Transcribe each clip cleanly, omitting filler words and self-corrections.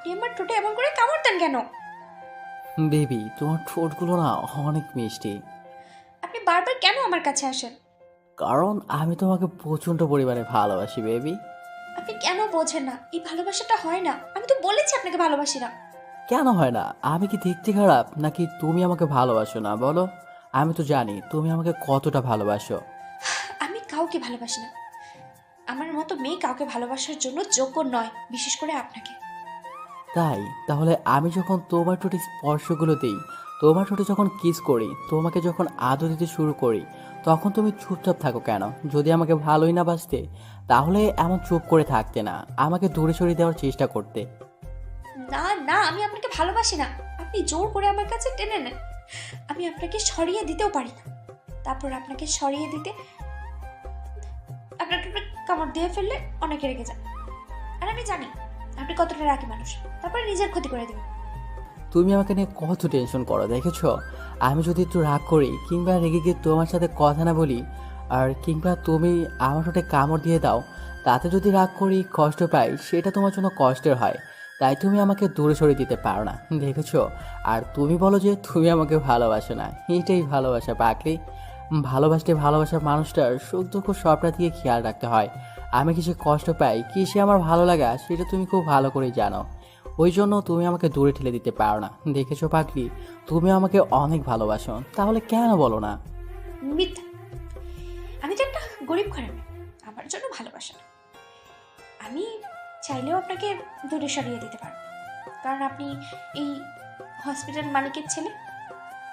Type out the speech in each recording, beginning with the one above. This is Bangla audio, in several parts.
আপনি আমার ঠোঁটে এমন করে কামড় দেন কেন? বেবি, তোমার ঠোঁটগুলো না অনেক মিষ্টি। আপনি বারবার কেন আমার কাছে আসেন? কারণ আমি তোমাকে প্রচণ্ড পরিমাণে ভালোবাসি বেবি। আপনি কেন বোঝেন না? এই ভালোবাসাটা হয় না। আমি তো বলেছি আপনাকে ভালোবাসি না। কেন হয় না? আমি কি দেখতে খারাপ নাকি তুমি আমাকে ভালোবাসো না বলো? আমি তো জানি তুমি আমাকে কতটা ভালোবাসো। আমি কাউকে ভালোবাসি না। আমার মতো মেয়ে কাউকে ভালোবাসার জন্য যোগ্য নয়, বিশেষ করে আপনাকে। তাই তাহলে আমি যখন তোমার ঠোঁটে স্পর্শগুলো দিই, তোমার ঠোঁটে যখন কিস করি, তোমাকে যখন আদর দিতে শুরু করি, তখন তুমি চুপচাপ থাকো কেন? যদি আমাকে ভালোই না বাসতে, তাহলে এমন চুপ করে থাকতে না, আমাকে দূরে সরিয়ে দেওয়ার চেষ্টা করতে। না না, আমি আপনাকে ভালোবাসি না। আপনি জোর করে আমার কাছে টেনে নেন। আমি আপনাকে সরিয়ে দিতেও পারি না। তারপর আপনাকে সরিয়ে দিতে আপনার ঠোঁটে কামড় দিয়ে ফেললে অনেকে রেগে যায়। আর আমি জানি আপনি কতটা রাগী মানুষ। তারপরে নিজের ক্ষতি করে দেবেন। তুমি আমাকে নিয়ে কত টেনশন করো দেখেছো? আমি যদি একটু রাগ করি কিংবা রেগে গিয়ে তোমার সাথে কথা না বলি, আর কিংবা তুমি আমার ঠোঁটে কামড় দিয়ে দাও, তাতে যদি রাগ করি, কষ্ট পাই, সেটা তোমার জন্য কষ্টের হয়। তাই তুমি আমাকে দূরে সরিয়ে দিতে পারো না, দেখেছো? আর তুমি বলো যে তুমি আমাকে ভালোবাসো না, এটাই ভালোবাসা পাগলি। ভালোবাসতে ভালোবাসার মানুষটার সুখ দুঃখ সবটা দিয়ে খেয়াল রাখতে হয়। আমি কিসে কষ্ট পাই, কিসে আমার ভালো লাগা, সেটা তুমি খুব ভালো করেই জানো। ওই জন্য তুমি আমাকে দূরে ঠেলে দিতে পারো না, দেখেছো পাগলি? তুমি আমাকে অনেক ভালোবাসো, তাহলে কেন বলো না? মিথ্যা। আমি তো একটা গরিব ঘরের মেয়ে। আমার জন্য ভালোবাসা না। আমি চাইলেও আপনাকে দূরে সরিয়ে দিতে পারবো, কারণ আপনি এই হসপিটাল মালিকের ছেলে।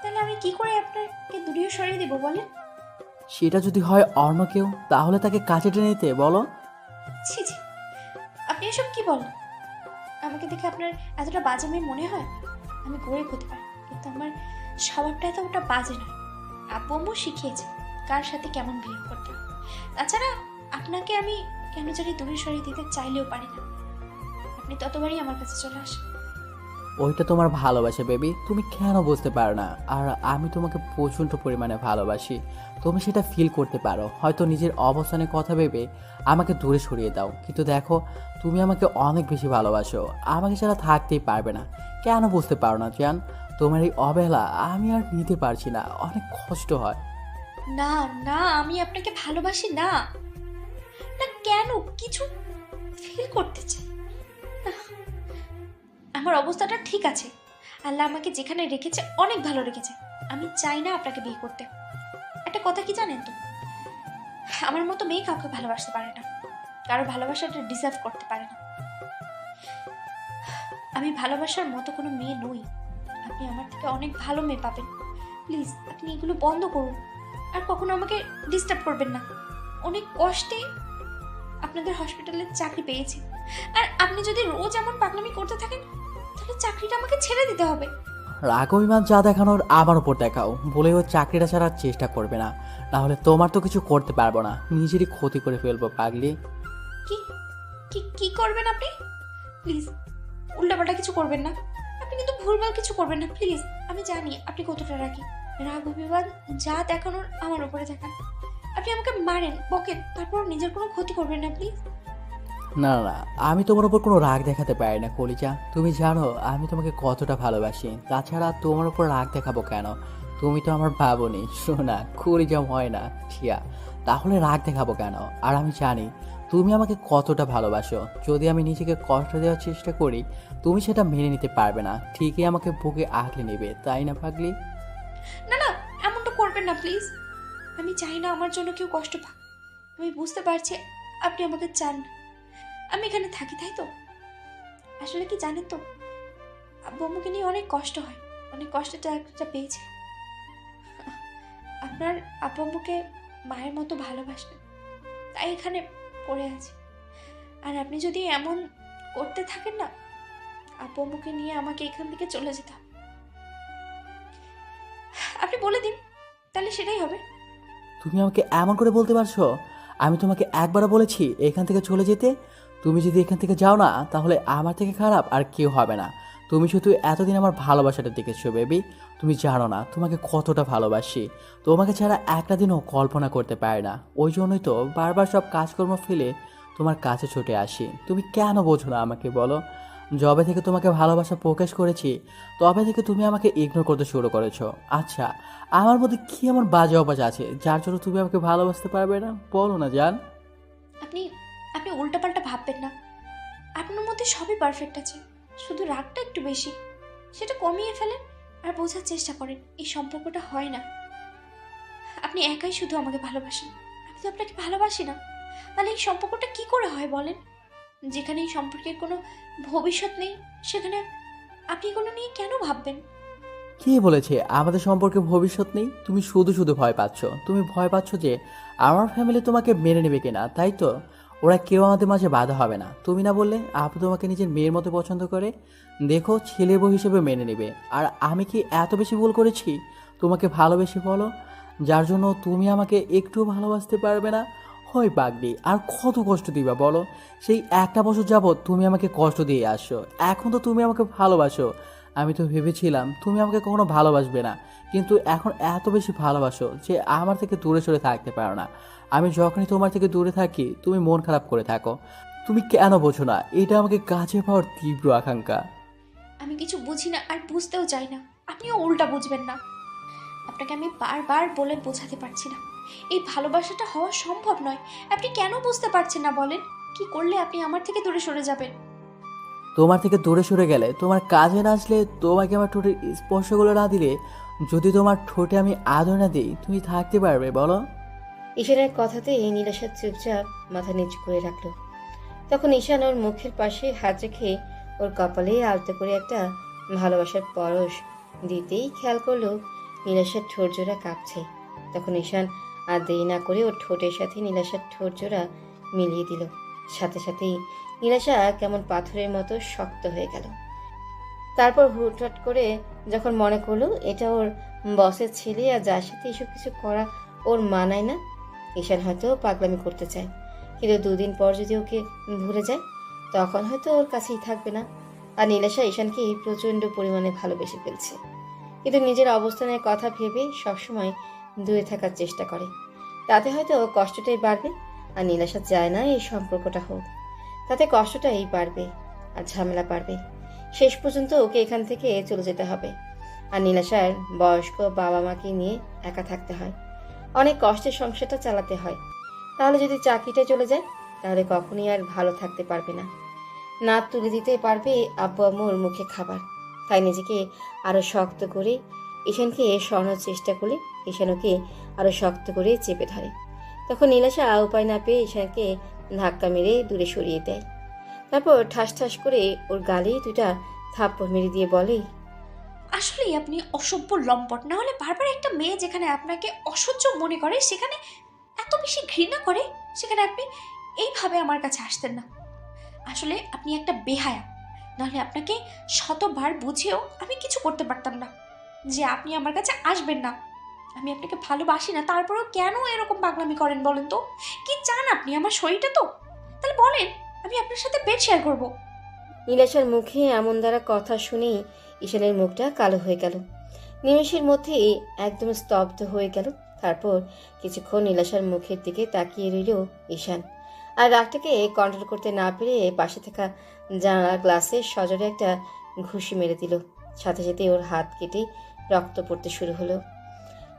তাহলে আমি কি করে আপনাকে দূরে সরিয়ে দেবো বলেন? সেটা যদি হয় অন্য কেউ, তাহলে তাকে কাছে টেনে নিতে বলো। ছি ছি, আপনি এসব কি বলেন? আমাকে দেখে আপনার এতটা বাজে মেয়ে মনে হয়? আমি গরিব হতে পারি, কিন্তু আমার স্বভাবটা এতটা বাজে নয়। আব্বু আম্মু শিখিয়েছে কার সাথে কেমন বিহেভ করতে হয়। তাছাড়া আপনাকে আমি কেন জানি দূরে সরিয়ে দিতে চাইলেও পারি না। আপনি ততবারই আমার কাছে চলে আসেন। ওইটা তোমার ভালোবাসা বেবি, তুমি কেন বুঝতে পারো না? আর আমি তোমাকে প্রচণ্ড পরিমাণে ভালোবাসি, তুমি সেটা ফিল করতে পারো। হয়তো নিজের অবস্থানের কথা ভেবে আমাকে দূরে সরিয়ে দাও, কিন্তু দেখো, তুমি আমাকে অনেক বেশি ভালোবাসো, আমাকে ছাড়া থাকতেই পারবে না। কেন বুঝতে পারো না জান? তোমার এই অবহেলা আমি আর নিতে পারছি না, অনেক কষ্ট হয়। না না, আমি আপনাকে ভালোবাসি না। না কেন কিছু ফিল করতে চাই না। আমার অবস্থাটা ঠিক আছে। আল্লাহ আমাকে যেখানে রেখেছে অনেক ভালো রেখেছে। আমি চাই না আপনাকে বিয়ে করতে। একটা কথা কি জানেন তো, আমার মতো মেয়ে কাউকে ভালোবাসতে পারে না, কারো ভালোবাসাটা ডিজার্ভ করতে পারে না। আমি ভালোবাসার মতো কোনো মেয়ে নই। আপনি আমার থেকে অনেক ভালো মেয়ে পাবেন। প্লিজ আপনি এগুলো বন্ধ করুন। আর কখনো আমাকে ডিস্টার্ব করবেন না। অনেক কষ্টে আপনাদের হসপিটালে চাকরি পেয়েছি। আর আপনি যদি রোজ এমন পাগলামি করতে থাকেন, তাহলে চাকরিটা আমাকে ছেড়ে দিতে হবে। রাগ অভিমান যা দেখানোর আমার উপর দেখাও, বলে ও চাকরিটা ছাড়ার চেষ্টা করবে না, তাহলে তোমার তো কিছু করতে পারবো না, নিজেরই ক্ষতি করে ফেলবো পাগলি। কি কি কি করবেন আপনি? প্লিজ উল্টাপাল্টা কিছু করবেন না। আপনি কিন্তু ভুলভাল কিছু করবেন না প্লিজ। আমি জানি আপনি কতটা রাগী। রাগ অভিমান যা দেখানোর আমার উপরে দেখান। আপনি আমাকে মারেন, বকেন, তারপর নিজের কোনো ক্ষতি করবেন না প্লিজ। না না, আমি তোমার উপর কোনো রাগ দেখাতে পারি না কলিজা, তুমি জানো আমি তোমাকে কতটা ভালোবাসি। তাছাড়া তোমার উপর রাগ দেখাবো কেন? তুমি তো আমার ভাবনি, শোনা কলিজা হয় না ঠিয়া, তাহলে রাগ দেখাবো কেন? আর আমি জানি তুমি আমাকে কতটা ভালোবাসো। যদি আমি নিজেকে কষ্ট দেওয়ার চেষ্টা করি, তুমি সেটা মেনে নিতে পারবে না, ঠিকই আমাকে বুকে আগলে নেবে, তাই না পাগলি? না না, এমনটা করবেন না প্লিজ। আমি চাই না আমার জন্য কেউ কষ্ট পাক। আমি বুঝতে পারছি আপনি আমাকে চান না। আমি এখানে থাকি তাই তো। আসলে কি জানেন তো, আব্বু আম্মুকে নিয়ে অনেক কষ্ট হয়। অনেক কষ্টে চাকরিটা পেয়েছে। আপনার আব্বু আম্মুকে মায়ের মতো ভালোবাসেন, তাই এখানে পড়ে আছি। আর আপনি যদি এমন করতে থাকেন না, আব্বু আম্মুকে নিয়ে আমাকে এখান থেকে চলে যেতে হবে। আপনি বলে দিন, তাহলে সেটাই হবে। তুমি আমাকে এমন করে বলতে পারছো? আমি তোমাকে একবারও বলেছি এখান থেকে চলে যেতে? তুমি যদি এখান থেকে যাও না, তাহলে আমার থেকে খারাপ আর কেউ হবে না। তুমি শুধু এতদিন আমার ভালোবাসাটা দেখেছো বেবি, তুমি জানো না তোমাকে কতটা ভালোবাসি। তোমাকে ছাড়া একটা দিনও কল্পনা করতে পারি না, ওই জন্যই তো বারবার সব কাজকর্ম ফেলে তোমার কাছে ছুটে আসি। তুমি কেন বোঝো না আমাকে বলো? যবে থেকে তোমাকে ভালোবাসা প্রকাশ করেছি তবে থেকে তুমি আমাকে ইগনোর করতে শুরু করেছো। আচ্ছা, আমার মধ্যে কি এমন বাজে অভ্যাস আছে যার জন্য তুমি আমাকে ভালোবাসতে পারবে না? বলো না জান। আপনি আপনি উল্টাপাল্টা ভাববেন না। আপনার মধ্যে সবই পারফেক্ট আছে, শুধু রাগটা একটু বেশি। সেটা কমিয়ে ফেলেন আর বোঝার চেষ্টা করেন এই সম্পর্কটা হয় না। আপনি একাই শুধু আমাকে ভালোবাসেন, আমি তো আপনাকে ভালোবাসি না। তাহলে এই সম্পর্কটা কি করে হয় বলেন? যেখানে এই সম্পর্কের কোনো ভবিষ্যৎ নেই, সেখানে আপনি কোনো নিয়ে কেন ভাববেন? কে বলেছে আমাদের সম্পর্কে ভবিষ্যৎ নেই? তুমি শুধু শুধু ভয় পাচ্ছ। তুমি ভয় পাচ্ছ যে আমার ফ্যামিলি তোমাকে মেনে নেবে কিনা, তাই তো? ওরা কেউ আমাদের মাঝে বাধা হবে না। তুমি না বললে আপু তোমাকে নিজের মেয়ের মতো পছন্দ করে? দেখো, ছেলে বউ হিসেবে মেনে নেবে। আর আমি কি এত বেশি ভুল করেছি তোমাকে ভালোবেসে বলো, যার জন্য তুমি আমাকে একটু ভালোবাসতে পারবে না? হয় পাগলি, আর কত কষ্ট দিবা বলো? সেই একটা বছর যাবৎ তুমি আমাকে কষ্ট দিয়ে আসছো, এখন তো তুমি আমাকে ভালোবাসো। আমি তো ভেবেছিলাম তুমি আমাকে কখনো ভালোবাসবে না, কিন্তু এখন এত বেশি ভালোবাসো যে আমার থেকে দূরে সরে থাকতে পারো না। আমি যখনই তোমার থেকে দূরে থাকি তুমি মন খারাপ করে থাকো। তুমি কেন বোঝো না এটা আমাকে কাছে পাওয়ার তীব্র আকাঙ্ক্ষা? আমি কিছু বুঝি না আর বুঝতেও চাই না, আপনিও উল্টা বুঝবেন না। আপনাকে আমি বারবার বলে বোঝাতে পারছি না, এই ভালোবাসাটা হওয়া সম্ভব নয়। আপনি কেন বুঝতে পারছেন না বলেন? কি করলে আপনি আমার থেকে দূরে সরে যাবেন? তোমার থেকে দূরে সরে গেলে, তোমার কাজে না আসলে, তোমাকে আমার ঠোঁটের স্পর্শগুলো না দিলে, যদি তোমার ঠোঁটে আমি আদর না দিই, তুমি থাকতে পারবে বলো? ঈশানের কথাতেই নীলাশা চুপচাপ মাথা নিচু করে রাখলো। তখন ঈশান ওর মুখের পাশে হাত রেখে ওর কপালে আলতো করে একটা ভালোবাসার পরশ দিতেই খেয়াল করলো নীলাশার ঠোঁট জোড়া কাঁপছে। তখন ঈশান আর দেরি না করে ওর ঠোঁটের সাথে নীলাশার ঠোঁট জোড়া মিলিয়ে দিল। সাথে সাথেই নীলাশা কেমন পাথরের মতো শক্ত হয়ে গেল। তারপর হুটহাট করে যখন মনে করলো এটা ওর বসের ছেলে আর যার সাথে এসব কিছু করা ওর মানায় না, ঈশান হয়তো পাগলামি করতে চায়, কিন্তু দুদিন পর যদি ওকে ভুলে যায় তখন হয়তো ওর কাছেই থাকবে না। আর নীলাশা ঈশানকে প্রচণ্ড পরিমাণে ভালোবেসে ফেলছে, কিন্তু নিজের অবস্থানের কথা ভেবে সবসময় দূরে থাকার চেষ্টা করে। তাতে হয়তো কষ্টটাই বাড়বে, আর নীলাশা চায় না এই সম্পর্কটা হোক। তাতে কষ্টটাই বাড়বে আর ঝামেলা বাড়বে। শেষ পর্যন্ত ওকে এখান থেকে চলে যেতে হবে। আর নীলাশার বয়স্ক বাবা মাকে নিয়ে একা থাকতে হয়, অনেক কষ্টের সংসারটা চালাতে হয়। তাহলে যদি চাকরিটা চলে যায় তাহলে কখনই আর ভালো থাকতে পারবে না, না তুলে দিতে পারবে আব্বু আম্মুর মুখে খাবার। তাই নিজেকে আরো শক্ত করে ঈশানকে সরানোর চেষ্টা করলে ঈশান ওকে আরো শক্ত করে চেপে ধরে। তখন নীলাশা উপায় না পেয়ে ঈশানকে ধাক্কা মেরে দূরে সরিয়ে দেয়। তারপর ঠাস ঠাস করে ওর গালে দুটা থাপ্পড় মেরে দিয়ে বলে, আসলেই আপনি অসভ্য লম্পট। না হলে বারবার একটা মেয়ে যেখানে আপনাকে অসহ্য মনে করে, সেখানে এত বেশি ঘৃণা করে, সেখানে আপনি এইভাবে আমার কাছে আসতেন না। আসলে আপনি একটা বেহায়া। নাহলে আপনাকে শতবার বুঝিয়েও আমি কিছু করতে পারতাম না যে আপনি আমার কাছে আসবেন না। আমি আপনাকে ভালোবাসি না, তারপরেও কেন এরকম পাগলামি করেন বলেন তো? কি চান আপনি? আমার শরীরটা তো? তাহলে বলেন, আমি আপনার সাথে বেড শেয়ার করবো। নীলাশার মুখে এমন দ্বারা কথা শুনেই ঈশানের মুখটা কালো হয়ে গেল। নিমেষের মধ্যেই একদম স্তব্ধ হয়ে গেল। তারপর কিছুক্ষণ নীলাশার মুখের দিকে তাকিয়ে রইল ঈশান। আর রাগটাকে কন্ট্রোল করতে না পেরে পাশে থাকা জানালা গ্লাসে সজোরে একটা ঘুষি মেরে দিল। সাথে সাথে ওর হাত কেটে রক্ত পড়তে শুরু হলো।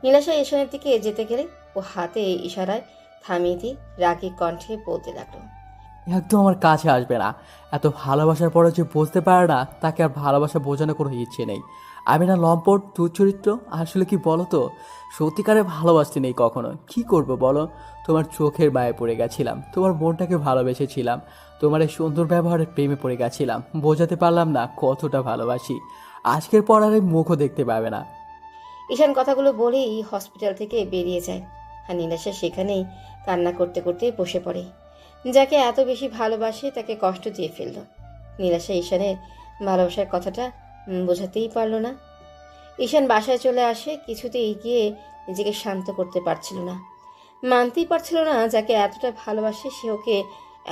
নীলাশা ঈশানের দিকে যেতে গেলে ও হাতে ইশারায় থামিয়ে দিয়ে রাগী কণ্ঠে বলতে লাগলো, একদম আমার কাছে আসবে না। এত ভালোবাসার পরে যে বুঝতে পারে না তাকে আর ভালোবাসা বোঝানোর কোনো ইচ্ছে নেই। আমি না লম্পট দুচরিত্র? আসলে কি বলো তো, সত্যিকারের ভালোবাসতে নেই কখনো। কি করব বলো? তোমার চোখের মায়ে পড়ে গেছিলাম, তোমার মনটাকে ভালোবেসেছিলাম, তোমার এই সুন্দর ব্যবহারের প্রেমে পড়ে গেছিলাম। বোঝাতে পারলাম না কতটা ভালোবাসি। আজকের পর আর এই মুখও দেখতে পাবে না। ঈশান কথাগুলো বলেই হসপিটাল থেকে বেরিয়ে যায়। আর নীলাশা সেখানেই কান্না করতে করতে বসে পড়ে। যাকে এত বেশি ভালোবাসে তাকে কষ্ট দিয়ে ফেলল। নীলাশা ঈশানের ভালোবাসার কথাটা বোঝাতেই পারল না। ঈশান বাসায় চলে আসে, কিছুতেই গিয়ে নিজেকে শান্ত করতে পারছিল না। মানতেই পারছিল না যাকে এতটা ভালোবাসে সে ওকে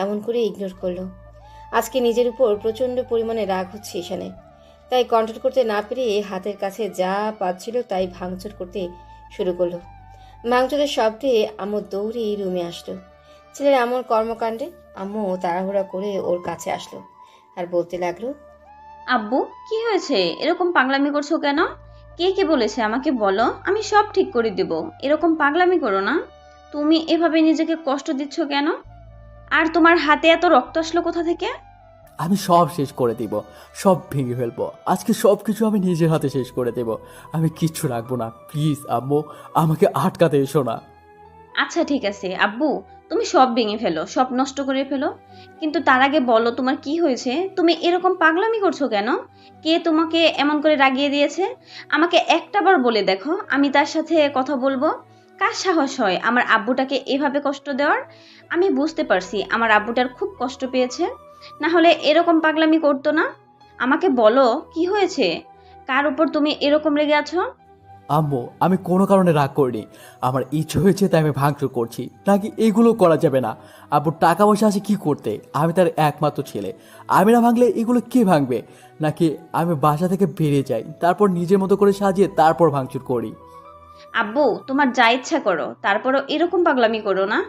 এমন করে ইগনোর করলো। আজকে নিজের উপর প্রচণ্ড পরিমাণে রাগ হচ্ছে ঈশানের। তাই কন্ট্রোল করতে না পেরে হাতের কাছে যা পাচ্ছিল তাই ভাঙচুর করতে শুরু করলো। ভাঙচুরের শব্দে আম্মু দৌড়ে রুমে আসলো। ছেলের এমন কর্মকাণ্ডে আম্মু তাড়াহুড়া করে ওর কাছে আসলো আর বলতে লাগলো, আব্বু, কি হয়েছে? এরকম পাগলামি করছো কেন? কে কি বলেছে আমাকে বলো, আমি সব ঠিক করে দেব। এরকম পাগলামি করো না। তুমি এভাবে নিজেকে কষ্ট দিচ্ছ কেন? আর তোমার হাতে এত রক্ত আসলো কোথা থেকে? আমি সব শেষ করে দিব, সব ভেঙে ফেলবো আজকে, সব কিছু আমি নিজের হাতে শেষ করে দেব। আমি কিচ্ছু রাখবো না, প্লিজ আম্মু, আমাকে আটকাতে এসো না। আচ্ছা ঠিক আছে আব্বু, তুমি সব ভেঙে ফেলো, সব নষ্ট করে ফেলো, কিন্তু তার আগে বলো তোমার কি হয়েছে? তুমি এরকম পাগলামি করছো কেন? কে তোমাকে এমন করে রাগিয়ে দিয়েছে? আমাকে একটাবার বলে দেখো, আমি তার সাথে কথা বলবো। কার সাহস হয় আমার আব্বুটাকে এভাবে কষ্ট দেওয়ার? আমি বুঝতে পারছি আমার আব্বুটার খুব কষ্ট পেয়েছে, না হলে এরকম পাগলামি করতো না। আমাকে বলো কি হয়েছে? কার উপর তুমি এরকম রেগে আছো? আম্মু, আমি কোনো কারণে রাগ করিনি, আমার ইচ্ছে হয়েছে তাই আমি ভাঙচুর করছি, নাকি এগুলো করা যাবে না? আব্বুর টাকা পয়সা আছে কি করতে? আমি তার একমাত্র ছেলে, আমি না ভাঙলে এগুলো কে ভাঙবে? নাকি আমি বাসা থেকে বেরিয়ে যাই, তারপর নিজের মতো করে সাজিয়ে তারপর ভাঙচুর করি? আব্বু, তোমার যা ইচ্ছা করো, তারপরও এরকম পাগলামি করো না।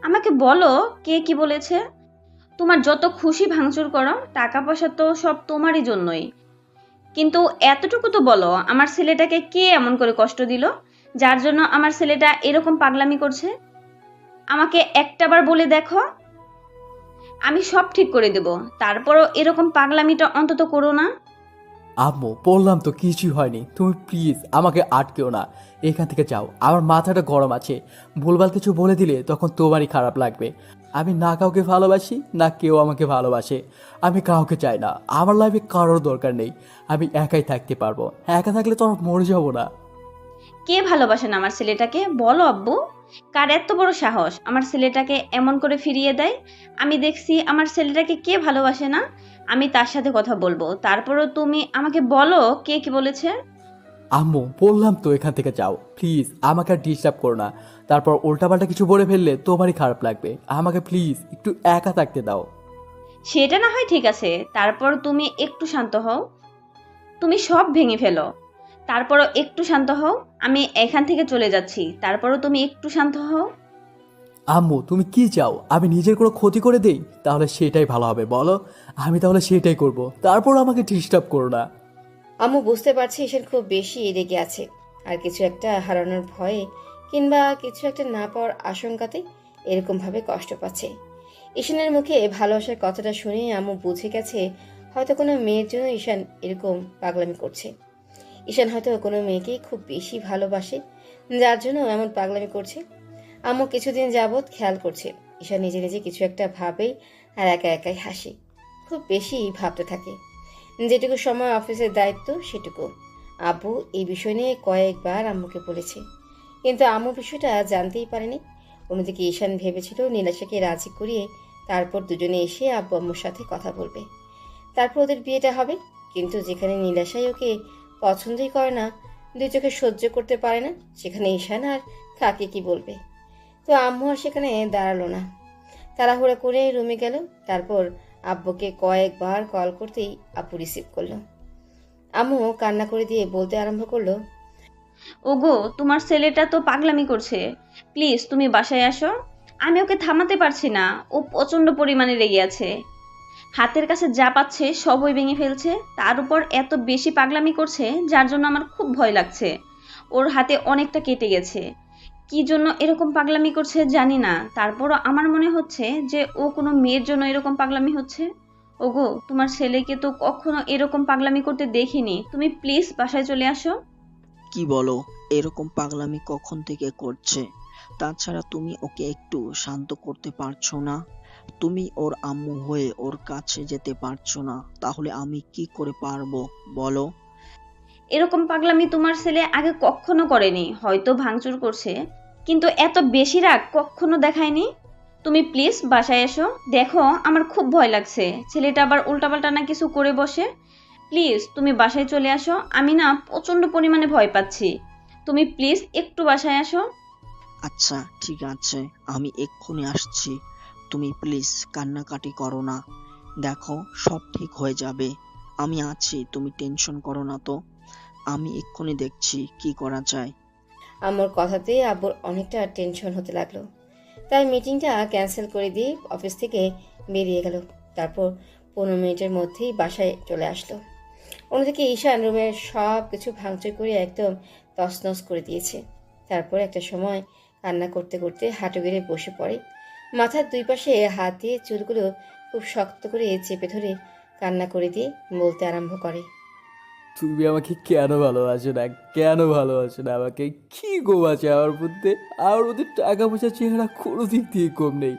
আমাকে বলো কে কি বলেছে। তোমার যত খুশি ভাঙচুর করো, টাকা পয়সা তো সব তোমারই জন্যই। কিন্তু এতটুকু তো বলো, আমার ছেলেটাকে কে এমন করে কষ্ট দিল, যার জন্য আমার ছেলেটা এরকম পাগলামি করছে? আমাকে একটাবার বলে দেখো, আমি সব ঠিক করে দেব। তারপরও এরকম পাগলামিটা অন্তত করো না। আম্মু, বললাম তো কিছুই হয়নি, তুমি প্লিজ আমাকে আটকেও না, এখান থেকে যাও, আমার মাথাটা গরম আছে, ভুলভাল কিছু বলে দিলে তখন তোমারই খারাপ লাগবে। আমি না কাউকে ভালোবাসি, না কেউ আমাকে ভালোবাসে, আমি কাউকে চাই না, আমার লাইফে কারোর দরকার নেই, আমি একাই থাকতে পারবো, একা থাকলে তো আর মরে যাবো না। কে ভালোবাসেন আমার ছেলেটাকে বলো আব্বু। কার এত বড় সাহস আমার ছেলেটাকে এমন করে ফিরিয়ে দেয়? আমি দেখছি আমার ছেলেটাকে কে ভালোবাসে না। আমি তার সাথে কথা বলবো, তারপরও তুমি আমাকে বলো কে কি বলেছে। আম্মু, বললাম তো এখান থেকে যাও, প্লিজ আমাকে আর ডিস্টার্ব করো না, তারপর উল্টাপাল্টা কিছু বলে ফেললে তোমারই খারাপ লাগবে, আমাকে প্লিজ একটু একা থাকতে দাও। সেটা না হয় ঠিক আছে, তারপর তুমি একটু শান্ত হও। তুমি সব ভেঙে ফেলো, তারপরও একটু শান্ত হও। আমি এখান থেকে চলে যাচ্ছি, তারপরও তুমি একটু শান্ত হও। আম্মু, তুমি কি চাও আমি নিজের কোনো ক্ষতি করে দেই? তাহলে সেটাই ভালো হবে বলো, আমি তাহলে সেটাই করব, তারপর আমাকে ডিস্টার্ব করো না। আম্মু বুঝতে পারছে ঈশান খুব বেশি রেগে আছে, আর কিছু একটা হারানোর ভয়ে কিংবা কিছু একটা না পাওয়ার আশঙ্কাতে এরকমভাবে কষ্ট পাচ্ছে। ঈশানের মুখে ভালোবাসার কথাটা শুনে আম্মু বুঝে গেছে হয়তো কোনো মেয়ের জন্য ঈশান এরকম পাগলামি করছে। ঈশান হয়তো কোনো মেয়েকেই খুব বেশি ভালোবাসে, যার জন্য এমন পাগলামি করছে। আম্মু কিছুদিন যাবৎ খেয়াল করছে ঈশান নিজে নিজে কিছু একটা ভাবেই আর একা একাই হাসি, খুব বেশি ভাবতে থাকে। যেটুকু সময় অফিসের দায়িত্ব সেটুকু। আব্বু এই বিষয় নিয়ে কয়েকবার আম্মুকে বলেছে, কিন্তু আম্মু বিষয়টা জানতেই পারেনি। অন্যদিকে ঈশান ভেবেছিল নীলাশাকে রাজি করিয়ে তারপর দুজনে এসে আব্বু আম্মুর সাথে কথা বলবে, তারপর ওদের বিয়েটা হবে। কিন্তু যেখানে নীলাশাই ওকে পছন্দই করে না, দুই চোখে সহ্য করতে পারে না, সেখানে ঈশান আর কাকে কি বলবে? তো আম্মু আর সেখানে দাঁড়ালো না, তাড়াহুড়া করে রুমে গেল। তারপর আব্বুকে কয়েকবার কল করতেই আব্বু রিসিভ করলো। আম্মু কান্না করে দিয়ে বলতে আরম্ভ করলো, ওগো, তোমার ছেলেটা তো পাগলামি করছে, প্লিজ তুমি বাসায় আসো। আমি ওকে থামাতে পারছি না, ও প্রচন্ড পরিমাণে রেগে আছে। হাতের কাছে যা পাচ্ছে সবই ভেঙে ফেলছে, তার উপর এত বেশি পাগলামি করছে যার জন্য আমার খুব ভয় লাগছে। ওর হাতে অনেকটা কেটে গেছে। কি জন্য এরকম পাগলামি করছে জানি না, তারপরও আমার মনে হচ্ছে যে ও কোনো মেয়ের জন্য এরকম পাগলামি হচ্ছে। ওগো, তোমার ছেলেকে তো কখনো এরকম পাগলামি করতে দেখিনি, তুমি প্লিজ বাসায় চলে আসো। কি বলো? এরকম পাগলামি কখন থেকে করছে? তাছাড়া তুমি ওকে একটু শান্ত করতে পারছো না? তুমি ওর আম্মু হয়ে ওর কাছে যেতে পারছো না, তাহলে আমি কি করে পারবো বলো? এরকম পাগলামি তোমার ছেলে আগে কখনো করেনি, হয়তো ভাঙচুর করছে, কিন্তু এত বেশি রাগ কখনো দেখায়নি। তুমি প্লিজ বাসায় এসো, দেখো আমার খুব ভয় লাগছে, ছেলেটা আবার উল্টাপাল্টা না কিছু করে বসে। প্লিজ তুমি বাসায় চলে আসো, আমি না প্রচন্ড পরিমাণে ভয় পাচ্ছি। তুমি প্লিজ একটু বাসায় আসো। আচ্ছা ঠিক আছে, আমি এক্ষুনি আসছি। তুমি প্লিজ কান্নাকাটি করো না, দেখো সব ঠিক হয়ে যাবে। আমি আছি, তুমি টেনশন করো না তো। আমি এক্ষুনি দেখছি কি করা যায়। আম্মুর কথাতে আব্বুর অনেকটা টেনশন হতে লাগলো, তাই মিটিংটা ক্যান্সেল করে দিয়ে অফিস থেকে বেরিয়ে গেল। তারপর 15 মিনিটের মধ্যেই বাসায় চলে আসলো। অন্যদিকে ঈশান রুমের সব কিছু ভাঙচুর করে একদম তছনছ করে দিয়েছে। তারপর একটা সময় কান্না করতে করতে হাঁটু গেড়ে বসে পড়ে। মাথার দুই পাশে হাত দিয়ে চুলগুলো খুব শক্ত করে চেপে ধরে কান্না করে দিয়ে বলতে আরম্ভ করে। তুমি আমাকে কেন ভালোবাসো না, কেন ভালোবাসো না আমাকে? কি কম আছে আমার মধ্যে টাকা পয়সা চেহারা কোনো দিক দিয়ে কম নেই।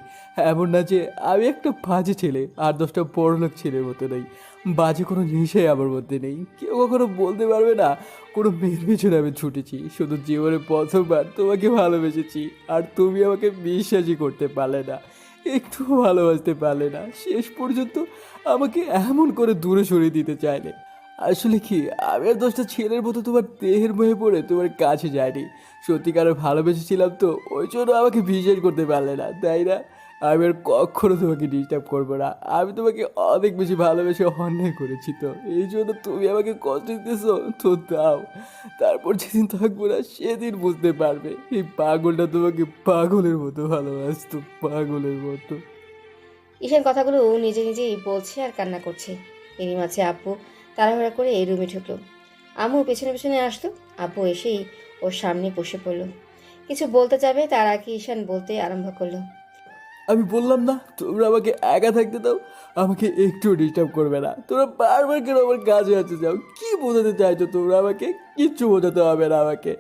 এমন না যে আমি একটা বাজে ছেলে, আর 10টা বড়লোক ছেলের মতো নেই। বাজে কোনো নেশাই আমার মধ্যে নেই। কেউ কখনো বলতে পারবে না কোনো মেয়ের পেছনে আমি ছুটেছি। শুধু জীবনে প্রথমবার তোমাকে ভালোবেসেছি, আর তুমি আমাকে বিশ্বাসই করতে পারলে না, একটু ভালোবাসতে পারলে না। শেষ পর্যন্ত আমাকে এমন করে দূরে সরিয়ে দিতে চাইলে। আসলে কি, আমি আর 10টা ছেলের মতো তোমার দেহের মহে পড়ে তোমার কাছে যাইনি। সত্যিকারের ভালোবেসেছিলাম তো, ওই জন্য আমাকে বিশ্বাস করতে পারলে না, তাই না? আমি আর কখনো তোমাকে ডিস্টার্ব করবো না। আমি তোমাকে অনেক বেশি ভালোবেসে অন্যায় করেছি, তো এই জন্য তুমি আমাকে কষ্ট দিতেছো তো দাও। তারপর যেদিন থাকবো না সেদিন বুঝতে পারবে এই পাগলটা তোমাকে পাগলের মতো ভালোবাসতো, পাগলের মতো। ঈশান কথাগুলো নিজে নিজেই বলছে আর কান্না করছে। এরই মাঝে আব্বু তাড়াহুড়া করে এই রুমে ঢুকলো। আম্মু পেছনে পেছনে আসতো। আব্বু এসেই ওর সামনে বসে পড়লো। কিছু বলতে যাবে তার আগে ঈশান বলতে আরম্ভ করলো। আমি বললাম না তোমরা আমাকে একা থাকতে দাও, আমাকে একটু ডিস্টার্ব করবে না। তোমরা বারবার কেন আমার কাছে আছে যাও? কি বোঝাতে চাইছো তোমরা আমাকে? কিচ্ছু বোঝাতে হবে না আমাকে,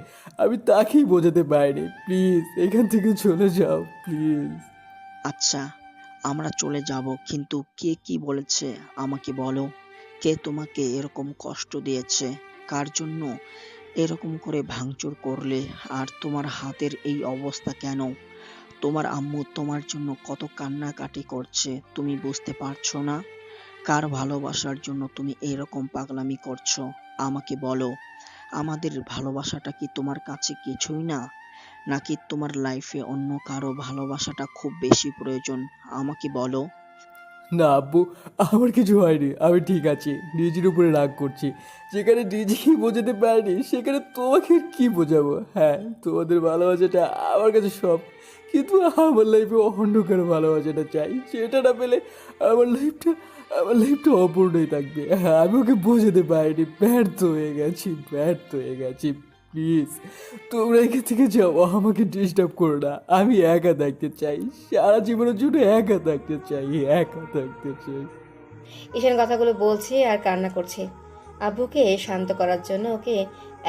আমি তাকেই বোঝাতে পারিনি। প্লিজ এখান থেকে চলে যাও, প্লিজ। আচ্ছা, আমরা চলে যাব, কিন্তু কে কি বলেছে আমাকে বলো। কে তোমাকে এরকম কষ্ট দিয়েছে? কার জন্য এরকম করে ভাঙচুর করলে? আর তোমার হাতের এই অবস্থা কেন? তোমার আম্মু তোমার জন্য কত কান্নাকাটি করছে, তুমি বুঝতে পারছো না? কার ভালোবাসার জন্য তুমি এরকম পাগলামি করছো? আমাকে বলো, আমাদের ভালোবাসাটা কি তোমার কাছে কিছুই না? নাকি তোমার লাইফে অন্য কারো ভালোবাসাটা খুব বেশি প্রয়োজন? আমাকে বলো। না আব্বু, আমার কিছু হয়নি, আমি ঠিক আছি। নিজের উপরে রাগ করছি। যেখানে নিজেকেই বোঝাতে পারিনি সেখানে তোমাকে কি বোঝাবো? হ্যাঁ, তোমাদের ভালোবাসাটা আমার কাছে সব, কিন্তু আমার লাইফে অন্য কারো ভালোবাসাটা চাই। সেটা না পেলে আমার লাইফটা অপূর্ণই থাকবে। হ্যাঁ, আমি ওকে বোঝাতে পারিনি, ব্যর্থ হয়ে গেছি। প্লিজ তোমরা এখান থেকে যাও, আমাকে ডিস্টার্ব করো না। আমি একা থাকতে চাই, সারা জীবনের জন্য একা থাকতে চাই। ঈশান কথাগুলো বলছে আর কান্না করছে। আব্বুকে শান্ত করার জন্য ওকে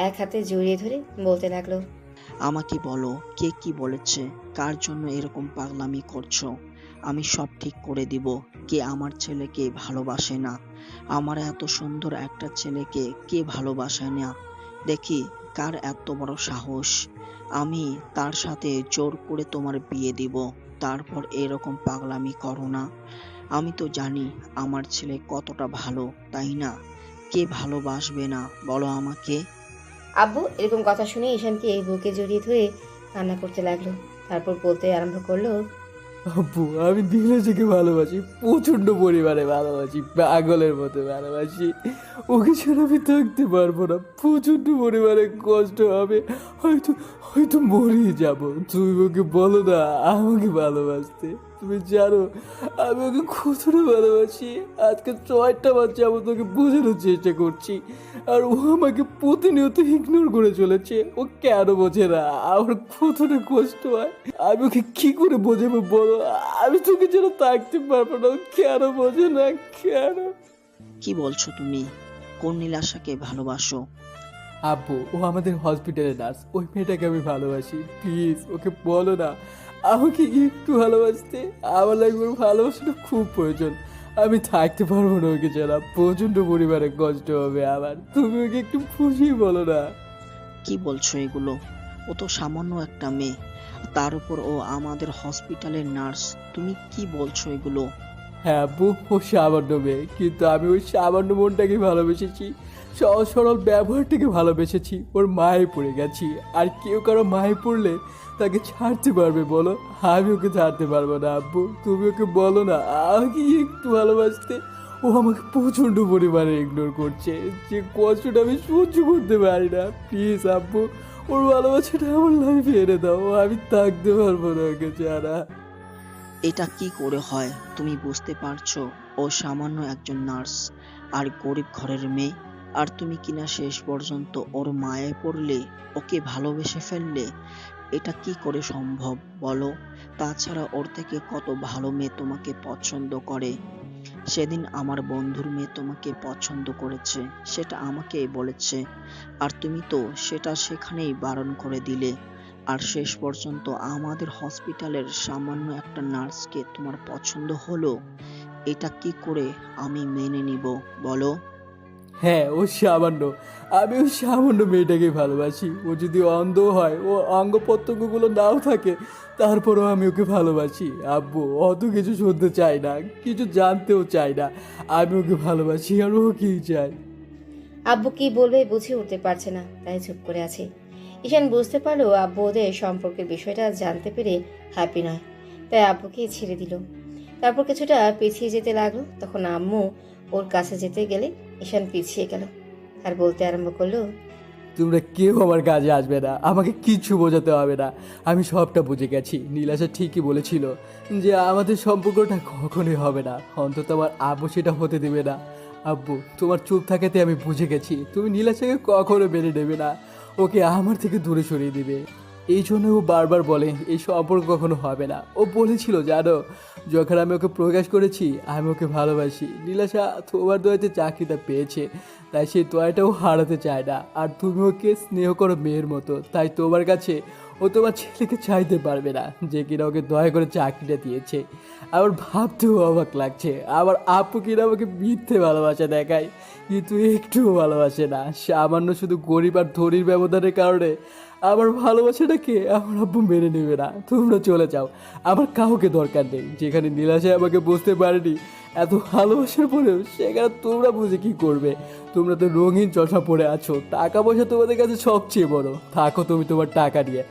এক হাতে জড়িয়ে ধরে বলতে লাগলো। আমাকে বলো, কে কি বলেছে? কার জন্য এরকম পাগলামি করছো? আমি সব ঠিক করে দিব। কে আমার ছেলেকে ভালোবাসে না? আমার এত সুন্দর একটা ছেলেকে কে ভালোবাসে না? দেখি কার এত বড় সাহস। আমি তার সাথে জোর করে তোমার বিয়ে দিব। তারপর এরকম পাগলামি করো না। আমি তো জানি আমার ছেলে কতটা ভালো, তাই না? কে ভালোবাসবে না বলো আমাকে? আব্বু এরকম কথা শুনে ঈশানকে বুকে জড়িয়ে ধরে কান্না করতে লাগলো। তারপর বলতে আরম্ভ করলো। আব্বু, আমি নীলাজকে ভালোবাসি, প্রচণ্ড পরিমাণে ভালোবাসি, পাগলের মতো ভালোবাসি। ওকে ছাড়া আমি থাকতে পারবো না, প্রচণ্ড পরিমাণে কষ্ট হবে, হয়তো হয়তো মরেই যাবো। তুমি ওকে বলো না আমাকে ভালোবাসতে। তুমি জানো আমি ওকে কতটা ভালোবাসি। আজকে 6টা বাচ্চা আমি তোকে বোঝানোর চেষ্টা করছি, আর ও আমাকে প্রতিনিয়ত ইগনোর করে চলেছে। ও কেন বোঝে না আমার কতটা কষ্ট হয়? আমি ওকে কি করে বোঝাবো বলো? আমি তোকে যেন থাকতে পারবো না, ও কেন বোঝে না, কেন? কি বলছো তুমি? কোন নীলাশাকে ভালোবাসো? আব্বু, ও আমাদের হসপিটালের নার্স, ওই মেয়েটাকে আমি ভালোবাসি। প্লিজ ওকে বলো না আমাকে একটু ভালোবাসতে। আমার লাইফে ওর ভালোবাসাটা খুব প্রয়োজন। আমি থাকতে পারবো না ওকে ছাড়া, প্রচণ্ড পরিমাণে কষ্ট হবে আমার। তুমি ওকে একটু বুঝিয়ে বলো না। কি বলছো এগুলো? ও তো সামান্য একটা মেয়ে, তার উপর ও আমাদের হসপিটালের নার্স। তুমি কি বলছো এগুলো? হ্যাঁ আব্বু, ও সামান্য মেয়ে, কিন্তু আমি ওই সামান্য মনটাকে ভালোবেসেছি, সহজ সরল ব্যবহারটাকে ভালোবেসেছি। ওর মায়ে পড়ে গেছি, আর কেউ কারো মায়ে পড়লে তাকে ছাড়তে পারবে বলো? আমি ওকে ছাড়তে পারবো না আব্বু, তুমি ওকে বলো না আমাকে একটু ভালোবাসতে। ও আমাকে প্রচণ্ড পরিমাণে ইগনোর করছে, যে কষ্টটা আমি সহ্য করতে পারি না। প্লিজ আব্বু, ওর ভালোবাসাটা আমার লাইফে এনে দাও, আমি থাকতে পারবো না ওকে ছাড়া। এটা কি করে হয়? তুমি বুঝতে পারছো ও সামান্য একজন নার্স আর গরিব ঘরের মেয়ে? আর তুমি কিনা শেষ পর্যন্ত ওর মায়ায় পড়লে, ওকে ভালোবেসে ফেললে। এটা কি করে সম্ভব বলো? তাছাড়া ওর থেকে কত ভালো মেয়ে তোমাকে পছন্দ করে। সেদিন আমার বন্ধুর মেয়ে তোমাকে পছন্দ করেছে, সেটা আমাকেই বলেছে। আর তুমি তো সেটা সেখানেই বারণ করে দিলে। আর শেষ পর্যন্ত আমাদের হসপিটালের সামান্য একটা নার্সকে তোমার পছন্দ হলো। এটা কি করে আমি মেনে নিব বলো? হ্যাঁ, ও সামান্য। আমি ওই সামান্য মেয়েটাকে ভালোবাসি। ও যদি অন্ধ হয়, ও অঙ্গ প্রত্যঙ্গগুলো নাও থাকে, তারপরেও আমি ওকে ভালোবাসি। আব্বু অত কিছু শুনতে চাই না, কিছু জানতেও চাই না। আমি ওকে ভালোবাসি আর ও কি চায়। আব্বু কি বলবে বুঝে উঠতে পারছে না, তাই চুপ করে আছে। ঈশান বুঝতে পারলো আব্বু ওদের সম্পর্কের বিষয়টা জানতে পেরে হ্যাপি নয়, তাই আব্বুকে ছেড়ে দিল। তারপর কিছুটা পিছিয়ে যেতে লাগলো। তখন আম্মু ওর কাছে যেতে গেলে ঈশান পিছিয়ে গেল আর বলতে আরম্ভ করলো, তোমরা কেউ আমার কাজে আসবে না, আমাকে কিচ্ছু বোঝাতে হবে না। আমি সবটা বুঝে গেছি। নীলাশা ঠিকই বলেছিল যে আমাদের সম্পর্কটা কখনোই হবে না, অন্তত আমার আব্বু সেটা হতে দেবে না। আব্বু, তোমার চুপ থাকাতে আমি বুঝে গেছি তুমি নীলাশাকে কখনো মেনে নেবে না, ওকে আমার থেকে দূরে সরিয়ে দিবে। এই জন্য ও বারবার বলে এই সম্পর্ক কখনো হবে না। ও বলেছিল জানো, যখন আমি ওকে প্রকাশ করেছি আমি ওকে ভালোবাসি, নীলাশা তোমার দয়াতে চাকরিটা পেয়েছে, তাই সেই দয়াটাও হারাতে চায় না। আর তুমি ওকে স্নেহ করো মেয়ের মতো, তাই তোমার কাছে ও তোমার ছেলেকে চাইতে পারবে না যে কিনা ওকে দয়া করে চাকরিটা দিয়েছে। আমার ভাবতেও অবাক লাগছে আমার আপু কিনা আমাকে মিথ্যে ভালোবাসা দেখায়, কিন্তু একটুও ভালোবাসে না। সামান্য শুধু গরিব আর ধনীর ব্যবধানের কারণে আমার ভালোবাসাটাকে আমার আব্বু মেনে নেবে না। তোমরা চলে যাও, আমার কাউকে দরকার নেই। যেখানে নীলাশায় আমাকে বুঝতে পারেনি এত ভালোবাসার পরেও, সেখানে তোমরা বুঝে কি করবে? তোমরা তো রঙিন চশমা পরে আছো, টাকা পয়সা তোমাদের কাছে সবচেয়ে বড়। থাকো তুমি তোমার টাকা নিয়ে।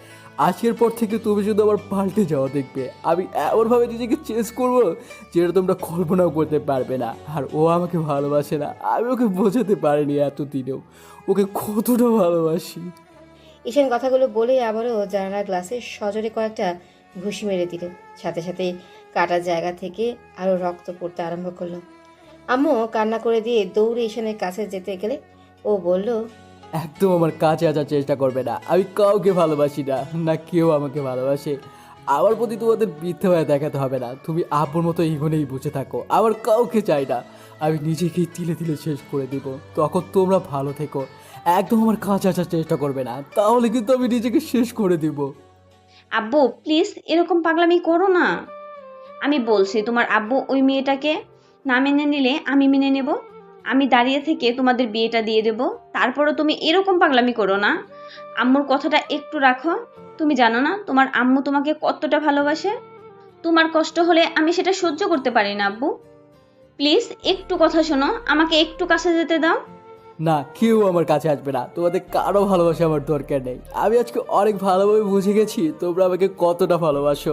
আজকের পর থেকে তুমি শুধু আমার পাল্টে যাওয়া দেখবে। আমি এমনভাবে নিজেকে চেঞ্জ করবো যেটা তোমরা কল্পনাও করতে পারবে না। আর ও আমাকে ভালোবাসে না, আমি ওকে বোঝাতে পারিনি এতদিনেও ওকে কতটা ভালোবাসি। ঈশান কথাগুলো বলে আবারও জানালা গ্লাসে সজোরে কয়েকটা ঘুষি মেরে দিল। সাথে সাথে কাটা জায়গা থেকে আরো রক্ত পড়তে আরম্ভ করলো। আম্মু কান্না করে দিয়ে দৌড়ে ঈশানের কাছে যেতে গেলে ও বলল, একদম আমার কাছে আসার চেষ্টা করবে না। আমি কাউকে ভালোবাসি না, না কেউ আমাকে ভালোবাসে। আমার প্রতি তোমাদের মিথ্যে হয়ে দেখাতে হবে না। তুমি আব্বুর মতো এগোনেই বুঝে থাকো, আমার কাউকে চাই না। আমি নিজেকেই তিলে তিলে শেষ করে দিব, তখন তোমরা ভালো থেকো। একদম আমার কাছে আসার চেষ্টা করবে না, তাহলে কিন্তু আমি নিজেকে শেষ করে দিব। আব্বু প্লিজ এরকম পাগলামি করো না। আমি বলছি তোমার আব্বু ওই মেয়েটাকে না মেনে নিলে আমি মেনে নেব। আমি দাঁড়িয়ে থেকে তোমাদের বিয়েটা দিয়ে দেব। তারপরও তুমি এরকম পাগলামি করো না। আম্মুর কথাটা একটু রাখো। তুমি জানো না তোমার আম্মু তোমাকে কতটা ভালোবাসে। তোমার কষ্ট হলে আমি সেটা সহ্য করতে পারি না আব্বু। প্লিজ একটু কথা শোনো, আমাকে একটু কাছে যেতে দাও। না, কেউ আমার কাছে আসবে না। তোমাদের কারো ভালোবাসা আমার দরকার নেই। আমি আজকে অনেক ভালোভাবে বুঝে গেছি তোমরা আমাকে কতটা ভালোবাসো,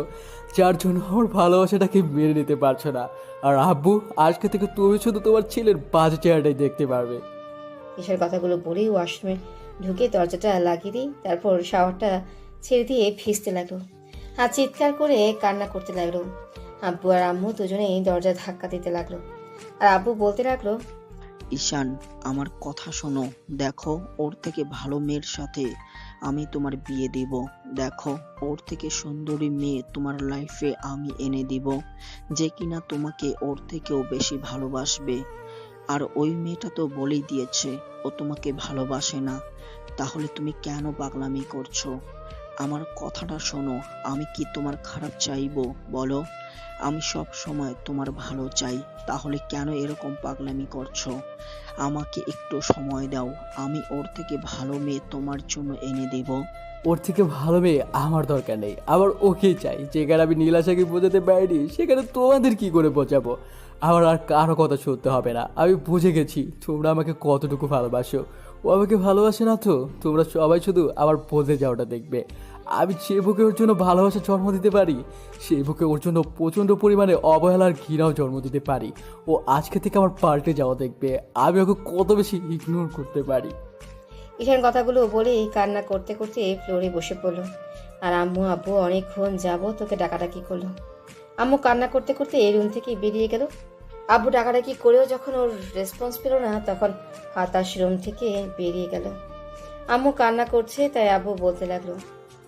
যার জন্য আমার ভালোবাসাটাকে মেনে নিতে পারছো না। আর আব্বু, আজকে থেকে তুমি শুধু তোমার ছেলের বাজে চেহারাটাই দেখতে পারবে। ঈশার কথাগুলো বলেই ওয়াশরুমে ঢুকে দরজাটা লাগিয়ে দিই। তারপর শাওয়ারটা ছেড়ে দিয়ে ভিজতে লাগলো আর চিৎকার করে কান্না করতে লাগলো। আব্বু আর আম্মু দুজনেই দরজা ধাক্কা দিতে লাগলো। আর আব্বু বলতে লাগলো, ঈশান, আমার কথা শোনো। দেখো, ওর থেকে ভালো মেয়ের সাথে আমি তোমার বিয়ে দিব। দেখো, ওর থেকে সুন্দরী মেয়ে তোমার লাইফে আমি এনে দিব, যে কিনা তোমাকে ওর থেকেও বেশি ভালোবাসবে। আর ওই মেয়েটা তো বলেই দিয়েছে ও তোমাকে ভালোবাসে না। তাহলে তুমি কেন পাগলামি করছো? আমার কথাটা শোনো। আমি কি তোমার খারাপ চাইবো বলো? আমি সব সময় তোমার ভালো চাই। তাহলে কেন এরকম পাগলামি করছো? আমাকে একটু সময় দাও, আমি ওর থেকে ভালো মেয়ে তোমার জন্য এনে দেব। ওর থেকে ভালো মেয়ে আমার দরকার নেই, আমার ওকেই চাই। যেখানে আমি নীলাশাকে বোঝাতে পারিনি, সেখানে তোমাদের কি করে বোঝাবো? আমার আর কারো কথা শুনতে হবে না। আমি বুঝে গেছি তোমরা আমাকে কতটুকু ভালোবাসো। ও আমাকে ভালোবাসে না তো তোমরা সবাই শুধু আমার বলতে যাওয়াটা দেখবে। আমি যে বুকে ওর জন্য ভালোবাসা জন্ম দিতে পারি, সেই বুকে ওর জন্য প্রচণ্ড পরিমাণে অবহেলার ঘৃণাও জন্ম দিতে পারি। ও আজকে থেকে আমার পাল্টে যাওয়া দেখবে। আমি ওকে কত বেশি ইগনোর করতে পারি। ঈশান কথাগুলো বলেই কান্না করতে করতে ফ্লোরে বসে পড়লো। আর আম্মু আব্বু অনেকক্ষণ যাবো তোকে ডাকাডাকি করলো। আম্মু কান্না করতে করতে রুম থেকে বেরিয়ে গেল। আব্বু ডাকাডাকি করেও যখন ওর রেসপন্স পেল না, তখন হতাশ রুম থেকে বেরিয়ে গেল। আম্মু কান্না করছে, তাই আব্বু বলতে লাগলো,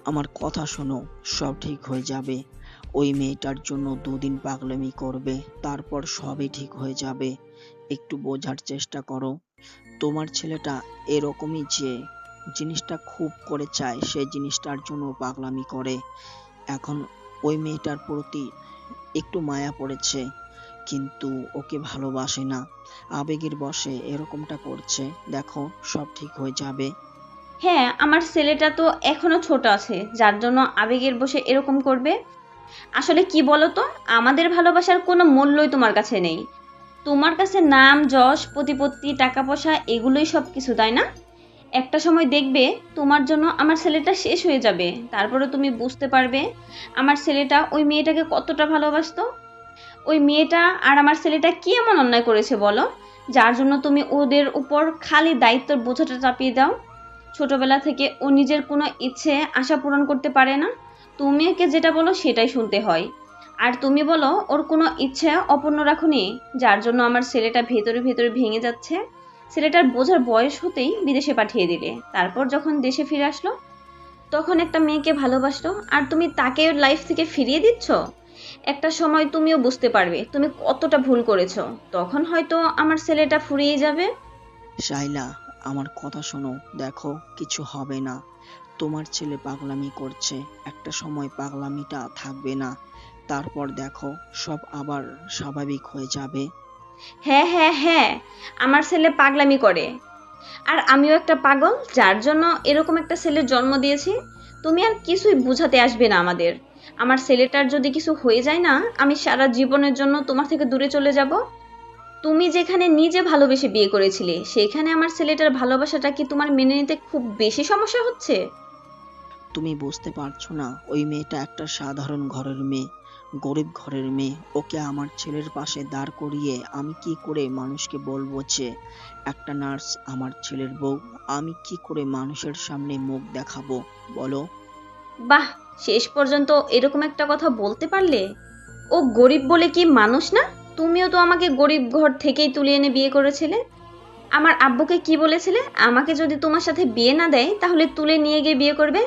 আমার কথা শোনো, সব ঠিক হয়ে যাবে। ওই মেয়েটার জন্য 2 দিন পাগলামি করবে, তারপর সবই ঠিক হয়ে যাবে। একটু বোঝার চেষ্টা করো। তোমার ছেলেটা এরকমই, যে জিনিসটা খুব করে চায় সেই জিনিসটার জন্য পাগলামি করে। এখন ওই মেয়েটার প্রতি একটু মায়া পড়েছে, কিন্তু ওকে ভালোবাসে না, আবেগের বশে এরকমটা করছে। দেখো, সব ঠিক হয়ে যাবে। হ্যাঁ, আমার ছেলেটা তো এখনো ছোট আছে, যার জন্য আবেগের বশে এরকম করবে। আসলে কি বলো তো, আমাদের ভালোবাসার কোনো মূল্যই তোমার কাছে নেই। তোমার কাছে নাম, যশ, প্রতিপত্তি, টাকা পয়সা এগুলোই সব কিছু, তাই না? একটা সময় দেখবে তোমার জন্য আমার ছেলেটা শেষ হয়ে যাবে, তারপরে তুমি বুঝতে পারবে আমার ছেলেটা ওই মেয়েটাকে কতটা ভালোবাসতো। ওই মেয়েটা আর আমার ছেলেটা কি এমন অন্যায় করেছে বলো, যার জন্য তুমি ওদের উপর খালি দায়িত্বের বোঝাটা চাপিয়ে দাও। ছোটবেলা থেকে ও নিজের কোনো ইচ্ছে আশা পূরণ করতে পারে না, তুমি ওকে যেটা বলো সেটাই শুনতে হয়। আর তুমি বলো ওর কোনো ইচ্ছে অপূর্ণ রাখুনি, যার জন্য আমার ছেলেটা ভেতরে ভেতরে ভেঙে যাচ্ছে। ছেলেটার বোঝার বয়স হতেই বিদেশে পাঠিয়ে দিলে, তারপর যখন দেশে ফিরে আসলো তখন একটা মেয়েকে ভালোবাসলো, আর তুমি তাকে ওর লাইফ থেকে ফিরিয়ে দিচ্ছ। একটা সময় তুমিও বুঝতে পারবে তুমি কতটা ভুল করেছো, তখন হয়তো আমার ছেলেটা ফুরিয়ে যাবে। শাইলা, আমার কথা শোনো। দেখো, কিছু হবে না। তোমার ছেলে পাগলামি করছে, একটা সময় পাগলামিটা থাকবে না। তারপর দেখো, সব আবার স্বাভাবিক হয়ে যাবে। হ্যাঁ হ্যাঁ হ্যাঁ, আমার ছেলে পাগলামি করে, আর আমিও একটা পাগল, যার জন্য এরকম একটা ছেলের জন্ম দিয়েছি। তুমি আর কিছুই বুঝাতে আসবে না আমাদের। আমার ছেলেটার যদি কিছু হয়ে যায় না, আমি সারা জীবনের জন্য তোমার থেকে দূরে চলে যাব। তুমি যেখানে নিজে ভালোবেসে বিয়ে করেছিলে, সেখানে আমার ছেলেটার ভালোবাসাটা কি তোমার মেনে নিতে খুব বেশি সমস্যা হচ্ছে? তুমি বুঝতে পারছো না, ওই মেয়েটা একটা সাধারণ ঘরের মেয়ে, গরিব ঘরের মেয়ে। ওকে আমার ছেলের পাশে দাঁড় করিয়ে আমি কি করে মানুষকে বলবো যে একটা নার্স আমার ছেলের বউ? আমি কি করে মানুষের সামনে মুখ দেখাবো বলো? বাহ, শেষ পর্যন্ত এরকম একটা কথা বলতে পারলে। ও গরিব বলে কি মানুষ না? তুমিও তো আমাকে গরিব ঘর থেকেই তুলে এনে বিয়ে করেছিলে। আমার আব্বুকে কি বলেছিলে, আমাকে যদি তোমার সাথে বিয়ে না দেয় তাহলে তুলে নিয়ে গিয়ে বিয়ে করবে।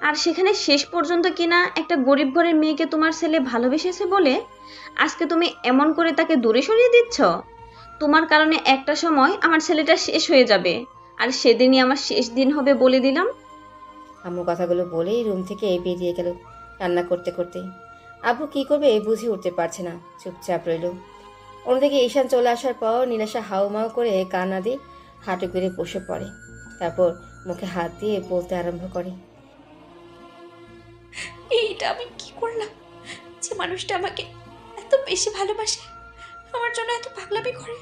আর সেখানে শেষ পর্যন্ত কিনা একটা গরিব ঘরের মেয়েকে তোমার ছেলে ভালোবেসেছে বলে আজকে তুমি এমন করে তাকে দূরে সরিয়ে দিচ্ছ। তোমার কারণে একটা সময় আমার ছেলেটা শেষ হয়ে যাবে, আর সেদিনই আমার শেষ দিন হবে বলে দিলাম। আম্মু কথাগুলো বলেই রুম থেকে বেরিয়ে গেল কান্না করতে করতে। আব্বু কি করবে বুঝে উঠতে পারছে না, চুপচাপ রইল। অন্যদিকে ঈশান চলে আসার পর নীলাশা হাউমাউ করে কান্না দিয়ে হাঁটু করে বসে পড়ে। তারপর মুখে হাত দিয়ে বলতে আরম্ভ করে, এইটা আমি কি করলাম? যে মানুষটা আমাকে এত বেশি ভালোবাসে, আমার জন্য এত পাগলামি করে,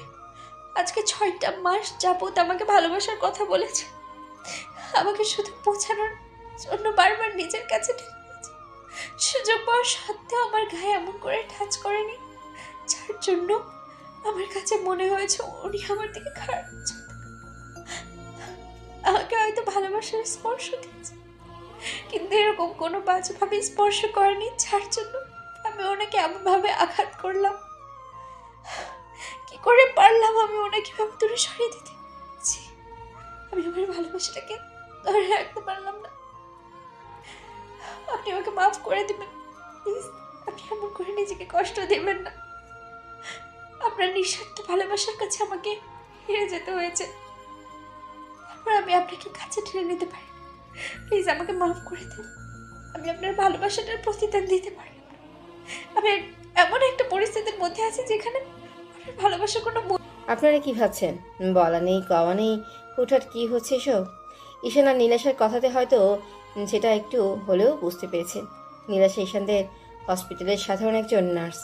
আজকে 6টা মাস যাবত আমাকে ভালোবাসার কথা বলেছে, আমাকে শুধু বোঝানোর জন্য বারবার নিজের কাছে টেনে নিয়েছে। সুযোগ পাওয়ার সত্ত্বেও আমার গায়ে এমন করে টাচ করেনি, যার জন্য আমার কাছে মনে হয়েছে উনি আমার দিকে খারাপ নজর দেখান। আমাকে হয়তো ভালোবাসার স্পর্শ দিয়েছে, কিন্তু এরকম কোনো বাজেভাবে স্পর্শ করেনি, যার জন্য আমি ওনাকে এমনভাবে আঘাত করলাম। কি করে পারলাম আমি ওনাকে এভাবে দূরে সরিয়ে দিতে? ছি, আমি আমার ভালোবাসাটাকে ধরে রাখতে পারলাম না। আপনি আমাকে মাফ করে দিবেন প্লিজ। আপনি এমন করে নিজেকে কষ্ট দেবেন না। আপনার নিঃস্বার্থ ভালোবাসার কাছে আমাকে হেরে যেতে হয়েছে, তারপর আমি আপনাকে কাছে টেনে নিতে পারি। প্লিজ আমাকে মাফ করে দিন। আমি আপনার ভালোবাসাটার প্রতিদান দিতে পারি না। আমি এমন একটা পরিস্থিতির মধ্যে আছি যেখানে আপনার ভালোবাসার কোনো আপনারা কি ভাবছেন? বলা নেই কওয়া নেই, হুটহাট কি হচ্ছে এসব? ঈশান আর নীলাশার কথাতে হয়তো সেটা একটু হলেও বুঝতে পেরেছেন। নীলাশা ঈশানদের হসপিটালের সাধারণ একজন নার্স।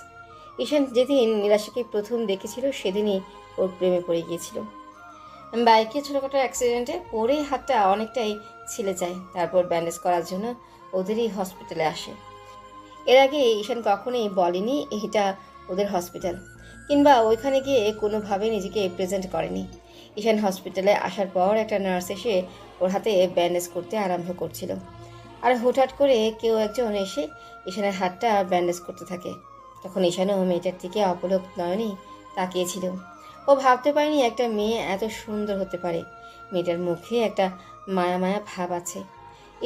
ঈশান যেদিন নীলাশাকে প্রথম দেখেছিল সেদিনই ওর প্রেমে পড়ে গিয়েছিল। বাইকে ছোটোখাটো অ্যাক্সিডেন্টে পড়ে হাতটা অনেকটাই ছিলে যায়, তারপর ব্যান্ডেজ করার জন্য ওদেরই হসপিটালে আসে। এর আগে ঈশান কখনোই বলেনি এটা ওদের হসপিটাল, কিংবা ওইখানে গিয়ে কোনোভাবে নিজেকে প্রেজেন্ট করেনি। ঈশান হসপিটালে আসার পর একটা নার্স এসে ওর হাতে ব্যান্ডেজ করতে আরম্ভ করছিল, আর হুটহাট করে কেউ একজন এসে ঈশানের হাতটা ব্যান্ডেজ করতে থাকে। তখন ঈশানও মেয়েটার দিকে অপলক নয়নে তাকিয়েছিল। ও ভাবতে পারেনি একটা মেয়ে এত সুন্দর হতে পারে। মেয়েটার মুখে একটা মায়া মায়া ভাব আছে।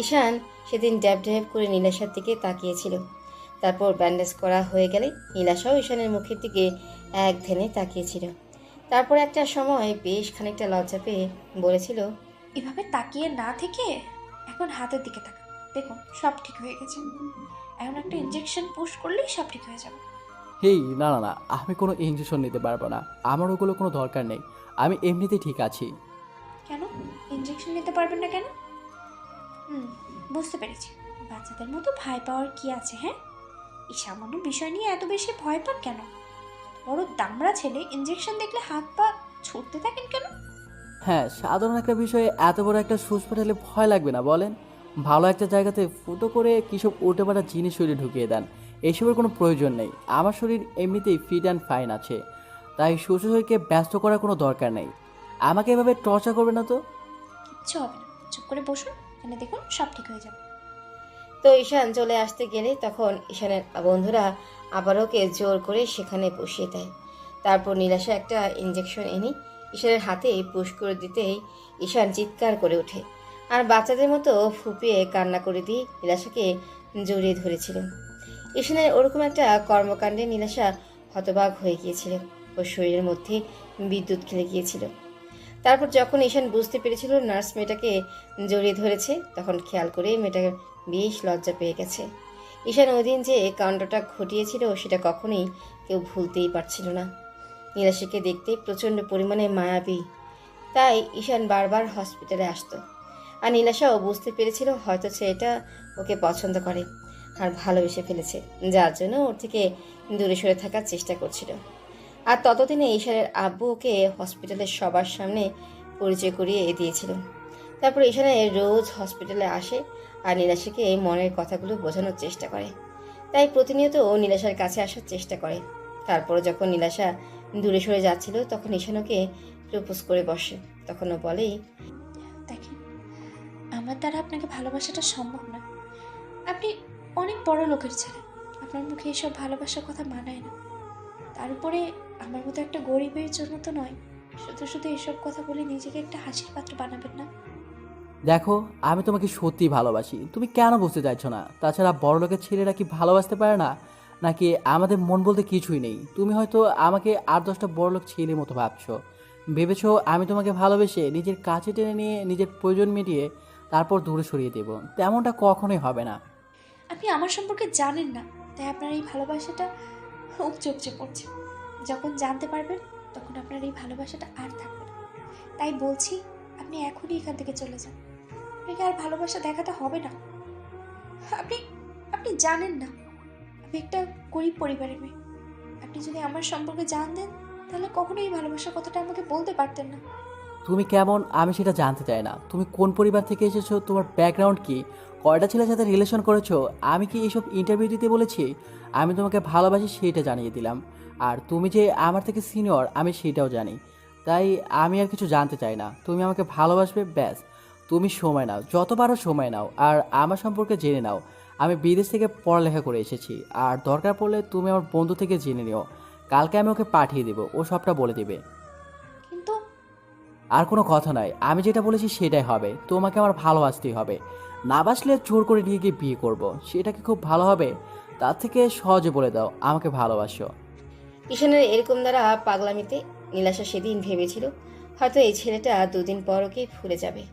ঈশান সেদিন ড্যাব ড্যাব করে নীলাশার দিকে তাকিয়েছিল। তারপর ব্যান্ডেজ করা হয়ে গেলে নীলাশাও ঈশানের মুখের দিকে এক ধ্যানে তাকিয়েছিল। তারপর একটা সময় বেশ খানিকটা লজ্জা পেয়ে বলেছিল, এভাবে তাকিয়ে না থেকে এখন হাতের দিকে তাকান, দেখুন সব ঠিক হয়ে গেছে। এখন একটা ইঞ্জেকশন পুশ করলেই সব ঠিক হয়ে যাবে। হেই, না না না, আমি কোনো ইঞ্জেকশন নিতে পারবো না। আমার ওগুলো কোনো দরকার নেই। আমি এমনিতেই ঠিক আছি। কেন ইঞ্জেকশন নিতে পারবেন না কেন? হুম, বুঝতে পেরেছি। বাচ্চাদের মতো ভয় পাওয়ার কি আছে? হ্যাঁ, এই সামান্য বিষয় নিয়ে এত বেশি ভয় পান কেন? বড় দামড়া ছেলে, ইঞ্জেকশন দেখলে হাত পা ছুটতে থাকেন কেন? হ্যাঁ, সাধারণ একটা বিষয়ে এত বড় একটা সুচ ফাটালে ভয় লাগবে না বলেন? ভালো একটা জায়গাতে ফুটো করে কিসব উল্টোপাল্টা জিনিস শরীরে ঢুকিয়ে দেন। এসবের কোনো প্রয়োজন নেই। আমার শরীর এমনিতেই ফিট অ্যান্ড ফাইন আছে, তাই সুস্থ শরীরকে ব্যস্ত করার কোনো দরকার নেই। আমাকে এভাবে টর্চার করবে না তো। কিচ্ছু হবে না, চুপ করে বসুন, এখানে দেখুন সব ঠিক হয়ে যাবে। তো ঈশান চলে আসতে গেলে তখন ঈশানের বন্ধুরা আবার ওকে জোর করে সেখানে বসিয়ে দেয়। তারপর নীলাশা একটা ইঞ্জেকশন এনে ঈশানের হাতে পুশ করে দিতেই ঈশান চিৎকার করে ওঠে আর বাচ্চাদের মতো ফুপিয়ে কান্না করে দিয়ে নীলাশাকে জড়িয়ে ধরেছিল। ঈশানের ওরকম একটা কর্মকাণ্ডে নীলাশা হতবাক হয়ে গিয়েছিল। ওর শরীরের মধ্যে বিদ্যুৎ খেলে গিয়েছিল। তারপর যখন ঈশান বুঝতে পেরেছিল নার্স মেয়েটাকে জড়িয়ে ধরেছে, তখন খেয়াল করে মেয়েটাকে বেশ লজ্জা পেয়ে গেছে। ঈশান ওই দিন যে কাণ্ডটা ঘটিয়েছিল সেটা কখনোই কেউ ভুলতেই পারছিল না। নীলাশাকে দেখতে প্রচণ্ড পরিমাণে মায়াবী, তাই ঈশান বারবার হসপিটালে আসতো। আর নীলাশাও বুঝতে পেরেছিল হয়তো ছেলেটা ওকে পছন্দ করে আর ভালোবেসে ফেলেছে, যার জন্য ওর থেকে দূরে সরে থাকার চেষ্টা করছিল। আর ততদিনে ঈশানের আব্বু ওকে হসপিটালের সবার সামনে পরিচয় করিয়ে দিয়েছিল। তারপর ঈশানের রোজ হসপিটালে আসে আর নীলাশাকে মনের কথাগুলো বোঝানোর চেষ্টা করে। তাই প্রতিনিয়ত ও নীলাশার কাছে আসার চেষ্টা করে। তারপর যখন নীলাশা দূরে সরে যাচ্ছিল তখন ঈশান ওকে প্রপোজ করে বসে। তখন ও বলেই, দেখেন, আমার দ্বারা আপনাকে ভালোবাসাটা সম্ভব না। আপনি অনেক বড় লোকের ছেলে, আপনার মুখে এসব ভালোবাসার কথা মানায় না। তার উপরে আমার মতো একটা গরিবের জন্য তো নয়, শুধু শুধু এসব কথা বলে নিজেকে একটা হাসির পাত্র বানাবেন না। দেখো, আমি তোমাকে সত্যি ভালোবাসি, তুমি কেন বুঝতে চাইছো না? তাছাড়া বড়লোকের ছেলেরা কি ভালোবাসতে পারে না নাকি? আমাদের মন বলতে কিছুই নেই। তুমি হয়তো আমাকে 8-10টা বড়লোক ছেলের মতো ভাবছো। ভেবেছো আমি তোমাকে ভালোবেসে নিজের কাছে টেনে নিয়ে নিজের প্রয়োজন মিটিয়ে তারপর দূরে সরিয়ে দেব। তেমনটা কখনোই হবে না। আপনি আমার সম্পর্কে জানেন না, তাই আপনার এই ভালোবাসাটা উপচে উপচে পড়ছে। যখন জানতে পারবেন তখন আপনার এই ভালোবাসাটা আর থাকবে না। তাই বলছি, আপনি এখনই এখান থেকে চলে যান। আপনাকে আর ভালোবাসা দেখাতে হবে না। আপনি আপনি জানেন না, আমি একটা গরিব পরিবারের মেয়ে। আপনি যদি আমার সম্পর্কে জানতেন তাহলে কখনোই এই ভালোবাসার কথাটা আমাকে বলতে পারতেন না। তুমি কেমন আমি সেটা জানতে চাই না। তুমি কোন পরিবার থেকে এসেছো, তোমার ব্যাকগ্রাউন্ড কি, কয়টা ছেলের সাথে রিলেশন করেছো, আমি কি এইসব ইন্টারভিউ দিতে বলেছি? আমি তোমাকে ভালোবাসি সেটা জানিয়ে দিলাম। আর তুমি যে আমার থেকে সিনিয়র আমি সেটাও জানি। তাই আমি আর কিছু জানতে চাই না। তুমি আমাকে ভালোবাসবে, ব্যাস। তুমি সময় নাও, যত পারো সময় নাও, আর আমার সম্পর্কে জেনে নাও। আমি বিদেশ থেকে পড়ালেখা করে এসেছি, আর দরকার পড়লে তুমি আমার বন্ধু থেকে জেনে নিও। কালকে আমি ওকে পাঠিয়ে দেবো, ও সবটা বলে দেবে। কিন্তু আর কোনো কথা নয়, আমি যেটা বলেছি সেটাই হবে। তোমাকে আমার ভালোবাসতেই হবে। না বাসলে জোর করে নিয়ে গিয়ে বিয়ে করব, সেটা কি খুব ভালো হবে? তার থেকে সহজে বলে দাও আমাকে ভালোবাসো। ঈশানের এরকম দ্বারা পাগলামিতে নীলাশা সেদিন ভেবেছিল হয়তো এই ছেলেটা দুদিন পর ওকে ভুলে যাবে।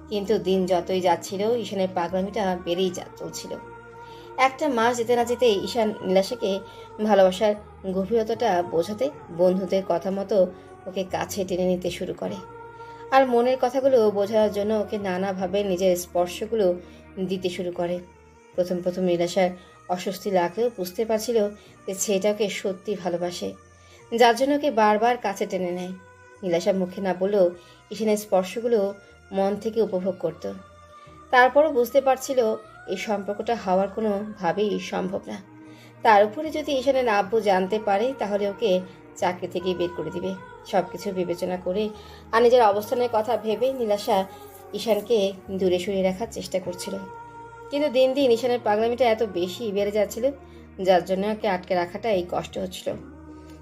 কিন্তু দিন যতই যাচ্ছিল ঈশানের পাগলামিটা বেড়েই চলছিল। একটা মাস যেতে না যেতেই ঈশান নীলাশাকে ভালোবাসার গভীরতাটা বোঝাতে বন্ধুদের কথা মতো ওকে কাছে টেনে নিতে শুরু করে। আর মনের কথাগুলো বোঝানোর জন্য ওকে নানাভাবে নিজের স্পর্শগুলো দিতে শুরু করে। প্রথম প্রথম নীলাশার অস্বস্তি লাগলেও বুঝতে পারছিল যে ছেলেটাকে সত্যি ভালোবাসে, যার জন্য ওকে বারবার কাছে টেনে নেয়। নীলাশা মুখে না বলেও ঈশানের স্পর্শগুলো মন থেকে উপভোগ করত। তারপরও বুঝতে পারছিল এই সম্পর্কটা হওয়ার কোনো ভাবেই সম্ভব না। তার উপরে যদি ঈশানের আব্বু জানতে পারে তাহলে ওকে চাকরি থেকেই বের করে দিবে। সব কিছু বিবেচনা করে আর নিজের অবস্থানের কথা ভেবে নীলাশা ঈশানকে দূরে সরিয়ে রাখার চেষ্টা করছিল। কিন্তু দিন দিন ঈশানের পাগলামিটা এত বেশি বেড়ে যাচ্ছিল, যার জন্য ওকে আটকে রাখাটাই কষ্ট হচ্ছিল।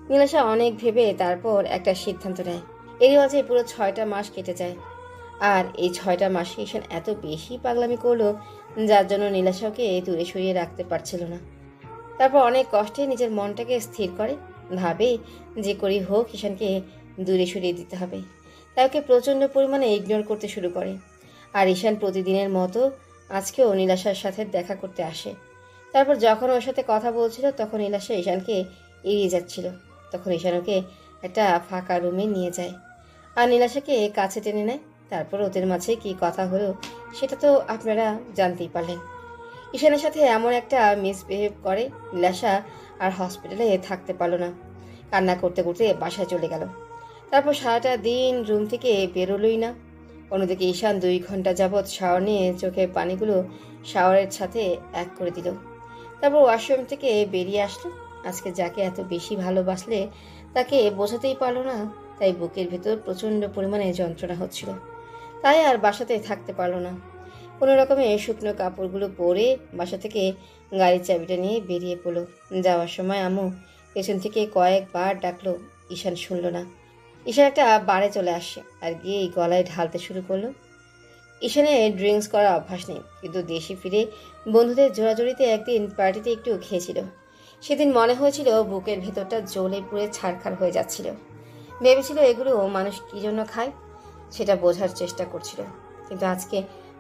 নীলাশা অনেক ভেবে তারপর একটা সিদ্ধান্ত নেয়। এরই মাঝে পুরো 6টা মাস কেটে যায়। আর এই 6টা মাসে ঈশান এত বেশি পাগলামি করলো, যার জন্য নীলাশাকে দূরে সরিয়ে রাখতে পারছিল না। তারপর অনেক কষ্টে নিজের মনটাকে স্থির করে, ভাবে যে করেই হোক ঈশানকে দূরে সরিয়ে দিতে হবে। তাই ওকে প্রচণ্ড পরিমাণে ইগনোর করতে শুরু করে। আর ঈশান প্রতিদিনের মতো আজকেও নীলাশার সাথে দেখা করতে আসে। তারপর যখন ওর সাথে কথা বলছিল তখন নীলাশা ঈশানকে এড়িয়ে যাচ্ছিল। তখন ঈশান ওকে একটা ফাঁকা রুমে নিয়ে যায় আর নীলাশাকে কাছে টেনে নেয়। তারপর ওদের মাঝে কী কথা হলো সেটা তো আপনারা জানতেই পারলেন। ঈশানের সাথে এমন একটা মিসবিহেভ করে নীলাশা আর হসপিটালে থাকতে পারলো না। কান্না করতে করতে বাসায় চলে গেল। তারপর সারাটা দিন রুম থেকে বেরোলোই না। অন্যদিকে ঈশান 2 ঘন্টা যাবৎ শাওয়ার নিয়ে চোখের পানিগুলো শাওয়ারের সাথে এক করে দিল। তারপর ওয়াশরুম থেকে বেরিয়ে আসলো। আজকে যাকে এত বেশি ভালোবাসলে তাকে বোঝাতেই পারলো না, তাই বুকের ভেতর প্রচণ্ড পরিমাণে যন্ত্রণা হচ্ছিল। তাই আর বাসাতে থাকতে পারলো না। কোনো রকমে শুকনো কাপড়গুলো পরে বাসা থেকে গাড়ির চাবিটা নিয়ে বেরিয়ে পড়লো। যাওয়ার সময় আম্মু পেছন থেকে কয়েকবার ডাকলো, ঈশান শুনল না। ঈশান একটা বারে চলে আসে আর গিয়ে গলায় ঢালতে শুরু করলো। ঈশানের ড্রিঙ্কস করার অভ্যাস নেই, কিন্তু দেশে ফিরে বন্ধুদের জোরাজোরিতে একদিন পার্টিতে একটু খেয়েছিল। সেদিন মনে হয়েছিল বুকের ভেতরটা জ্বলে পুড়ে ছারখার হয়ে যাচ্ছিল। ভেবেছিল এগুলো মানুষ কী জন্য খায় সেটা বোঝার চেষ্টা করছিল, কিন্তু আজকে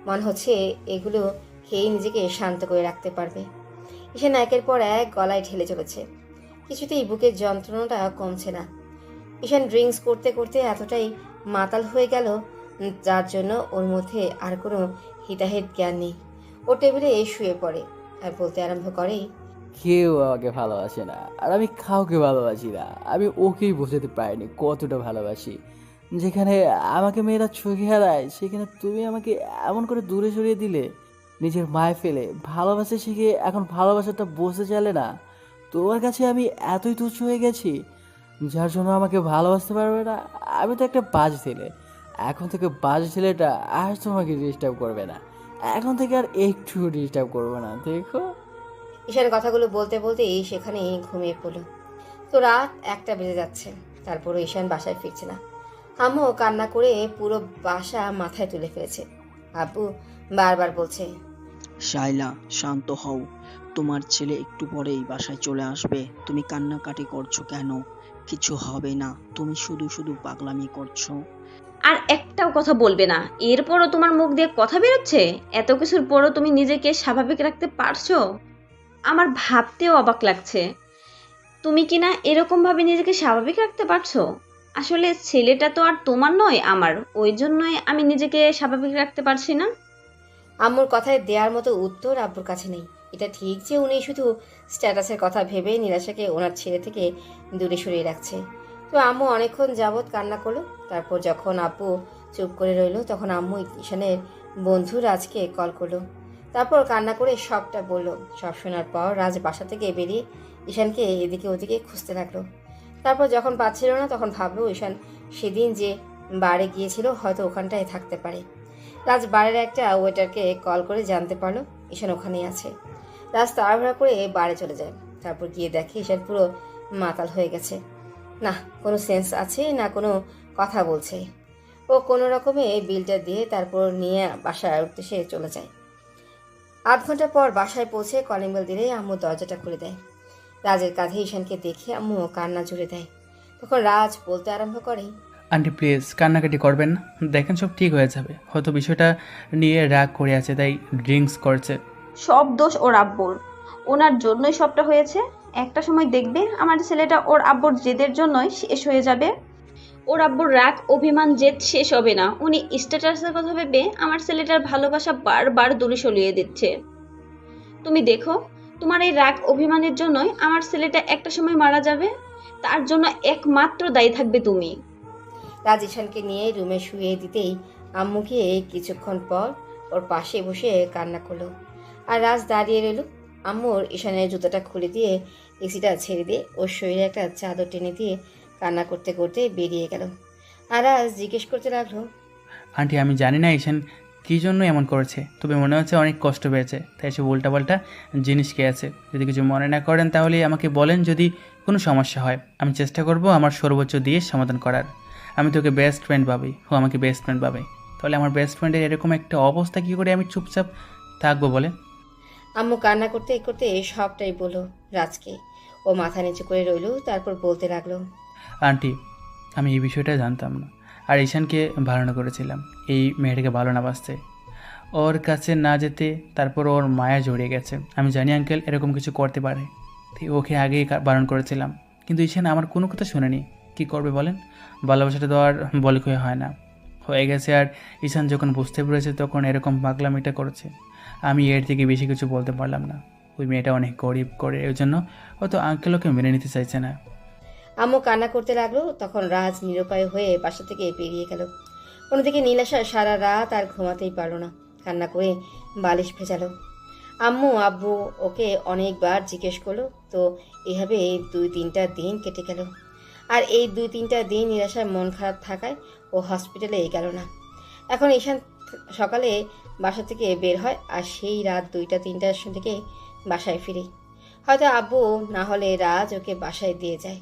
মনে হচ্ছে এগুলো খেয়েই নিজেকে শান্ত করে রাখতে পারবে। ঈশান একের পর এক গলায় ঢেলে চলেছে, কিছুতেই বুকের যন্ত্রণাটা কমছে না। ঈশান ড্রিঙ্কস করতে করতে এতটাই মাতাল হয়ে গেল, যার জন্য ওর মধ্যে আর কোনো হিতাহিত জ্ঞান নেই। ও টেবিলে শুয়ে পড়ে আর বলতে আরম্ভ করে, কেউ আমাকে ভালোবাসে না, আর আমি কাউকে ভালোবাসি না। আমি ওকেই বোঝাতে পারিনি কতটা ভালোবাসি। যেখানে আমাকে মেয়েরা চোখে হারায় সেখানে তুমি আমাকে এমন করে দূরে সরিয়ে দিলে। নিজের মায় ফেলে ভালোবাসা শিখে এখন ভালোবাসাটা বসে চলে না। তোমার কাছে আমি এতই তুচ্ছ হয়ে গেছি যার জন্য আমাকে ভালোবাসতে পারবে না। আমি তো একটা বাজ ছেলে। এখন থেকে বাজ ছেলেটা আর তোমাকে ডিস্টার্ব করবে না। এখন থেকে আর একটু ডিস্টার্ব করবে না, দেখো। ঈশান কথাগুলো বলতে বলতেই সেখানেই ঘুমিয়ে পড়ল। তো রাত 1টা বেজে যাচ্ছে, তারপরও ঈশান বাসায় ফিরছে না। আম্মু কান্না করে পুরো বাসা মাথায় তুলে ফেলেছে। আব্বু বারবার বলছে, শাইলা, শান্ত হও। তোমার ছেলে একটু পরেই বাসায় চলে আসবে। তুমি কান্নাকাটি করছো কেন? কিছু হবে না। তুমি শুধু শুধু পাগলামি করছো। আর একটাও কথা বলবে না। এরপরও তোমার মুখ দিয়ে কথা বেরোচ্ছে? এত কিছুর পরও তুমি নিজেকে স্বাভাবিক রাখতে পারছো? আমার ভাবতেও অবাক লাগছে। তুমি কি না এরকমভাবে নিজেকে স্বাভাবিক রাখতে পারছো? আসলে ছেলেটা তো আর তোমার নয়, আমার। ওই জন্যই আমি নিজেকে স্বাভাবিক রাখতে পারছি না। আম্মুর কথায় দেওয়ার মতো উত্তর আব্বুর কাছে নেই। এটা ঠিক যে উনি শুধু স্ট্যাটাসের কথা ভেবে নিরাশাকে ওনার ছেলে থেকে দূরে সরিয়ে রাখছে। তো আম্মু অনেকক্ষণ যাবৎ কান্না করলো। তারপর যখন আব্বু চুপ করে রইল তখন আম্মু ঈশানের বন্ধু রাজকে কল করলো। তারপর কান্না করে সবটা বলল। সব শোনার পর রাজ বাসা থেকে বেরিয়ে ঈশানকে এদিকে ওদিকে খুঁজতে লাগলো। তারপর যখন পাচ্ছিল না তখন ভাবলো ঈশান সেদিন যে বারে গিয়েছিল হয়তো ওখানটায় থাকতে পারে। রাজ বারের একটা ওয়েটারকে কল করে জানতে পারলো ঈশান ওখানেই আছে। রাজ তাড়াহুড়া করে বারে চলে যায়। তারপর গিয়ে দেখে ঈশান পুরো মাতাল হয়ে গেছে। না কোনো সেন্স আছে না কোনো কথা বলছে। ও কোনো রকমে বিলটা দিয়ে তারপর নিয়ে বাসায় উদ্দেশ্যে চলে যায়। 8 ঘন্টা পর বাসায় পৌঁছে কলিং বেল দিলেই আম্মু দরজাটা খুলে দেয়। রাজের কাঁধে ঈশানকে দেখে আম্মু কান্না জুড়ে দেয়। তখন রাজ বলতে আরম্ভ করে, আন্টি প্লিজ কান্নাকাটি করবেন না। দেখেন সব ঠিক হয়ে যাবে। হয়তো বিষয়টা নিয়ে রাগ করে আছে তাই ড্রিঙ্কস করছে। সব দোষ ওর আব্বুর। ওনার জন্যই সবটা হয়েছে। একটা সময় দেখবে আমার ছেলেটা ওর আব্বুর জেদের জন্যই শেষ হয়ে যাবে। ওর আব্বুর রাগ অভিমান জেদ শেষ হবে না। উনি স্ট্যাটাসের কথা ভেবে আমার ছেলেটার ভালোবাসা বারবার দূরে সরিয়ে দিচ্ছে। তুমি দেখো, তোমার এই রাগ অভিমানের জন্যই আমার ছেলেটা একটা সময় মারা যাবে। তার জন্য একমাত্র দায়ী থাকবে তুমি। রাজ ঈশানকে নিয়ে রুমে শুয়ে দিতেই আম্মু গিয়ে কিছুক্ষণ পর ওর পাশে বসে কান্না করলো। আর রাজ দাঁড়িয়ে রইল। আম্মুর ঈশানের জুতোটা খুলে দিয়ে এসিটা ছেড়ে দিয়ে ওর শরীরে একটা চাদর টেনে দিয়ে কান্না করতে করতে বেরিয়ে গেল। আর রাজ জিজ্ঞেস করতে লাগলো, আন্টি আমি জানি না ঈশান কী জন্য এমন করেছে? তবে মনে হচ্ছে অনেক কষ্ট পেয়েছে, তাই সে উল্টাপাল্টা জিনিস খেয়েছে। যদি কিছু মনে না করেন তাহলে আমাকে বলেন যদি কোনো সমস্যা হয়। আমি চেষ্টা করব আমার সর্বোচ্চ দিয়ে সমাধান করার। আমি তোকে বেস্ট ফ্রেন্ড ভাবি, ও আমাকে বেস্ট ফ্রেন্ড ভাবে। তাহলে আমার বেস্ট ফ্রেন্ডের এরকম একটা অবস্থা কী করে আমি চুপচাপ থাকবো বলে? আম্মু কান্না করতে করতে সবটাই বলল রাজকে। ও মাথা নিচু করে রইল, তারপর বলতে লাগলো, আন্টি, আমি এই বিষয়টা জানতাম না। আর ঈশানকে বারণ করেছিলাম এই মেয়েটাকে ভালো না বাসতে, ওর কাছে না যেতে। তারপর ওর মায়া জড়িয়ে গেছে। আমি জানি আঙ্কেল এরকম কিছু করতে পারে, তাই ওকে আগেই বারণ করেছিলাম। কিন্তু ঈশান আমার কোনো কথা শোনেনি। কী করবে বলেন? ভালোবাসাটা তো আর বলে কয়ে হয় না, হয়ে গেছে। আর ঈশান যখন বুঝতে পেরেছে তখন এরকম পাগলামিটা করেছে। আমি এর থেকে বেশি কিছু বলতে পারলাম না। ওই মেয়েটা অনেক গরিব করে, এর জন্য হয়তো আঙ্কেল ওকে মেনে নিতে চাইছে না। আম্মু কান্না করতে লাগলো। তখন রাজ নিরুপায় হয়ে বাসা থেকে বেরিয়ে গেল। অন্যদিকে নীলাশা সারা রাত আর ঘুমাতেই পারল না, কান্না করে বালিশ ভেজালো। আম্মু আব্বু ওকে অনেকবার জিজ্ঞেস করলো, তো এভাবে 2-3টা দিন কেটে গেল। আর এই 2-3টা দিন নীলাশার মন খারাপ থাকায় ও হসপিটালে গেল না। এখন ঈশান সকালে বাসা থেকে বের হয় আর সেই রাত 2টা-3টার থেকে বাসায় ফিরে। হয়তো আব্বু না হলে রাজ ওকে বাসায় দিয়ে যায়।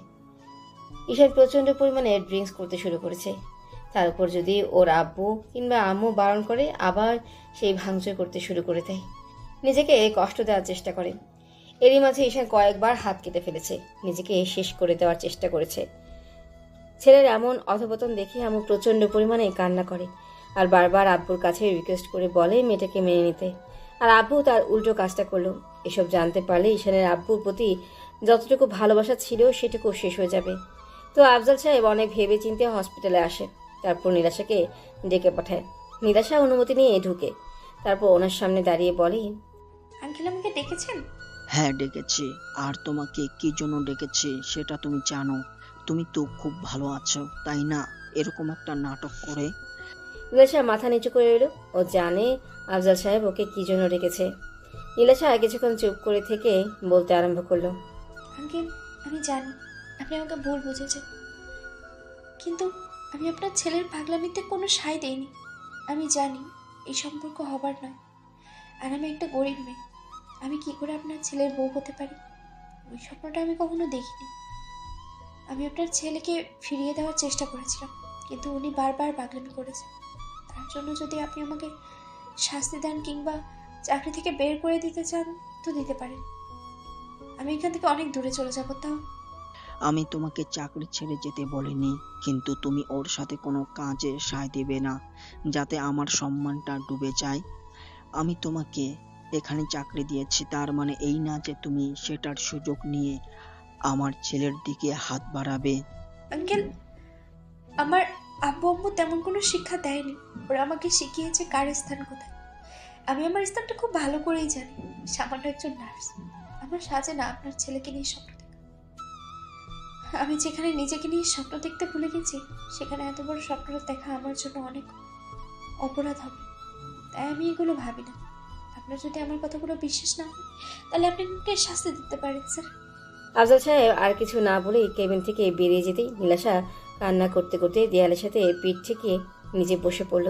ঈশান প্রচণ্ড পরিমাণে ড্রিঙ্কস করতে শুরু করেছে। তার উপর যদি ওর আব্বু কিংবা আম্মু বারণ করে, আবার সেই ভাঙচুর করতে শুরু করে দেয়। নিজেকে কষ্ট দেওয়ার চেষ্টা করে। এরই মাঝে ঈশান কয়েকবার হাত কেটে ফেলেছে, নিজেকে শেষ করে দেওয়ার চেষ্টা করেছে। ছেলের এমন অধপতন দেখে আম্মু প্রচণ্ড পরিমাণে কান্না করে আর বারবার আব্বুর কাছে রিকোয়েস্ট করে বলে মেয়েটাকে মেনে নিতে। আর আব্বু তার উল্টো কাজটা করলো। এসব জানতে পারলে ঈশানের আব্বুর প্রতি যতটুকু ভালোবাসা ছিল সেটুকু শেষ হয়ে যাবে। তো আফজাল সাহেব অনেক ভেবে চিন্তে হসপিটালে আসে। তারপর নীলাশাকে ডেকে পাঠায়। নীলাশা অনুমতি নিয়ে ঢুকে, তারপর ওনার সামনে দাঁড়িয়ে বলে, আঙ্কেল আমাকে ডেকেছেন? হ্যাঁ ডেকেছি। আর তোমাকে কি জন্য ডেকেছি সেটা তুমি জানো। তুমি তো খুব ভালো আছো, তাই না? এরকম একটা নাটক করে। নীলাশা মাথা নিচু করে এলো। ও জানে আফজাল সাহেব ওকে কি জন্য ডেকেছে। নীলাশা কিছুক্ষণ চুপ করে থেকে বলতে আরম্ভ করলো, আঙ্কেল, আমি জানি আপনি আমাকে ভুল বুঝেছেন, কিন্তু আমি আপনার ছেলের পাগলামিতে কোনো সায় দেইনি। আমি জানি এই সম্পর্ক হবার নয়, আর আমি একটা গরিব মেয়ে। আমি কি করে আপনার ছেলের বউ হতে পারি? ওই স্বপ্নটা আমি কখনো দেখিনি। আমি আপনার ছেলেকে ফিরিয়ে দেওয়ার চেষ্টা করেছিলাম, কিন্তু উনি বারবার পাগলামি করেছেন। তার জন্য যদি আপনি আমাকে শাস্তি দেন কিংবা চাকরি থেকে বের করে দিতে চান তো দিতে পারেন। আমি এখান থেকে অনেক দূরে চলে যাবো। তাও আমি তোমাকে চাকরি ছেড়ে যেতে বলিনি, কিন্তু তুমি ওর সাথে কোনো কাজে সায় দেবে না যাতে আমার সম্মানটা ডুবে যায়। আমি তোমাকে এখানে চাকরি দিয়েছি, তার মানে এই না যে তুমি সেটার সুযোগ নিয়ে আমার ছেলের দিকে হাত বাড়াবে। আঙ্কেল, আমার আব্বু আম্মু তেমন কোনো শিক্ষা দেয়নি। ওরা আমাকে শিখিয়েছে কার স্থান কোথায়। আমি আমার স্থানটা খুব ভালো করেই জানি। সামান্য একজন নার্স। আমার সাজে না আপনার ছেলেকে নিয়ে স্বপ্ন দেখা। আমি যেখানে নিজেকে নিয়ে স্বপ্ন দেখতে ভুলে গেছি, সেখানে এত বড় স্বপ্নটা দেখা আমার জন্য অনেক অপরাধ হবে। তাই আমি এগুলো ভাবি না। আপনার যদি আমার কথাগুলো বিশ্বাস না হয় তাহলে আপনি আমাকে শাস্তি দিতে পারেন স্যার। আফজাল সাহেব আর কিছু না বলেই কেবিন থেকে বেরিয়ে যেতেই নীলাশা কান্না করতে করতে দেয়ালের সাথে পিঠ থেকে নিজে বসে পড়ল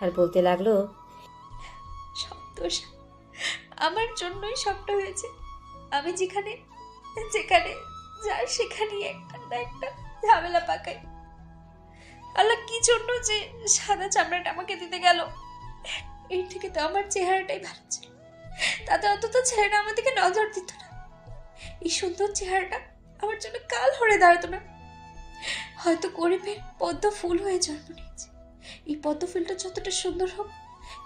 আর বলতে লাগলো, সব দোষ আমার জন্যই সবটা হয়েছে। আমি যেখানে যেখানে যাই সেখানেই একটা না একটা ঝামেলা পাকাই। আল্লাহ কি জন্য যে সাদা চামড়াটা আমাকে দিতে গেল। এর থেকে তো আমার চেহারাটাই ভালো ছিল, তাতে অন্তত ছেলেটা আমার দিকে নজর দিত না। এই সুন্দর চেহারাটা আমার জন্য কাল হয়ে দাঁড়াতো না। হয়তো গরিবের পদ্ম ফুল হয়ে জন্ম নিয়েছে। এই পদ্ম ফুলটা যতটা সুন্দর হোক,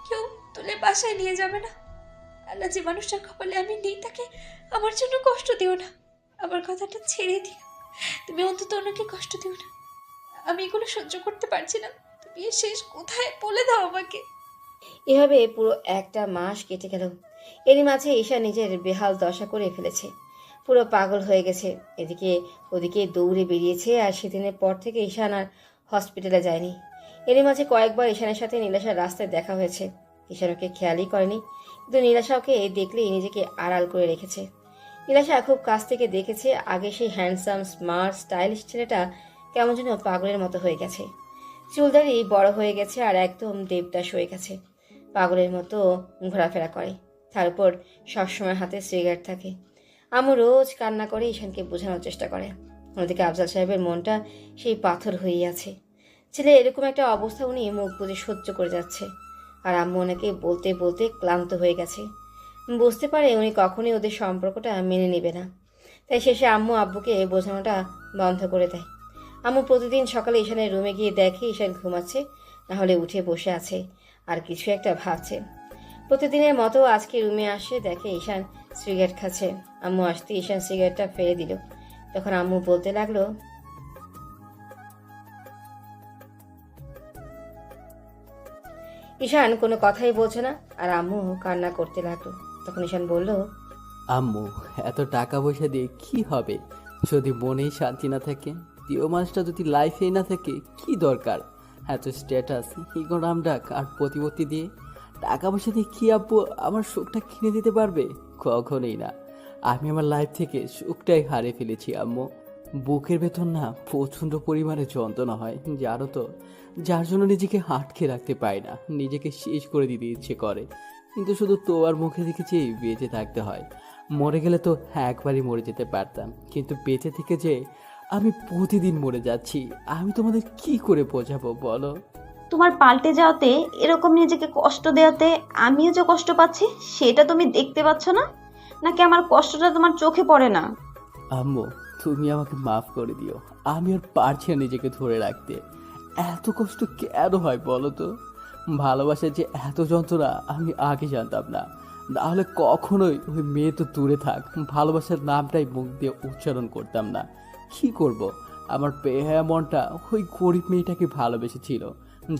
কেউ তুলে বাসায় নিয়ে যাবে না। আল্লাহ যে মানুষটার কপালে আমি নেই তাকে আমার জন্য কষ্ট দিও না। আমার কথাটা ছেড়ে দিও, তুমি অন্তত ওনাকে কষ্ট দিও না। আমি এগুলো সহ্য করতে পারছি না। তুমি এর শেষ কোথায় বলে দাও আমাকে। এভাবে পুরো একটা মাস কেটে গেল। এরই মাঝে ঈশা নিজের বেহাল দশা করে ফেলেছে, পুরো পাগল হয়ে গেছে। এদিকে ওদিকে দৌড়ে বেরিয়েছে। আর সেদিনের পর থেকে ঈশান আর হসপিটালে যায়নি। এরই মাঝে কয়েকবার ঈশানের সাথে নীলাশার রাস্তায় দেখা হয়েছে। ঈশান ওকে খেয়ালই করেনি, কিন্তু নীলাশা ওকে দেখলেই নিজেকে আড়াল করে রেখেছে। নীলাশা খুব কাছ থেকে দেখেছে আগে সেই হ্যান্ডসাম স্মার্ট স্টাইলিশ ছেলেটা কেমন যেন পাগলের মতো হয়ে গেছে। চুলদারি বড় হয়ে গেছে আর একদম দেবদাস হয়ে গেছে। পাগলের মতো ঘোরাফেরা করে। তার উপর সবসময় হাতে সিগারেট থাকে। আম্মু রোজ কান্না করে ঈশানকে বোঝানোর চেষ্টা করে। অন্যদিকে আফজাল সাহেবের মনটা সেই পাথর হয়েই আছে। ছেলে এরকম একটা অবস্থা উনি মুখ বুজে সহ্য করে যাচ্ছে, আর আম্মু ওনাকে বলতে বলতে ক্লান্ত হয়ে গেছে। বুঝতে পারে উনি কখনোই ওদের সম্পর্কটা মেনে নেবে না। তাই শেষে আম্মু আব্বুকে বোঝানোটা বন্ধ করে দেয়। আম্মু প্রতিদিন সকালে ঈশানের রুমে গিয়ে দেখে ঈশান ঘুমাচ্ছে, নাহলে উঠে বসে আছে আর কিছু একটা ভাবছে। প্রতিদিনের মতো আজকে রুমে আসে, দেখে ঈশান সিগারেট খাচ্ছে। আম্মু আসতে ঈশান সিগারেটটা ফেলে দিল। তখন আম্মু বলতে লাগলো, ঈশান কোনো কথাই বলছে না, আর আম্মু কান্না করতে লাগলো। তখন ঈশান বলল, আম্মু, এত টাকা পয়সা দিয়ে কি হবে যদি মনেই শান্তি না থাকে? প্রিয় মানুষটা যদি লাইফেই না থাকে, কি দরকার এত স্ট্যাটাস, ইগো নামডাক আর প্রতিপত্তি দিয়ে? টাকা পয়সা দিয়ে কি আব্বু আমার সুখটা কিনে দিতে পারবে? কখনোই না। আমি আমার লাইফ থেকে সুখটাই হারিয়ে ফেলেছি আম্মু। বুকের ভেতর না প্রচণ্ড পরিমাণে যন্ত্রণা হয়, জানো তো, যার জন্য নিজেকে আটকে রাখতে পারি না, নিজেকে শেষ করে দিতে ইচ্ছে করে। কিন্তু শুধু তোমার মুখে দেখেছি বেঁচে থাকতে হয়। মরে গেলে তো একবারই মরে যেতে পারতাম, কিন্তু বেঁচে থেকে যে আমি প্রতিদিন মরে যাচ্ছি, আমি তোমাদের কি করে বোঝাবো বলো? তোমার পাল্টে যাওয়াতে, এরকম নিজেকে কষ্ট দেওয়াতে আমিও যে কষ্ট পাচ্ছি সেটা তুমি দেখতে পাচ্ছ না? নাকি আমার কষ্টটা তোমার চোখে পড়ে না? আম্মু, তুমি আমাকে মাফ করে দিও। আমি আর পারছি না নিজেকে ধরে রাখতে। এত কষ্ট কেন হয় বলো তো? ভালোবাসার যে এত যন্ত্রণা আমি আগে জানতাম না। তাহলে কখনোই ওই মেয়ে তো দূরে থাক, ভালোবাসার নামটাই মুখ দিয়ে উচ্চারণ করতাম না। কি করব? আমার বেহায়া মনটা ওই গরিব মেয়েটাকে ভালোবেসেছিল,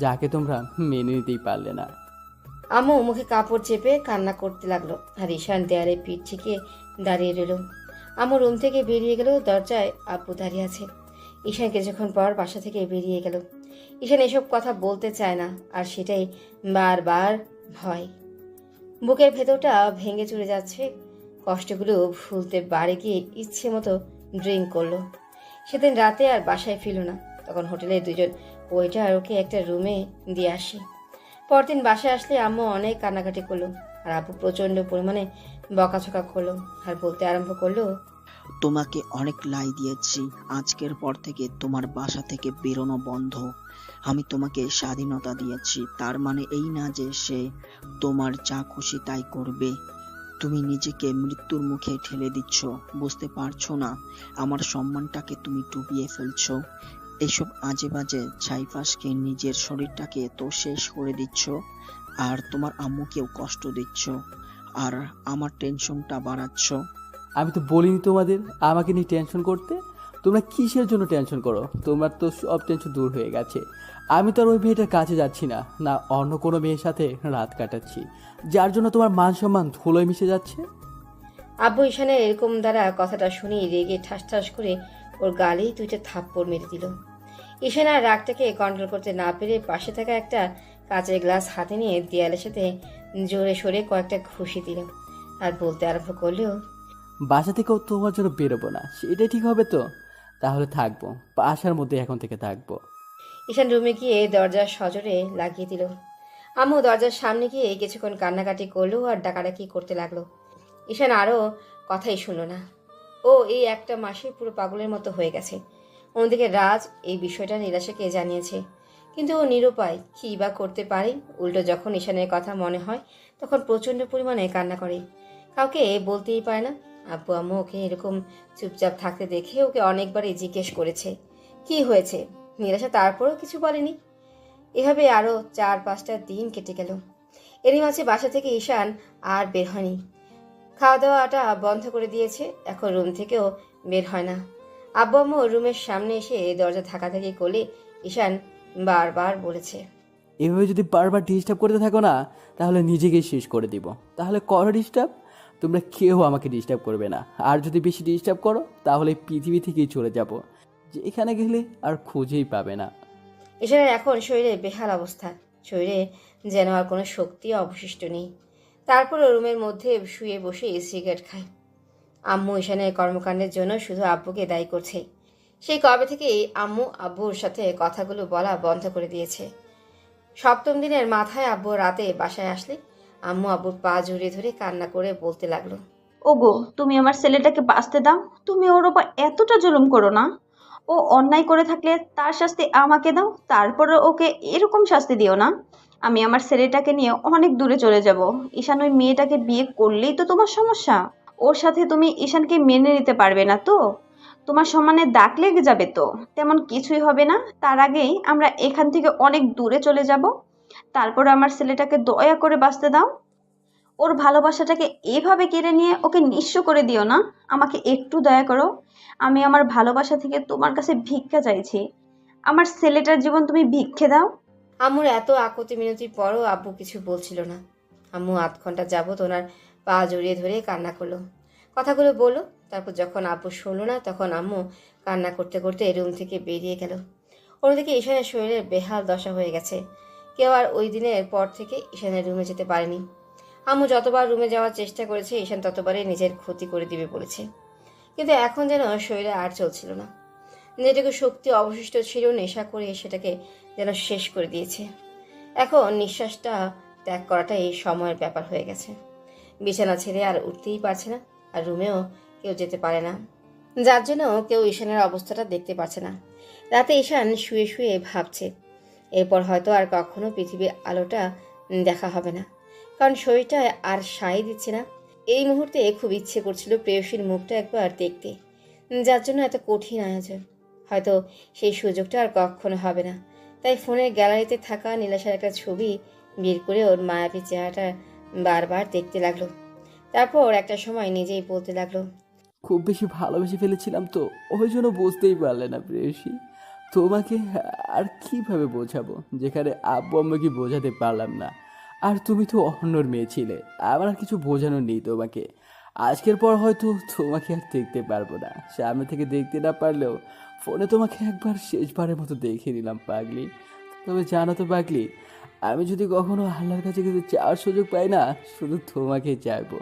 যাকে তোমরা মেনে নিতেই পারলে না। আম্মু মুখে কাপড় চেপে কান্না করতে লাগলো, আর ঈশান দেয়ালে পিঠ থেকে দাঁড়িয়ে রইল। আম্মু রুম থেকে বেরিয়ে গেল। দরজায় আব্বু দাঁড়িয়ে আছে। ঈশান কিছুক্ষণ পর বাসা থেকে বেরিয়ে গেল। ঈশান এসব কথা বলতে চায় না, আর সেটাই বারবার ভয়। বুকের ভেতরটা ভেঙে চলে যাচ্ছে। কষ্টগুলো ভুলতে বাড়ি গিয়ে ইচ্ছে মতো ড্রিঙ্ক করলো। সেদিন রাতে আর বাসায় ফিরল না। তখন হোটেলের দুজন ওয়েটার ওকে একটা রুমে দিয়ে আসে। পরদিন বাসায় আসলে আম্মু অনেক কান্নাকাটি করলো, আর আব্বু প্রচন্ড পরিমাণে বকাঝকা করলো, আর বলতে আরম্ভ করলো, তোমাকে অনেক লাই দিয়েছি, আজকের পর থেকে তোমার বাসা থেকে বেরোনো বন্ধ। আমি তোমাকে স্বাধীনতা দিয়েছি, তার মানে এই না যে সে তোমার যা খুশি তাই করবে। তুমি নিজেকে মৃত্যুর মুখে ঠেলে দিচ্ছ, বুঝতে পারছো না? আমার সম্মানটাকে তুমি ডুবিয়ে ফেলছো। এসব আজে বাজে ছাইপাশকে নিজের শরীরটাকে তো শেষ করে দিচ্ছ, আর তোমার আম্মুকেও কষ্ট দিচ্ছ, আর আমার টেনশনটা বাড়াচ্ছ। আমি তো বলিনি তোমাদের আমাকে নিয়ে টেনশন করতে। তোমরা কিসের জন্য টেনশন করো? তোমার তো সব টেনশন দূর হয়ে গেছে। আমি তো আর ওই মেয়েটার কাছে যাচ্ছি না, না অন্য কোনো মেয়ের সাথে রাত কাটাচ্ছি, যার জন্য তোমার মান সম্মান ধুলোয় মিশে যাচ্ছে। আব্বু ঈশানের এরকম দ্বারা কথাটা শুনে রেগে ঠাস ঠাস করে ওর গালেই দুইটা থাপ্পড় মেরে দিল। ঈশান আর রাগটাকে কন্ট্রোল করতে না পেরে পাশে থাকা একটা কাঁচের গ্লাস হাতে নিয়ে দেয়ালের সাথে জোরে সরে কয়েকটা ঘুষি দিল, আর বলতে আরম্ভ করলেও, বাসা থেকেও তোমার জন্য বেরোবো না, সেটাই ঠিক হবে তো? তাহলে থাকবো, বাসার মধ্যে এখন থেকে থাকবো। ঈশান রুমে গিয়ে দরজা সজোরে লাগিয়ে দিল। আম্মু দরজার সামনে গিয়ে কিছুক্ষণ কান্নাকাটি করলো আর ডাকাডাকি করতে লাগলো। ঈশান আরও কথাই শুনল না। ও এই একটা মাসে পুরো পাগলের মতো হয়ে গেছে। অন্যদিকে রাজ এই বিষয়টা নীলাশাকে জানিয়েছে, কিন্তু ও নিরুপায়, কী বা করতে পারে। উল্টো যখন ঈশানের কথা মনে হয় তখন প্রচণ্ড পরিমাণে কান্না করে, কাউকে বলতেই পারে না। আব্বু আম্মু ওকে এরকম চুপচাপ থাকতে দেখে ওকে অনেকবারই জিজ্ঞেস করেছে কি হয়েছে। নীলাশা তারপরেও কিছু বলেনি। এভাবে আরও 4-5টা দিন কেটে গেল। এরই মাঝে বাসা থেকে ঈশান আর বের হয়নি। খাওয়া দাওয়াটা বন্ধ করে দিয়েছে, এখন রুম থেকেও বের হয় না। আব্বু আম্মু রুমের সামনে এসে দরজা ধাক্কাধাক্কি করলে ঈশান বারবার বলেছে, এভাবে যদি বারবার ডিস্টার্ব করতে থাকো না, তাহলে নিজেকেই শেষ করে দিব। তাহলে করো ডিস্টার্ব, তোমরা কেউ আমাকে ডিস্টার্ব করবে না। আর যদি বেশি ডিস্টার্ব করো তাহলে পৃথিবী থেকেই চলে যাব, যেখানে গেলে আর খুঁজেই পাবে না। ঈশানের এখন শরীরে বেহাল অবস্থা, শরীরে যেন আর কোনো শক্তি অবশিষ্ট নেই। তারপরও রুমের মধ্যে শুয়ে বসে সিগারেট খায়। আম্মু ঈশানের কর্মকাণ্ডের জন্য শুধু আব্বুকে দায়ী করছে। সেই কবে থেকেই আম্মু আব্বুর সাথে কথাগুলো বলা বন্ধ করে দিয়েছে। সপ্তম দিনের মাথায় আব্বু রাতে বাসায় আসলে আম্মু আব্বুর পা জড়িয়ে ধরে কান্না করে বলতে লাগলো, ওগো, তুমি আমার ছেলেটাকে বাঁচতে দাও। তুমি ওর ওপর এতটা জুলুম করো না। ও অন্যায় করে থাকলে তার শাস্তি আমাকে দাও, তারপরে ওকে এরকম শাস্তি দিও না। আমি আমার ছেলেটাকে নিয়ে অনেক দূরে চলে যাব। ঈশান ওই মেয়েটাকে বিয়ে করলেই তো তোমার সমস্যা। ওর সাথে তুমি ঈশানকে মেনে নিতে পারবে না তো? তোমার সম্মানে দাগ লেগে যাবে তো? তেমন কিছুই হবে না। তার আগেই আমরা এখান থেকে অনেক দূরে চলে যাব। তারপরে আমার ছেলেটাকে দয়া করে বাঁচতে দাও। ওর ভালোবাসাটাকে এভাবে কেড়ে নিয়ে ওকে নিঃস্ব করে দিও না। আমাকে একটু দয়া করো। আমি আমার ভালোবাসা থেকে তোমার কাছে ভিক্ষা চাইছি। আমার ছেলেটার জীবন তুমি ভিক্ষে দাও। আম্মুর এত আকুতি মিনতির পরও আব্বু কিছু বলছিল না। আম্মু আধ ঘন্টা যাবত ওনার পা জড়িয়ে ধরে কান্না করলো, কথাগুলো বললো। তারপর যখন আব্বু শুনলো না, তখন আম্মু কান্না করতে করতে রুম থেকে বেরিয়ে গেল। অন্যদিকে ঈশানের শরীরের বেহাল দশা হয়ে গেছে। কেউ আর ওই দিনের পর থেকে ঈশানের রুমে যেতে পারেনি। আম্মু যতবার রুমে যাওয়ার চেষ্টা করেছে, ঈশান ততবারই নিজের ক্ষতি করে দিবে বলেছে। কিন্তু এখন যেন শরীরে আর চলছিল না। যেটুকু শক্তি অবশিষ্ট ছিল, নেশা করে সেটাকে যেন শেষ করে দিয়েছে। এখন নিঃশ্বাসটা ত্যাগ করাটাই সময়ের ব্যাপার হয়ে গেছে। বিছানা ছেড়ে আর উঠতেই পারছে না, আর রুমেও কেউ যেতে পারে না, যার জন্য কেউ ঈশানের অবস্থাটা দেখতে পাচ্ছে না। রাতে ঈশান শুয়ে শুয়ে ভাবছে, এরপর হয়তো আর কখনো পৃথিবীর আলোটা দেখা হবে না, কারণ শরীরটা আর সায় দিচ্ছে না। এই মুহূর্তে খুব ইচ্ছে করছিল প্রেয়সীর মুখটা একবার দেখতে, যার জন্য এত কঠিন আয়োজন। হয়তো সেই সুযোগটা আর কখনো হবে না। তাই ফোনের গ্যালারিতে থাকা নীলাশার একটা ছবি বের করে ওর মায়াবী চেহারাটা বারবার দেখতে লাগলো। তারপর একটা সময় নিজেই বলতে লাগলো, খুব বেশি ভালোবেসে ফেলেছিলাম তো, ওই জন্য বুঝতেই পারলে না প্রেয়সী। তোমাকে আর কিভাবে বোঝাবো, যেখানে আব্বু আম্মুকে বোঝাতে পারলাম না। আর তুমি তো অন্যর মেয়ে ছিলে, আমার আর কিছু বোঝানোর নেই তোমাকে। আজকের পর হয়তো তোমাকে আর দেখতে পারবো না, সামনে থেকে দেখতে না পারলেও ফোনে তোমাকে একবার শেষবারের মতো দেখে নিলাম পাগলি। তবে জানো তো পাগলি, আমি যদি কখনো আল্লাহর কাছে কিছু চাওয়ার সুযোগ পাই না, শুধু তোমাকেই চাইবো।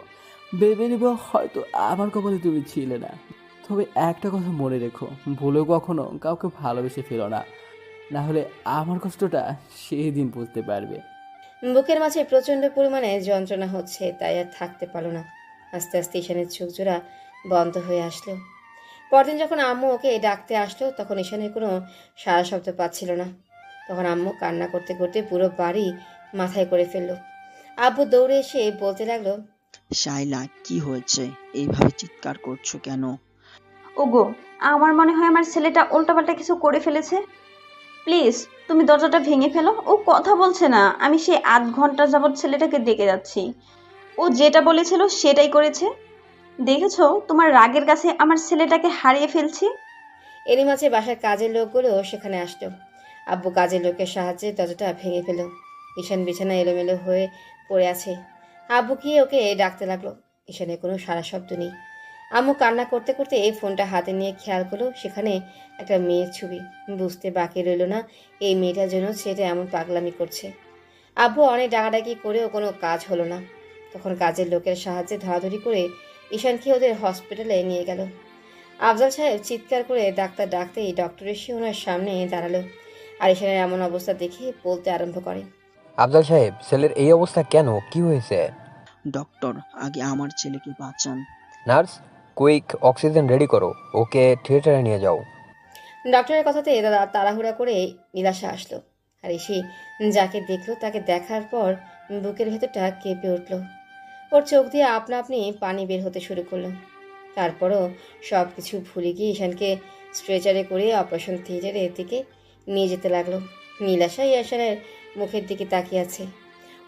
ভেবে নিব হয়তো আমার কপালে তুমি ছিলে না। তবে একটা কথা মনে রেখো, ভুলেও কখনো কাউকে ভালোবেসে ফেলো না, না হলে আমার কষ্টটা সেই দিন বুঝতে পারবে। বুকের মাঝে প্রচণ্ড পরিমাণে যন্ত্রণা হচ্ছে, তাই আর থাকতে পারলো না। আস্তে আস্তে ঈশানের চোখ জোড়া বন্ধ হয়ে আসলো। পরদিন যখন আম্মু ওকে ডাকতে আসলো, তখন ঈশানের কোনো সারা শব্দ পাচ্ছিল না। তখন আম্মু কান্না করতে করতে পুরো বাড়ি মাথায় করে ফেললো। আব্বু দৌড়ে এসে বলতে লাগলো, শাইলা, কি হয়েছে? এইভাবে চিৎকার করছো কেন? ওগো, আমার মনে হয় আমার ছেলেটা উল্টাপাল্টা কিছু করে ফেলেছে। প্লিজ তুমি দরজাটা ভেঙে ফেলো। ও কথা বলছে না। আমি সেই আধ ঘন্টা যাবৎ ছেলেটাকে ডেকে যাচ্ছি। ও যেটা বলেছিল সেটাই করেছে। দেখেছো, তোমার রাগের কাছে আমার ছেলেটাকে হারিয়ে ফেলছি। এরই মাঝে বাসার কাজের লোকগুলো সেখানে আসলো। আব্বু কাজের লোকের সাহায্যে দরজাটা ভেঙে ফেলল। ঈশান বিছানা এলোমেলো হয়ে পড়ে আছে। আব্বু গিয়ে ওকে ডাকতে লাগলো। ঈশানের কোনো সারা শব্দ নেই। আম্মু কান্না করতে করতে এই ফোনটা হাতে নিয়ে খেয়াল করলো সেখানে একটা মেয়ের ছবি। বুঝতে বাকি রইল না এই মেয়েটার জন্য ছেলেটা এমন পাগলামি করছে। আব্বু অনেক ডাকাডাকি করেও কোনো কাজ হলো না। তখন কাজের লোকের সাহায্যে ধরাধরি করে ঈশানকে ওদের হসপিটালে নিয়ে গেল। আফজাল সাহেব চিৎকার করে ডাক্তার ডাকতেই ডক্টর এসে ওনার সামনে দাঁড়ালো, আর ঈশানের এমন অবস্থা দেখে বলতে আরম্ভ করে, আফজাল সাহেব, ছেলের এই অবস্থা কেন? কি হয়েছে? ডক্টর, আগে আমার ছেলেকে বাঁচান। নার্স, কুইক অক্সিজেন রেডি করো, ওকে থিয়েটারে নিয়ে যাও। ডক্টরের কথাতে তাড়াহুড়া করে নীলাশা আসলো। আর এসে যাকে দেখলো তাকে দেখার পর বুকের ভেতরটা কেঁপে উঠল। ওর চোখ দিয়ে আপনা আপনি পানি বের হতে শুরু করলো। তারপরও সব কিছু ভুলে গিয়ে ঈশানকে স্ট্রেচারে করে অপারেশন থিয়েটারের দিকে নিয়ে যেতে লাগলো। নীলাশা ঈশানের মুখের দিকে তাকিয়ে আছে।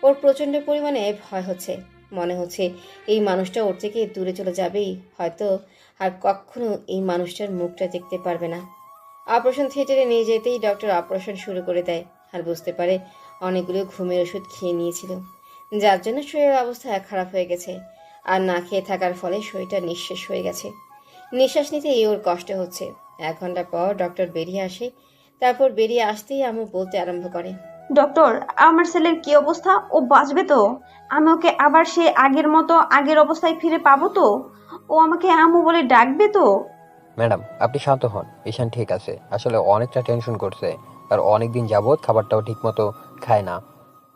ওর প্রচণ্ড পরিমাণে ভয় হচ্ছে। মনে হচ্ছে এই মানুষটা ওর থেকে দূরে চলে যাবেই, হয়তো আর কখনো এই মানুষটার মুখটা দেখতে পারবে না। অপারেশন থিয়েটারে নিয়ে যেতেই ডক্টর অপারেশন শুরু করে দেয়, আর বুঝতে পারে অনেকগুলো ঘুমের ওষুধ খেয়ে নিয়েছিল, যার জন্য শরীরের অবস্থা খারাপ হয়ে গেছে। আর না খেয়ে থাকার ফলে শরীরটা নিঃশেষ হয়ে গেছে। নিঃশ্বাস নিতেই ওর কষ্ট হচ্ছে। 1 ঘন্টা পর ডক্টর বেরিয়ে আসে। তারপর বেরিয়ে আসতেই আম্মু বলতে আরম্ভ করে, ডক্টর, আমার ছেলের কি অবস্থা? ও বাঁচবে তো? আমি ওকে আবার সে আগের মতো আগের অবস্থায় ফিরে পাবো তো? ও আমাকে আম্মু বলে ডাকবে তো? ম্যাডাম, আপনি শান্ত হন। ঈশান ঠিক আছে, আসলে অনেকটা টেনশন করছে, আর অনেকদিন যাবৎ খাবারটাও ঠিকমতো খায় না।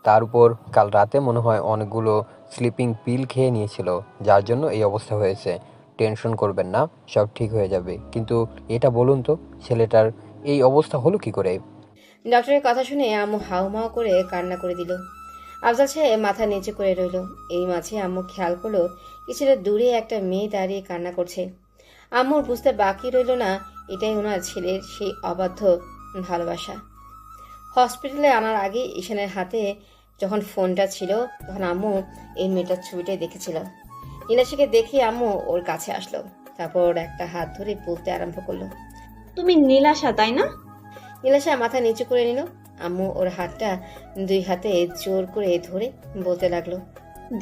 তার উপর কাল রাতে মনে হয় অনেকগুলো স্লিপিং পিল খেয়ে নিয়েছিল, যার জন্য এই অবস্থা হয়েছে। টেনশন করবেন না, সব ঠিক হয়ে যাবে। কিন্তু এটা বলুন তো, ছেলেটার এই অবস্থা হলো কি করে? ডক্টরের কথা শুনে আম্মু হাউমাউ করে কান্না করে দিল। আফজাল সাহেব মাথা নিচু করে রইল। এই মাঝে আম্মু খেয়াল করলো কিছুটা দূরে একটা মেয়ে দাঁড়িয়ে কান্না করছে। আম্মুর বুঝতে বাকি রইল না এটাই ওনার ছেলের সেই অবাধ্য ভালোবাসা। হসপিটালে আনার আগে ঈশানের হাতে যখন ফোনটা ছিল তখন আম্মু এই মেয়েটার ছবিটাই দেখেছিল। নীলাশাকে দেখে আম্মু ওর কাছে আসলো, তারপর একটা হাত ধরে বলতে আরম্ভ করলো। তুমি নীলাশা তাই না? নীলাশা মাথা নিচু করে নিল। আম্মু ওর হাতটা 2 হাতে জোর করে ধরে বলতে লাগলো।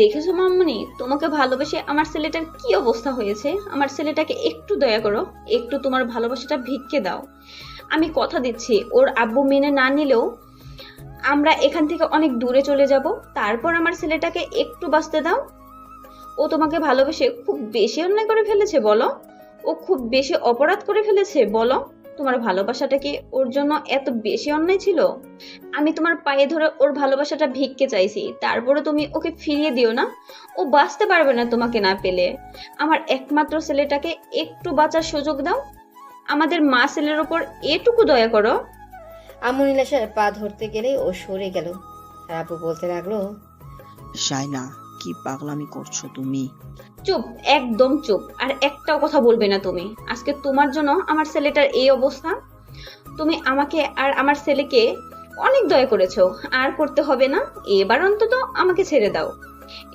দেখেছো মামুনি, তোমাকে ভালোবেসে আমার ছেলেটার কি অবস্থা হয়েছে। আমার ছেলেটাকে একটু দয়া করো, একটু তোমার ভালোবাসাটা ভিক্ষে দাও। আমি কথা দিচ্ছি, ওর আব্বু মেনে না নিলেও আমরা এখান থেকে অনেক দূরে চলে যাব। তারপর আমার ছেলেটাকে একটু বাঁচতে দাও। ও তোমাকে ভালোবেসে খুব বেশি অন্যায় করে ফেলেছে বলো? ও খুব বেশি অপরাধ করে ফেলেছে বলো? তোমার ভালোবাসাটা কি ওর জন্য এত বেশি অন্যায় ছিল? আমি তোমার পায়ে ধরে ওর ভালোবাসাটা ভিক্ষে চাইছি, তারপরে তুমি ওকে ফিরিয়ে দিও না। ও বাঁচতে পারবে না তোমাকে না পেলে। আমার একমাত্র ছেলেটাকে একটু বাঁচার সুযোগ দাও। আমাদের মা ছেলের ওপর এটুকু দয়া করো। আম্মু নীলাশার পা ধরতে গেলে ও সরে গেল। আর আব্বু বলতে লাগলো। শাইলা, কি পাগলামি করছো তুমি? চুপ, একদম চুপ। আর একটাও কথা বলবে না তুমি। আজকে তোমার জন্য আমার ছেলেটার এই অবস্থা। তুমি আমাকে আর আমার ছেলেকে অনেক দয়া করেছো, আর করতে হবে না। এবার অন্তত আমাকে ছেড়ে দাও।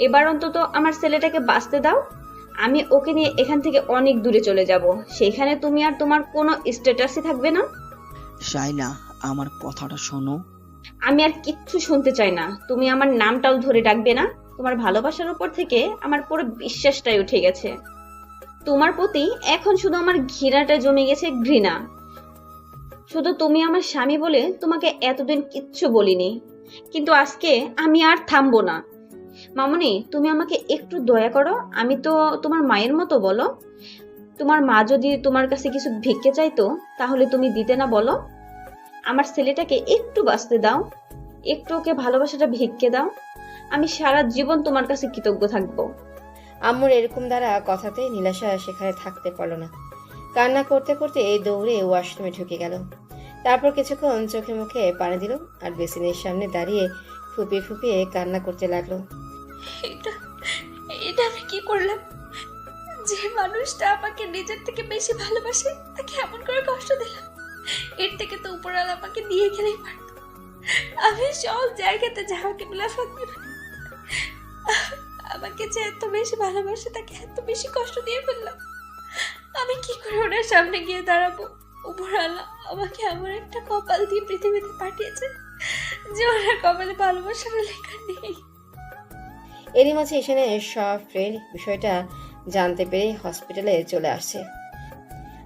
এবার অন্তত আমার ছেলেটাকে বাঁচতে দাও। আমি ওকে নিয়ে এখান থেকে অনেক দূরে চলে যাব। সেখানে তুমি আর তোমার কোনো স্ট্যাটাসই থাকবে না। শাইলা, আমার কথাটা শোনো। আমি আর কিচ্ছু শুনতে চাই না। তুমি আমার নামটাও ধরে ডাকবে না। তোমার ভালোবাসার উপর থেকে আমার পুরো বিশ্বাসটাই উঠে গেছে। তোমার প্রতি এখন শুধু আমার ঘৃণাটা জমে গেছে, ঘৃণা। শুধু তুমি আমার স্বামী বলে তোমাকে এতদিন কিচ্ছু বলিনি, কিন্তু আজকে আমি আর থামবো না। মামুনি, তুমি আমাকে একটু দয়া করো। আমি তো তোমার মায়ের মতো বলো। তোমার মা যদি তোমার কাছে কিছু ভিক্ষে চাইতো তাহলে তুমি দিতে না বলো? আমার ছেলেটাকে একটু বাঁচতে দাও, একটু ওকে ভালোবাসাটা ভিক্ষে দাও। আমি সারা জীবন তোমার কাছে কৃতজ্ঞ থাকবো। আম্মুর এরকম দ্বারা কথাতে নীলাশা সেখানে থাকতে পারল না। কান্না করতে করতে দৌড়ে ওয়াশরুমে ঢুকে গেল। তারপর কিছুক্ষণ চোখে মুখে পানি দিল আর বেসিনের সামনে দাঁড়িয়ে ফুপিয়ে ফুপিয়ে কান্না করতে লাগলো। এটা এটা আমি কি করলাম? যে মানুষটা আমাকে নিজের থেকে বেশি ভালোবাসে তাকে এমন করে কষ্ট দিলাম। এর থেকে তো উপরওয়ালা আমাকে দিয়ে গেলেই পারত। আমি সব জায়গাতে যাওয়াকে বিলাসত আমাকে যে এত বেশি ভালোবাসে তাকে এত বেশি কষ্ট দিয়ে ফেললাম। আমি কি করে ওনার সামনে গিয়ে দাঁড়াবো? উপরওয়ালা আমাকে এমন একটা কপাল দিয়ে পৃথিবীতে পাঠিয়েছে যে ওনার কপালে ভালোবাসার লেখা নেই। এরই মাঝে এখানে সব ফ্রেন্ড বিষয়টা জানতে পেরে হসপিটালে চলে আসছে।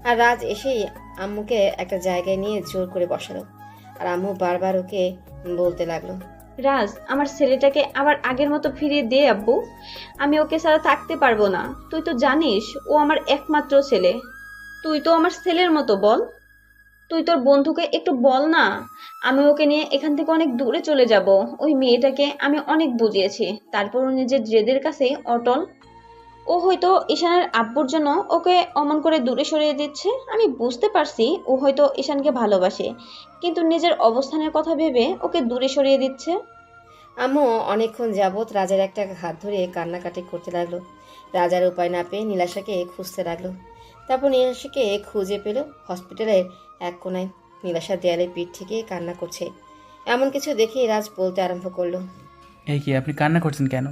আর রাজ এসেই আম্মুকে একটা জায়গায় নিয়ে জোর করে বসালো। আর আম্মু বারবার ওকে বলতে লাগলো। রাজ, আমার ছেলেটাকে আবার আগের মতো ফিরিয়ে দে আব্বু। আমি ওকে ছাড়া থাকতে পারবো না। তুই তো জানিস ও আমার একমাত্র ছেলে। তুই তো আমার ছেলের মতো, বল। তুই তোর বন্ধুকে একটু বল না। আমি ওকে নিয়ে এখান থেকে অনেক দূরে চলে যাব। ওই মেয়েটাকে আমি অনেক বুঝিয়েছি, তারপরও নিজের জেদের কাছে অটল। ও হয়তো ঈশানের আব্বুর জন্য ওকে অমন করে দূরে সরিয়ে দিচ্ছে। আমি বুঝতে পারছি ও হয়তো ঈশানকে ভালোবাসে, কিন্তু নিজের অবস্থানের কথা ভেবে ওকে দূরে সরিয়ে দিচ্ছে। আম্মু অনেকক্ষণ যাবৎ রাজার একটা হাত ধরে কান্নাকাটি করতে লাগলো। রাজার উপায় না পেয়ে নীলাশাকে খুঁজতে লাগলো। তারপর নীলাশাকে খুঁজে পেল হসপিটালের এক কোনায়। নীলাশা দেয়ালে পিঠ থেকে কান্না করছে। এমন কিছু দেখে রাজ বলতে আরম্ভ করলো। এই কি, আপনি কান্না করছেন কেন?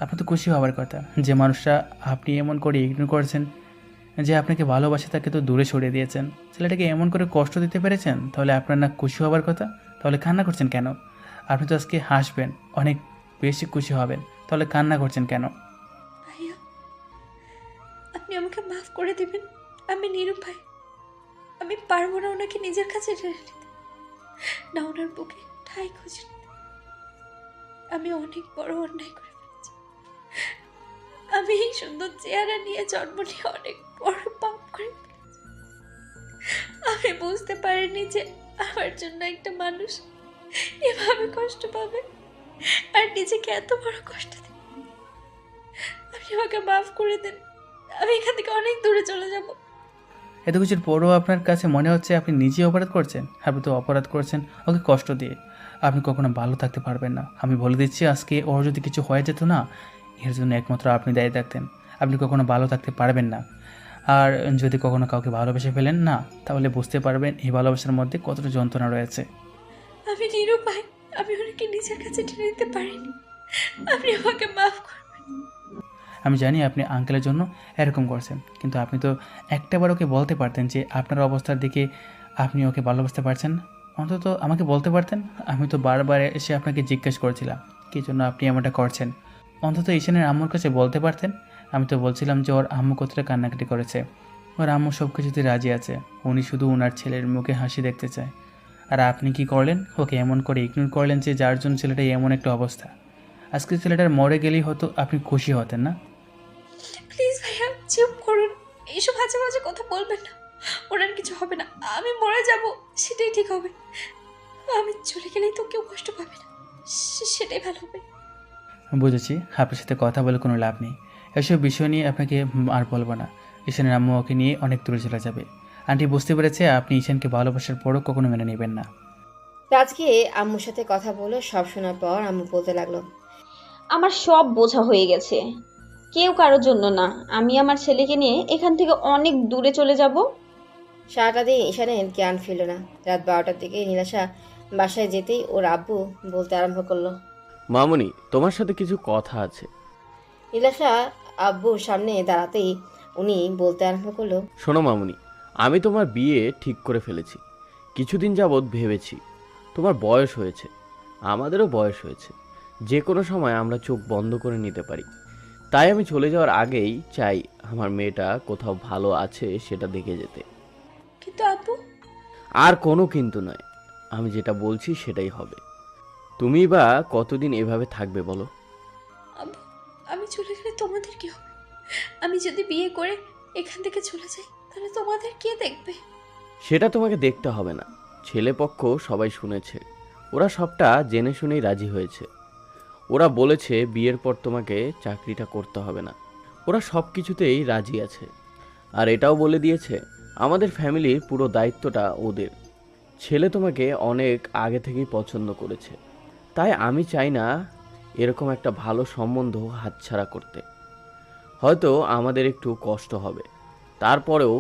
আপনার তো খুশি হওয়ার কথা। যে মানুষটা আপনি এমন করে ইগনোর করেছেন, যে আপনাকে ভালোবাসে তাকে তো দূরে সরিয়ে দিয়েছেন, ছেলেটাকে এমন করে কষ্ট দিতে পেরেছেন, তাহলে আপনার না খুশি হওয়ার কথা? তাহলে কান্না করছেন কেন? আপনি তো আজকে হাসবেন, অনেক বেশি খুশি হবেন, তাহলে কান্না করছেন কেন? ভাইয়া, আপনি আমাকে মাফ করে দিবেন। আমি নিরুপায়। আমি পারবো না ওনাকে নিজের কাছে টেনে নিতে, না ওনার বুকে ঠাঁই খুঁজে নিতে। আমি অনেক বড় অন্যায় করে ফেলেছি। আমি এই সুন্দর চেহারা নিয়ে জন্ম নিয়ে অনেক বড় পাপ করে ফেলেছি। আমি বুঝতে পারিনি যে আমার জন্য একটা মানুষ এভাবে কষ্ট পাবে আর নিজেকে এত বড় কষ্ট দেবে। আপনি আমাকে মাফ করে দেন, আমি এখান থেকে অনেক দূরে চলে যাব। এত কিছুর পরও আপনার কাছে মনে হচ্ছে আপনি নিজেই অপরাধ করছেন? আপনি তো অপরাধ করছেন ওকে কষ্ট দিয়ে। আপনি কখনো ভালো থাকতে পারবেন না। আমি বলে দিচ্ছি, আজকে ওর যদি কিছু হয়ে যেত না, এর জন্য একমাত্র আপনি দায়ী থাকতেন। আপনি কখনো ভালো থাকতে পারবেন না। আর যদি কখনো কাউকে ভালোবেসে ফেলেন না, তাহলে বুঝতে পারবেন এই ভালোবাসার মধ্যে কতটা যন্ত্রণা রয়েছে। আমি নিরুপায়, আমি ওনাকে নিজের কাছে টেনে নিতে পারিনি। আপনি আমাকে মাফ করবেন। আমি জানি আপনি আঙ্কেলের জন্য এরকম করছেন, কিন্তু আপনি তো একটাবার ওকে বলতে পারতেন যে আপনার অবস্থার দিকে আপনি ওকে ভালোবাসতে পারছেন না। অন্তত আমাকে বলতে পারতেন। আমি তো বারবার এসে আপনাকে জিজ্ঞেস করেছিলাম কী জন্য আপনি এমনটা করছেন। অন্তত ঈশানের আম্মুর কাছে বলতে পারতেন। আমি তো বলছিলাম যে ওর আম্মু কতটা কান্নাকাটি করেছে, ওর আম্মু সব কিছুতে রাজি আছে, উনি শুধু ওনার ছেলের মুখে হাসি দেখতে চায়। আর আপনি কি করলেন? ওকে এমন করে ইগনোর করলেন যে যার জন্য ছেলেটাই এমন একটা অবস্থা। আজকে ছেলেটার মরে গেলেই হয়তো আপনি খুশি হতেন না। প্লিজ ভাইয়া, চুপ করুন, এইসব মাঝে মাঝে কথা বলবেন না। ওনার কিছু হবে না, আমি মরে যাব, সেটাই ঠিক হবে। আমি চলে গেলেই তো কেউ কষ্ট পাবে না, সেটাই ভালো হবে। বুঝেছি, আপনার সাথে কথা বলে কোনো লাভ নেই। এসব বিষয় নিয়ে আপনাকে আর বলবো না। ঈশানের আম্মু ওকে নিয়ে অনেক দূরে চলে যাবে। আন্টি বুঝতে পেরেছে আপনি ঈশানকে ভালোবাসার পরও কখনো মেনে নেবেন না। রাজকে আম্মুর সাথে কথা বলে সব শোনার পর আম্মু বলতে লাগলো, আমার সব বোঝা হয়ে গেছে। কেউ কারোর জন্য না, আমি আমার ছেলেকে নিয়ে এখান থেকে অনেক দূরে চলে যাব। সারাটা দিন ঈশানের জ্ঞান ফিরল না। রাত 12টার দিকে নীলাশা বাসায় যেতেই ওর আব্বু বলতে আরম্ভ করলো। মামুনি, তোমার সাথে কিছু কথা আছে। নীলাশা আব্বুর সামনে দাঁড়াতেই উনি বলতে আরম্ভ করলো, শোনো মামুনি, আমি তোমার বিয়ে ঠিক করে ফেলেছি। কিছুদিন যাবৎ ভেবেছি, তোমার বয়স হয়েছে, আমাদেরও বয়স হয়েছে, যে কোনো সময় আমরা চোখ বন্ধ করে নিতে পারি। তাই আমি চলে যাওয়ার আগেই চাই আমার মেয়েটা কোথাও ভালো আছে সেটা দেখে যেতে। কিন্তু আব্বু, আর কোনো কিন্তু নয়, আমি যেটা বলছি সেটাই হবে। তুমি বা কতদিন এভাবে থাকবে বলো? আব্বু, আমি চলে গেলে তোমাদের কি হবে? আমি যদি বিয়ে করে এখান থেকে চলে যাই, তাহলে তোমাদের কে দেখবে? সেটা তোমাকে দেখতে হবে না। ছেলেপক্ষ সবাই শুনেছে, ওরা সবটা জেনে শুনেই রাজি হয়েছে। ওরা বলেছে বিয়ের পর তোমাকে চাকরিটা করতে হবে না। ওরা সব কিছুতেই রাজি আছে। আর এটাও বলে দিয়েছে আমাদের ফ্যামিলির পুরো দায়িত্বটা ওদের। ছেলে তোমাকে অনেক আগে থেকেই পছন্দ করেছে। তাই আমি চাই না এরকম একটা ভালো সম্বন্ধ হাতছাড়া করতে। হয়তো আমাদের একটু কষ্ট হবে, তারপরেও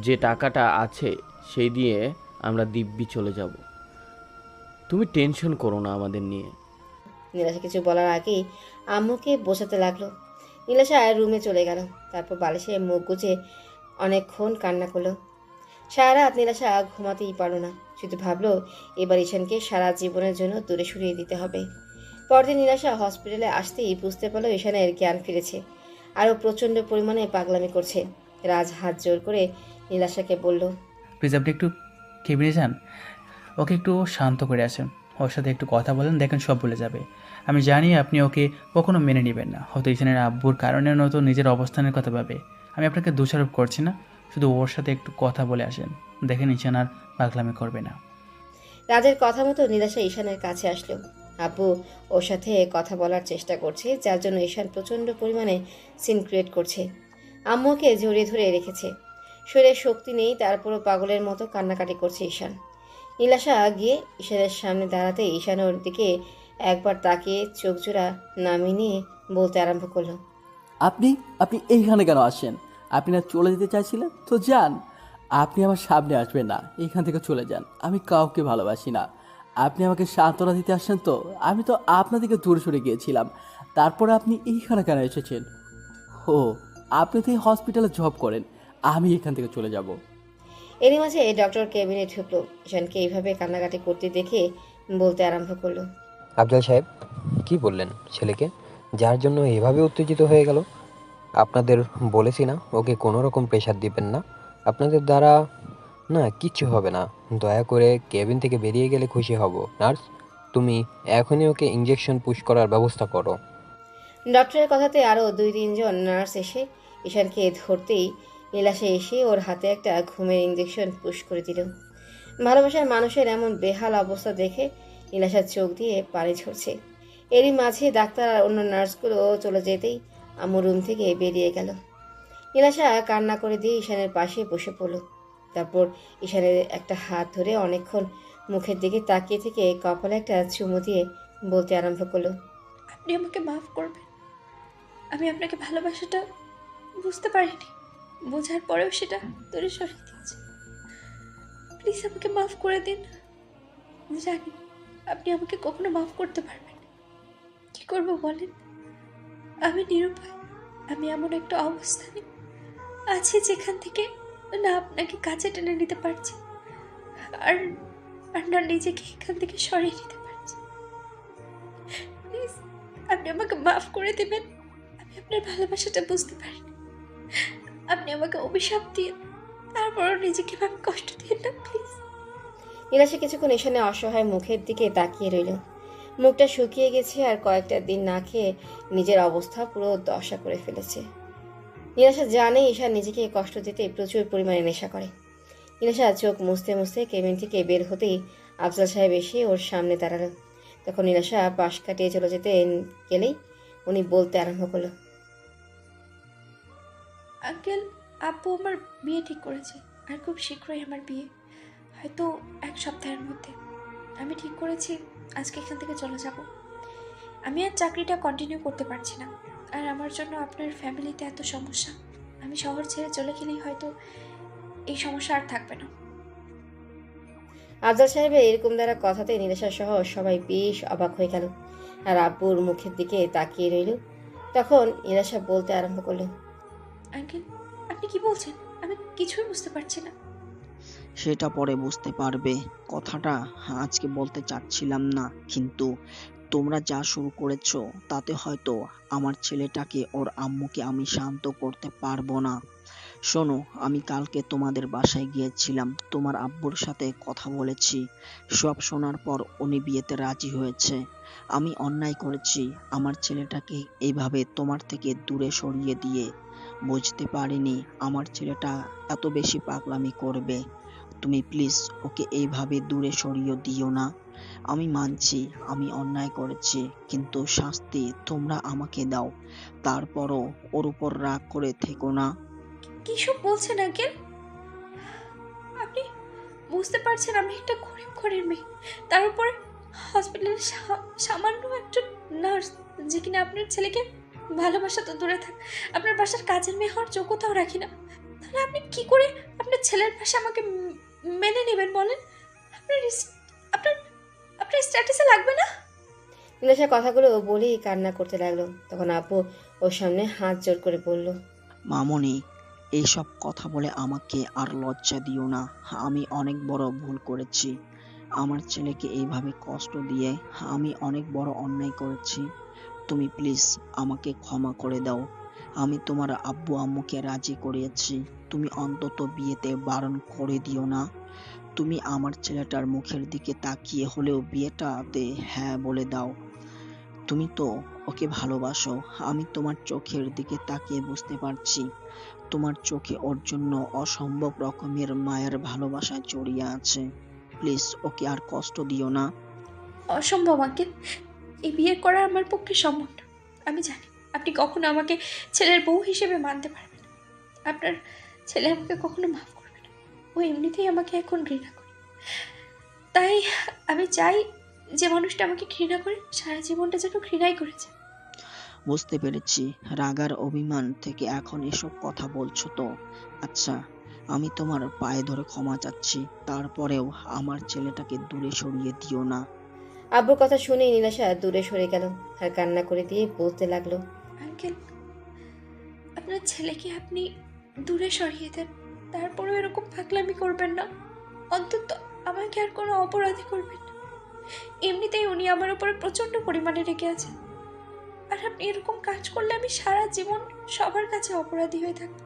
যে টাকাটা আছে সেই দিয়ে আমরা দিব্যি চলে যাব। তুমি টেনশন করো না আমাদের নিয়ে। নীলাশা কিছু বলার আগেই আম্মুকে বোঝাতে লাগলো। নীলাশা রুমে চলে গেল। তারপর বালিশে মুখ গুজে অনেকক্ষণ কান্না করলো। সারা রাত নীলাশা ঘুমাতেই পারল না। শুধু ভাবলো এবার ঈশানকে সারা জীবনের জন্য দূরে সরিয়ে দিতে হবে। পরদিন নীলাশা হসপিটালে আসতেই বুঝতে পারলো ঈশানের জ্ঞান ফিরেছে। আরও প্রচণ্ড পরিমাণে পাগলামি করছে। রাজ হাত জোর করে নীলাশাকে বলল, প্লিজ আপনি একটু কেবিনে যান, ওকে একটু শান্ত করে আসেন, ওর সাথে একটু কথা বলেন, দেখেন সব ভুলে যাবে। আমি জানি আপনি ওকে কখনো মেনে নেবেন না, হয়তো ঈশানের আব্বুর কারণে নয়তো নিজের অবস্থানের কথা ভাবে। আমি আপনাকে দোষারোপ করছি না, শুধু ওর সাথে একটু কথা বলে আসেন, দেখেন ঈশান আর পাগলামি করবে না। রাজের কথা মতো নীলাশা ঈশানের কাছে আসলো। আব্বু ওর সাথে কথা বলার চেষ্টা করছে, যার জন্য ঈশান প্রচণ্ড পরিমাণে সিন ক্রিয়েট করছে। আম্মুকে জড়িয়ে ধরে রেখেছে। শরীরে শক্তি নেই, তারপরও পাগলের মতো কান্নাকাটি করছে ঈশান। নীলাশা গিয়ে ঈশানের সামনে দাঁড়াতে ঈশান ওর দিকে একবার তাকিয়ে চোখ জোড়া নামিয়ে নিয়ে বলতে আরম্ভ করলো, আপনি আপনি এইখানে কেন আসেন? আপনি না চলে যেতে চাইছিলেন তো যান। আপনি আমার সামনে আসবেন না, এইখান থেকে চলে যান। আমি কাউকে ভালোবাসি না। আপনি আমাকে সান্ত্বনা দিতে আসছেন তো? আমি তো আপনার দিকে দূরে সরে গিয়েছিলাম, তারপরে আপনি এইখানে কেন এসেছেন? ও, আপনি তো এই হসপিটালে জব করেন। আমি এখান থেকে চলে যাব। এরই মাঝে ডক্টর কেবিনে ঢুকলো। ঈশানকে এইভাবে কান্নাকাটি করতে দেখে বলতে আরম্ভ করলো, আফজাল সাহেব, কি বললেন ছেলেকে, যার জন্য এভাবে উত্তেজিত হয়ে গেল? আপনাদের বলেছি না ওকে কোনো রকম প্রেশার দিবেন না। আপনাদের দ্বারা না কিচ্ছু হবে না। দয়া করে কেবিন থেকে বেরিয়ে গেলে খুশি হব। নার্স, তুমি এখনই ওকে ইঞ্জেকশন পুশ করার ব্যবস্থা করো। ডক্টরের কথাতে আরও 2-3 জন নার্স এসে ঈশানকে ধরতেই নীলাশা এসে ওর হাতে একটা ঘুমের ইঞ্জেকশন পুশ করে দিল। ভালোবাসার মানুষের এমন বেহাল অবস্থা দেখে নীলাশার চোখ দিয়ে পানি ঝরছে। এরই মাঝে ডাক্তার আর অন্য নার্সগুলো চলে যেতেই আম্মু রুম থেকে বেরিয়ে গেল। নীলাশা কান্না করে দিয়ে ঈশানের পাশে বসে পড়ল। তারপর ঈশানের একটা হাত ধরে অনেকক্ষণ মুখের দিকে তাকিয়ে থেকে কপালে একটা চুমু দিয়ে বলতে আরম্ভ করলো, আপনি আমাকে মাফ করবেন। আমি আপনাকে ভালোবাসাটা বুঝতে পারিনি, বোঝার পরেও সেটা দূরে সরিয়ে দিয়েছি। প্লিজ আমাকে মাফ করে দিন। জানি আপনি আমাকে কখনো মাফ করতে পারবেন না। কি করব বলেন? আমি নিরুপায়। আমি এমন একটা অবস্থানে আছি যেখান থেকে না আপনাকে কাছে টেনে নিতে পারছি, আর আর না নিজেকে এখান থেকে সরিয়ে নিতে পারছি। প্লিজ আপনি আমাকে মাফ করে দেবেন। আমি আপনার ভালোবাসাটা বুঝতে পারিনি। আপনি আমাকে অভিশাপ দিয়ে তারপরও নিজেকে ভাবে কষ্ট দিয়ে না, প্লিজ। নীলাশা কিছুক্ষণ ঈশানের অসহায় মুখের দিকে তাকিয়ে রইল। মুখটা শুকিয়ে গেছে আর কয়েকটা দিন না খেয়ে নিজের অবস্থা পুরো দশা করে ফেলেছে। নীলাশা জানে ঈশান নিজেকে কষ্ট দিতে প্রচুর পরিমাণে নেশা করে। নীলাশা চোখ মুছতে মুছতে কেবিন থেকে বের হতেই আফজাল সাহেব এসে ওর সামনে দাঁড়ালো। তখন নীলাশা পাশ কাটিয়ে চলে যেতে গেলেই উনি বলতে আরম্ভ করলো, আঙ্কেল, আপু আমার বিয়ে ঠিক করেছে, আর খুব শীঘ্রই আমার বিয়ে, হয়তো 1 সপ্তাহের মধ্যে। আমি ঠিক করেছি আজকে এখান থেকে চলে যাব। আমি আর চাকরিটা কন্টিনিউ করতে পারছি না, আর আমার জন্য আপনার ফ্যামিলিতে এত সমস্যা। আমি শহর ছেড়ে চলে গেলেই হয়তো এই সমস্যা আর থাকবে না। আফজাল সাহেবের এরকম দ্বারা কথাতে নীলাশা সহ সবাই বেশ অবাক হয়ে গেল আর আব্বুর মুখের দিকে তাকিয়ে রইল। তখন নীলাশা বলতে আরম্ভ করলো, আঙ্কেল, আপনি কি বলছেন? আমি কিছুই বুঝতে পারছি না। সেটা পরে বুঝতে পারবে। কথাটা আজকে বলতে চাচ্ছিলাম না, কিন্তু তোমরা যা শুরু করেছো তাতে হয়তো আমার ছেলেটাকে ওর আম্মুকে আমি শান্ত করতে পারবো না। শোনো, আমি কালকে তোমাদের বাসায় গিয়েছিলাম, তোমার আব্বুর সাথে কথা বলেছি। সব শোনার পর উনি বিয়েতে রাজি হয়েছে। আমি অন্যায় করেছি আমার ছেলেটাকে এইভাবে তোমার থেকে দূরে সরিয়ে দিয়ে। বুঝতে পারিনি আমার ছেলেটা এত বেশি পাগলামি করবে। তুমি প্লিজ ওকে এইভাবে দূরে সরিয়ে দিও না। আমি মানছি আমি অন্যায় করেছি, কিন্তু শাস্তি তোমরা আমাকে দাও। তারপরও ওর উপর রাগ করে থেকো না। কিসব বলছেন আঙ্কেল? আপনি বুঝতে পারছেন আমি একটা গরিব ঘরের মেয়ে, তার উপরে হসপিটালের সামান্য একজন নার্স, যে কিনা আপনার ছেলেকে ভালোবাসা তো দূরে থাক, আপনার বাসার কাজের মেয়ে হওয়ার যোগ্যতাও রাখি না। তাহলে আপনি কি করে আপনার ছেলের পাশে আমাকে মেনে নেবেন বলেন? আপনার আপনার আপনার স্ট্যাটাসে লাগবে না? নীলাশা কথাগুলো বলেই কান্না করতে লাগলো। তখন আপু ওর সামনে হাত জোর করে বলল, মামনি, এইসব কথা বলে আমাকে আর লজ্জা দিও না। আমি অনেক বড় ভুল করেছি। আমার ছেলেকে এইভাবে কষ্ট দিয়ে আমি অনেক বড় অন্যায় করেছি। তুমি প্লিজ আমাকে ক্ষমা করে দাও। আমি তোমার আব্বু আম্মুকে রাজি করিয়েছি, তুমি অন্তত বিয়েতে বারণ করে দিও না। তুমি আমার ছেলেটার মুখের দিকে তাকিয়ে হলেও বিয়েটাতে হ্যাঁ বলে দাও। তুমি তো ওকে ভালোবাসো, আমি তোমার চোখের দিকে তাকিয়ে বুঝতে পারছি তোমার চোখে ওর জন্য অসম্ভব রকমের মায়ের ভালোবাসা জড়িয়ে আছে। প্লিজ ওকে আর কষ্ট দিও না। অসম্ভব আঙ্কেল, এই বিয়ে করা আমার পক্ষে সম্ভব না। আমি জানি আপনি কখনো আমাকে ছেলের বউ হিসেবে মানতে পারবেন না। আপনার ছেলে আমাকে কখনো মাফ করবে না। ও এমনিতেই আমাকে এখন ঘৃণা করে। তাই আমি চাই যে মানুষটা আমাকে ঘৃণা করে সারা জীবনটা যেন ঘৃণাই করেছে। বুঝতে পেরেছি, রাগার অভিমান থেকে এখন এসব কথা বলছো তো। আচ্ছা, আমি তোমার পায়ে ধরে ক্ষমা চাচ্ছি, তারপরেও আমার ছেলেটাকে দূরে সরিয়ে দিও না। আব্বুর কথা শুনে নীলাশা দূরে সরে গেল আর কান্না করে দিয়ে বলতে লাগলো, আঙ্কেল, আপনার ছেলেকে আপনি দূরে সরিয়ে দেন, তারপরেও এরকম পাগলামি করবেন না। অন্তত আমাকে আর কোনো অপরাধী করবেন না। এমনিতেই উনি আমার উপরে প্রচণ্ড পরিমাণে রেগে আছেন, আর আপনি এরকম কাজ করলে আমি সারা জীবন সবার কাছে অপরাধী হয়ে থাকব।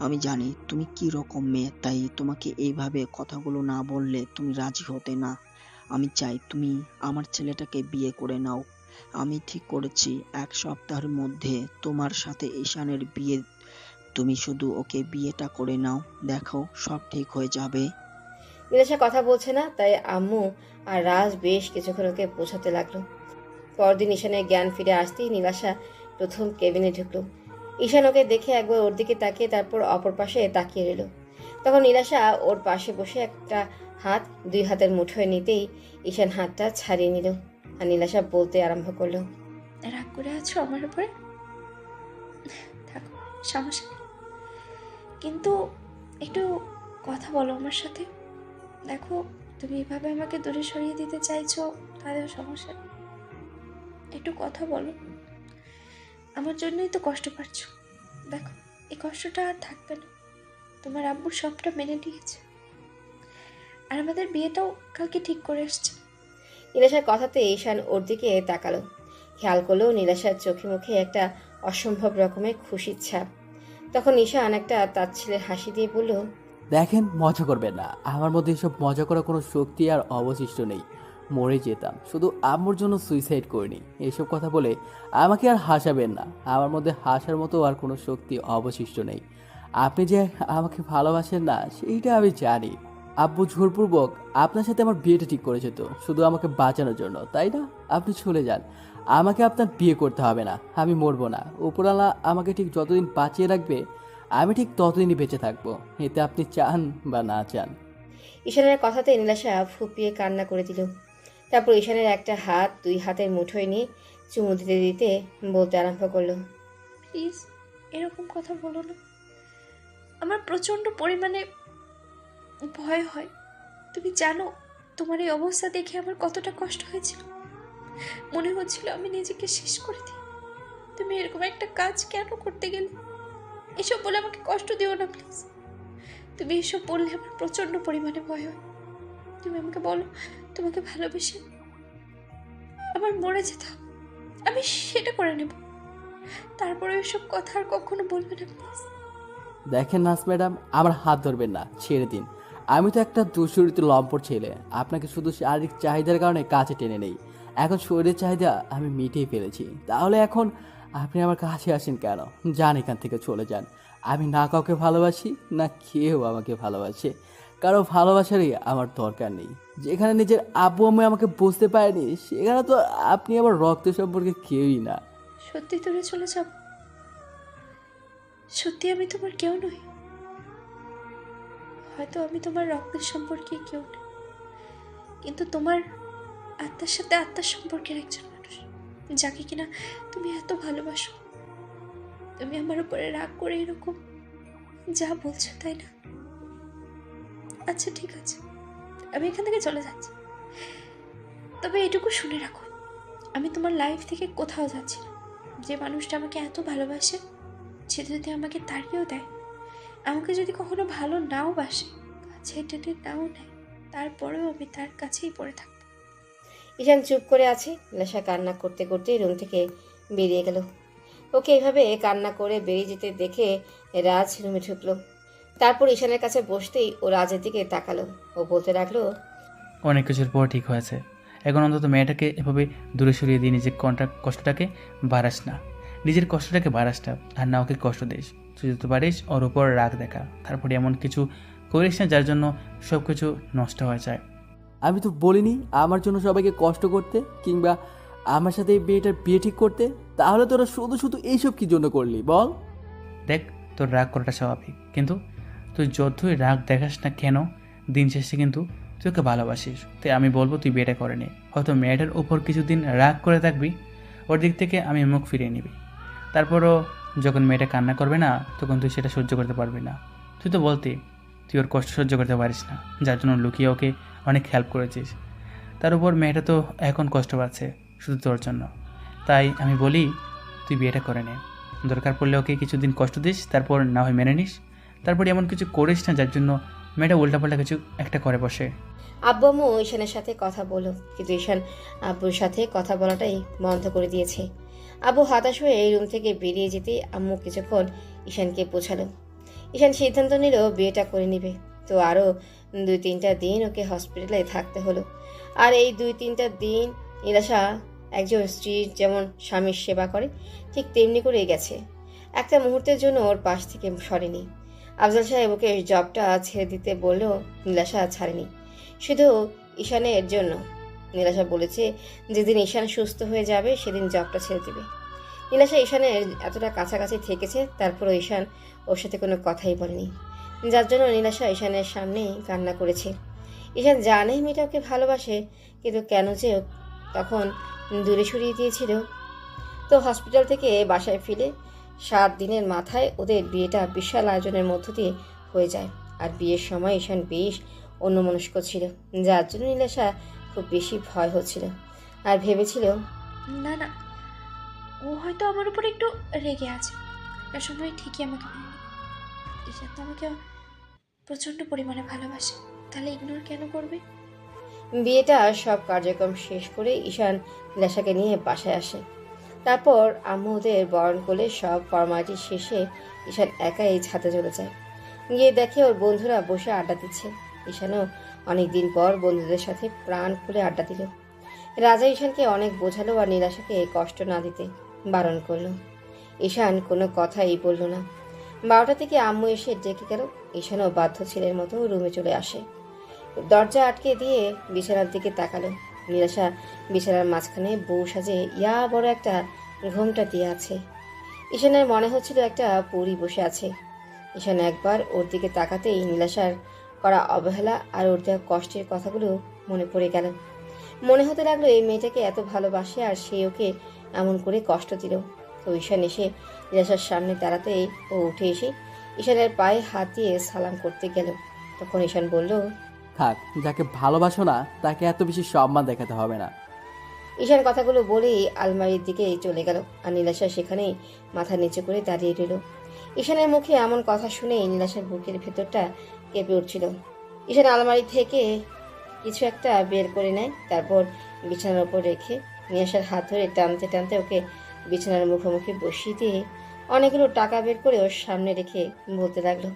আমি জানি তুমি কি রকম মেয়ে, তাই তোমাকে এইভাবে কথাগুলো না বললে তুমি রাজি হতে না। আমি চাই তুমি আমার ছেলেটাকে বিয়ে করে নাও। আমি ঠিক করেছি 1 সপ্তাহের মধ্যে তোমার সাথে ঈশানের বিয়ে। তুমি শুধু ওকে বিয়েটা করে নাও, দেখো সব ঠিক হয়ে যাবে। নীলাশা কথা বলছে না, তাই আম্মু আর রাজ বেশ কিছুক্ষণ ওকে বোঝাতে লাগলো। পরদিন ঈশানের জ্ঞান ফিরে আসতেই নীলাশা প্রথম কেবিনে ঢুকলো। ঈশান ওকে দেখে একবার ওর দিকে তাকিয়ে তারপর অপর পাশে তাকিয়ে রইল। তখন নীলাশা ওর পাশে বসে একটা হাত দুই হাতের মুঠোয় নিতেই ঈশান হাতটা ছাড়িয়ে নিল আর নীলাশা বলতে আরম্ভ করলো। রাগ করে আছো আমার উপরে? থাকো, সমস্যা নেই, কিন্তু একটু কথা বলো আমার সাথে। দেখো, তুমি এভাবে আমাকে দূরে সরিয়ে দিতে চাইছো, তাহলেও সমস্যা নেই, একটু কথা বলো। আমার জন্যই তো কষ্ট পাচ্ছ। দেখো, এই কষ্টটা আর থাকবে না। তোমার আব্বু সবটা মেনে নিয়েছে, আর আমাদের বিয়েটাও কালকে ঠিক করে এসছে। নীলাশার কথাতে ঈশান ওর দিকে তাকালো। খেয়াল করলো নীলাশার চোখে মুখে একটা অসম্ভব রকমের খুশির ছাপ। তখন ঈশান একটা তাচ্ছিলের হাসি দিয়ে বলল, দেখেন, মজা করবেন না। আমার মধ্যে এসব মজা করার কোনো শক্তি আর অবশিষ্ট নেই। মরে যেতাম, শুধু আম্মুর জন্য সুইসাইড করিনি। এসব কথা বলে আমাকে আর হাসাবেন না। আমার মধ্যে হাসার মতো আর কোনো শক্তি অবশিষ্ট নেই। আপনি যে আমাকে ভালোবাসেন না সেইটা আমি জানি। আব্বু জোরপূর্বক আপনার সাথে আমার বিয়েটা ঠিক করেছে, তো শুধু আমাকে বাঁচানোর জন্য, তাই না? আপনি চলে যান, আমাকে আপনার বিয়ে করতে হবে না। আমি মরবো না। উপরওয়ালা আমাকে ঠিক যতদিন বাঁচিয়ে রাখবে আমি ঠিক ততদিনই বেঁচে থাকবো, এতে আপনি চান বা না চান। ঈশানের কথাতে নীলাশা ফুপিয়ে কান্না করে দিল। তারপর ঈশানের একটা হাত দুই হাতের মুঠোয় নিয়ে চুমু দিতে দিতে বলতে আরম্ভ করলো, প্লিজ এরকম কথা বলো না। আমার প্রচণ্ড পরিমাণে ভয় হয়। তুমি জানো, তোমার এই অবস্থা দেখে আমার কতটা কষ্ট হয়েছিল। মনে হচ্ছিল আমি নিজেকে শেষ করে দিই। তুমি এরকম একটা কাজ কেন করতে গেলে? এসব বলে আমাকে কষ্ট দিও না প্লিজ। তুমি এসব বললে আমার প্রচণ্ড পরিমাণে ভয় হয়। তুমি আমাকে বলো, তোমাকে ভালোবেসে আমার মরে যেতে হবে, আমি সেটা করে নেব। তারপরে এসব কথা আর কখনো বলবে না প্লিজ। দেখেন নার্স ম্যাডাম, আমার হাত ধরবেন না, ছেড়ে দিন। আমি তো একটা দুশ্চরিত্র লম্পট ছেলে। আপনাকে শুধু শারীরিক চাহিদার কারণে কাছে টেনে নেই। এখন শরীরের চাহিদা আমি মিটিয়ে ফেলেছি, তাহলে এখন আপনি আমার কাছে আসেন কেন? যান, এখান থেকে চলে যান। আমি না কাউকে ভালোবাসি, না কেউ আমাকে ভালোবাসে। কারো ভালোবাসারই আমার দরকার নেই। যেখানে নিজের আব্বু আম্মু আমাকে বুঝতে পারেনি, সেখানে তো আপনি আমার রক্ত সম্পর্কে কেউই না। সত্যি দূরে চলে যাব? সত্যি আমি তোমার কেউ নই? হয়তো আমি তোমার রক্তের সম্পর্কে কেউ নই, কিন্তু তোমার আত্মার সাথে আত্মার সম্পর্কের একজন মানুষ, যাকে কিনা তুমি এত ভালোবাসো। তুমি আমার উপরে রাগ করে এরকম যা বলছো, তাই না? আচ্ছা ঠিক আছে, আমি এখান থেকে চলে যাচ্ছি। তবে এটুকু শুনে রাখো, আমি তোমার লাইফ থেকে কোথাও যাচ্ছি না। যে মানুষটা আমাকে এত ভালোবাসে, সে যদি আমাকে তাড়িয়েও দেয়, আমাকে যদি কখনো ভালো নাও বাসে, কাছে টেনে নাও নেয়, তারপরেও আমি তার কাছেই পড়ে থাকবো। ঈশান চুপ করে আছে। নীলাশা কান্না করতে করতে রুম থেকে বেরিয়ে গেল। ওকে এভাবে কান্না করে বেরিয়ে যেতে দেখে রাজ রুমে ঢুকলো। তারপর ঈশানের কাছে বসতেই ও রাজের দিকে তাকালো। ও বলতে লাগলো, অনেক কিছুর পর ঠিক হয়েছে। এখন অন্তত মেয়েটাকে এভাবে দূরে সরিয়ে দিয়ে নিজের কষ্টটাকে বাড়াস না। নিজের কষ্টটাকে বাড়াস না, আর না ওকে কষ্ট দিস। তুই যত পারিস ওর উপর রাগ দেখা, তারপরে এমন কিছু করিস না যার জন্য সব কিছু নষ্ট হয়ে যায়। আমি তো বলিনি আমার জন্য সবাইকে কষ্ট করতে, কিংবা আমার সাথে এই মেয়েটার বিয়ে ঠিক করতে। তাহলে তোরা শুধু শুধু এইসব কি জন্য করলি বল? দেখ, তোর রাগ করাটা স্বাভাবিক, কিন্তু তুই যতই রাগ দেখাস না কেন, দিন শেষে কিন্তু তুই ওকে ভালোবাসিস। তাই আমি বলবো তুই বিয়েটা করে নে। হয়তো মেয়েটার উপর কিছুদিন রাগ করে থাকবি, ওর দিক থেকে আমি মুখ ফিরিয়ে নিবি। তারপরও যখন মেয়েটা কান্না করবে না, তখন তুই সেটা সহ্য করতে পারবি না। তুই তো বলতি তুই ওর কষ্ট সহ্য করতে পারিস না, যার জন্য লুকিয়ে ওকে অনেক হেল্প করেছিস। তার উপর মেয়েটা তো এখন কষ্ট পাচ্ছে শুধু তোর জন্য। তাই আমি বলি তুই বিয়েটা করে নে। দরকার পড়লে ওকে কিছুদিন কষ্ট দিস, তারপর না হয় মেনে নিস। তারপর এমন কিছু করিস না যার জন্য মেয়েটা উল্টাপাল্টা কিছু একটা করে বসে। আব্বু আম্মু ঈশানের সাথে কথা বলো, কিন্তু ঈশান আব্বুর সাথে কথা বলাটাই বন্ধ করে দিয়েছে। আব্বু হতাশ হয়ে এই রুম থেকে বেরিয়ে যেতে আম্মু কিছুক্ষণ ঈশানকে বোঝালো। ঈশান সিদ্ধান্ত নিল বিয়েটা করে নিবে। তো আরও 2-3টা দিন ওকে হসপিটালে থাকতে হলো। আর এই 2-3টা দিন নীলাশা একজন স্ত্রী যেমন স্বামীর সেবা করে, ঠিক তেমনি করেই গেছে। একটা মুহূর্তের জন্য ওর পাশ থেকে সরেনি। আফজাল সাহেব ওকে জবটা ছেড়ে দিতে বললেও নীলাশা ছাড়েনি। শুধু ঈশানের জন্য। নীলাশা বলেছে যেদিন ঈশান সুস্থ হয়ে যাবে সেদিন জবটা ছেড়ে দেবে। নীলাশা ঈশানের এতটা কাছাকাছি থেকেছে, তারপরও ঈশান ওর সাথে কোনো কথাই বলেনি, যার জন্য নীলাশা ঈশানের সামনেই কান্না করেছে। ঈশান জানে মেয়েটা ওকে ভালোবাসে, কিন্তু কেন যে তখন দূরে সরিয়ে দিয়েছিল। তো হসপিটাল থেকে বাসায় ফিরে 7 দিনের মাথায় ওদের বিয়েটা বিশাল আয়োজনের মধ্য দিয়ে হয়ে যায়। আর বিয়ের সময় ঈশান বেশ অন্যমনস্ক ছিল, যার জন্য নীলাশা খুব বেশি ভয় হচ্ছিল আর ভেবেছিল না না, ও হয়তো আমার উপর একটু রেগে আছে, একটা সময় ঠিকই আমাকে মেনে নেবে। ঈশান তো আমাকে প্রচণ্ড পরিমাণে ভালোবাসে, তাহলে ইগনোর কেন করবে? বিয়েটা সব কার্যক্রম শেষ করে ঈশান নীলাশাকে নিয়ে বাসায় আসে। তারপর আম্মু ওদের বরণ করলে সব ফর্মালিটি শেষে ঈশান একাই ছাদে চলে যায়। গিয়ে দেখে ওর বন্ধুরা বসে আড্ডা দিচ্ছে। ঈশানও অনেকদিন পর বন্ধুদের সাথে প্রাণ খুলে আড্ডা দিল। রাজা ঈশানকে অনেক বোঝালো আর নীলাশাকে কষ্ট না দিতে বারণ করলো। ঈশান কোনো কথাই বলল না। 12টা থেকে আম্মু এসে ডেকে গেল। ঈশানও বাধ্য ছেলের মতো রুমে চলে আসে। দরজা আটকে দিয়ে বিছানার দিকে তাকালো। নীলাশা বিছানার মাঝখানে বউ সাজে ইয়া বড় একটা ঘোমটা দিয়ে আছে। ঈশানের মনে হচ্ছিল একটা পরী বসে আছে। ঈশান একবার ওর দিকে তাকাতেই নীলাশার করা অবহেলা আর ওর দেওয়া কষ্টের কথাগুলো মনে পড়ে গেল। মনে হতে লাগলো এই মেয়েটাকে এত ভালোবাসে আর সে ওকে এমন করে কষ্ট দিল। তো ঈশান এসে নীলাশার সামনে দাঁড়াতেই ও উঠে এসে ঈশানের পায়ে হাত দিয়ে সালাম করতে গেল। তখন ঈশান বলল, থাক, যাকে ভালোবাসো না তাকে এত বেশি সম্মান দেখাতে হবে না। ঈশান কথাগুলো বলেই আলমারির দিকে চলে গেল আর নীলাশা সেখানেই মাথা নিচু করে দাঁড়িয়ে রইল। ঈশানের মুখে এমন কথা শুনেই নীলাশার বুকের ভেতরটা কেঁপে উঠছিল। ঈশান আলমারি থেকে কিছু একটা বের করে নেয়, তারপর বিছানার ওপর রেখে নীলাশার হাত ধরে টানতে টানতে ওকে বিছানার মুখোমুখি বসিয়ে দিয়ে অনেকগুলো টাকা বের করে ওর সামনে রেখে বলতে লাগলো,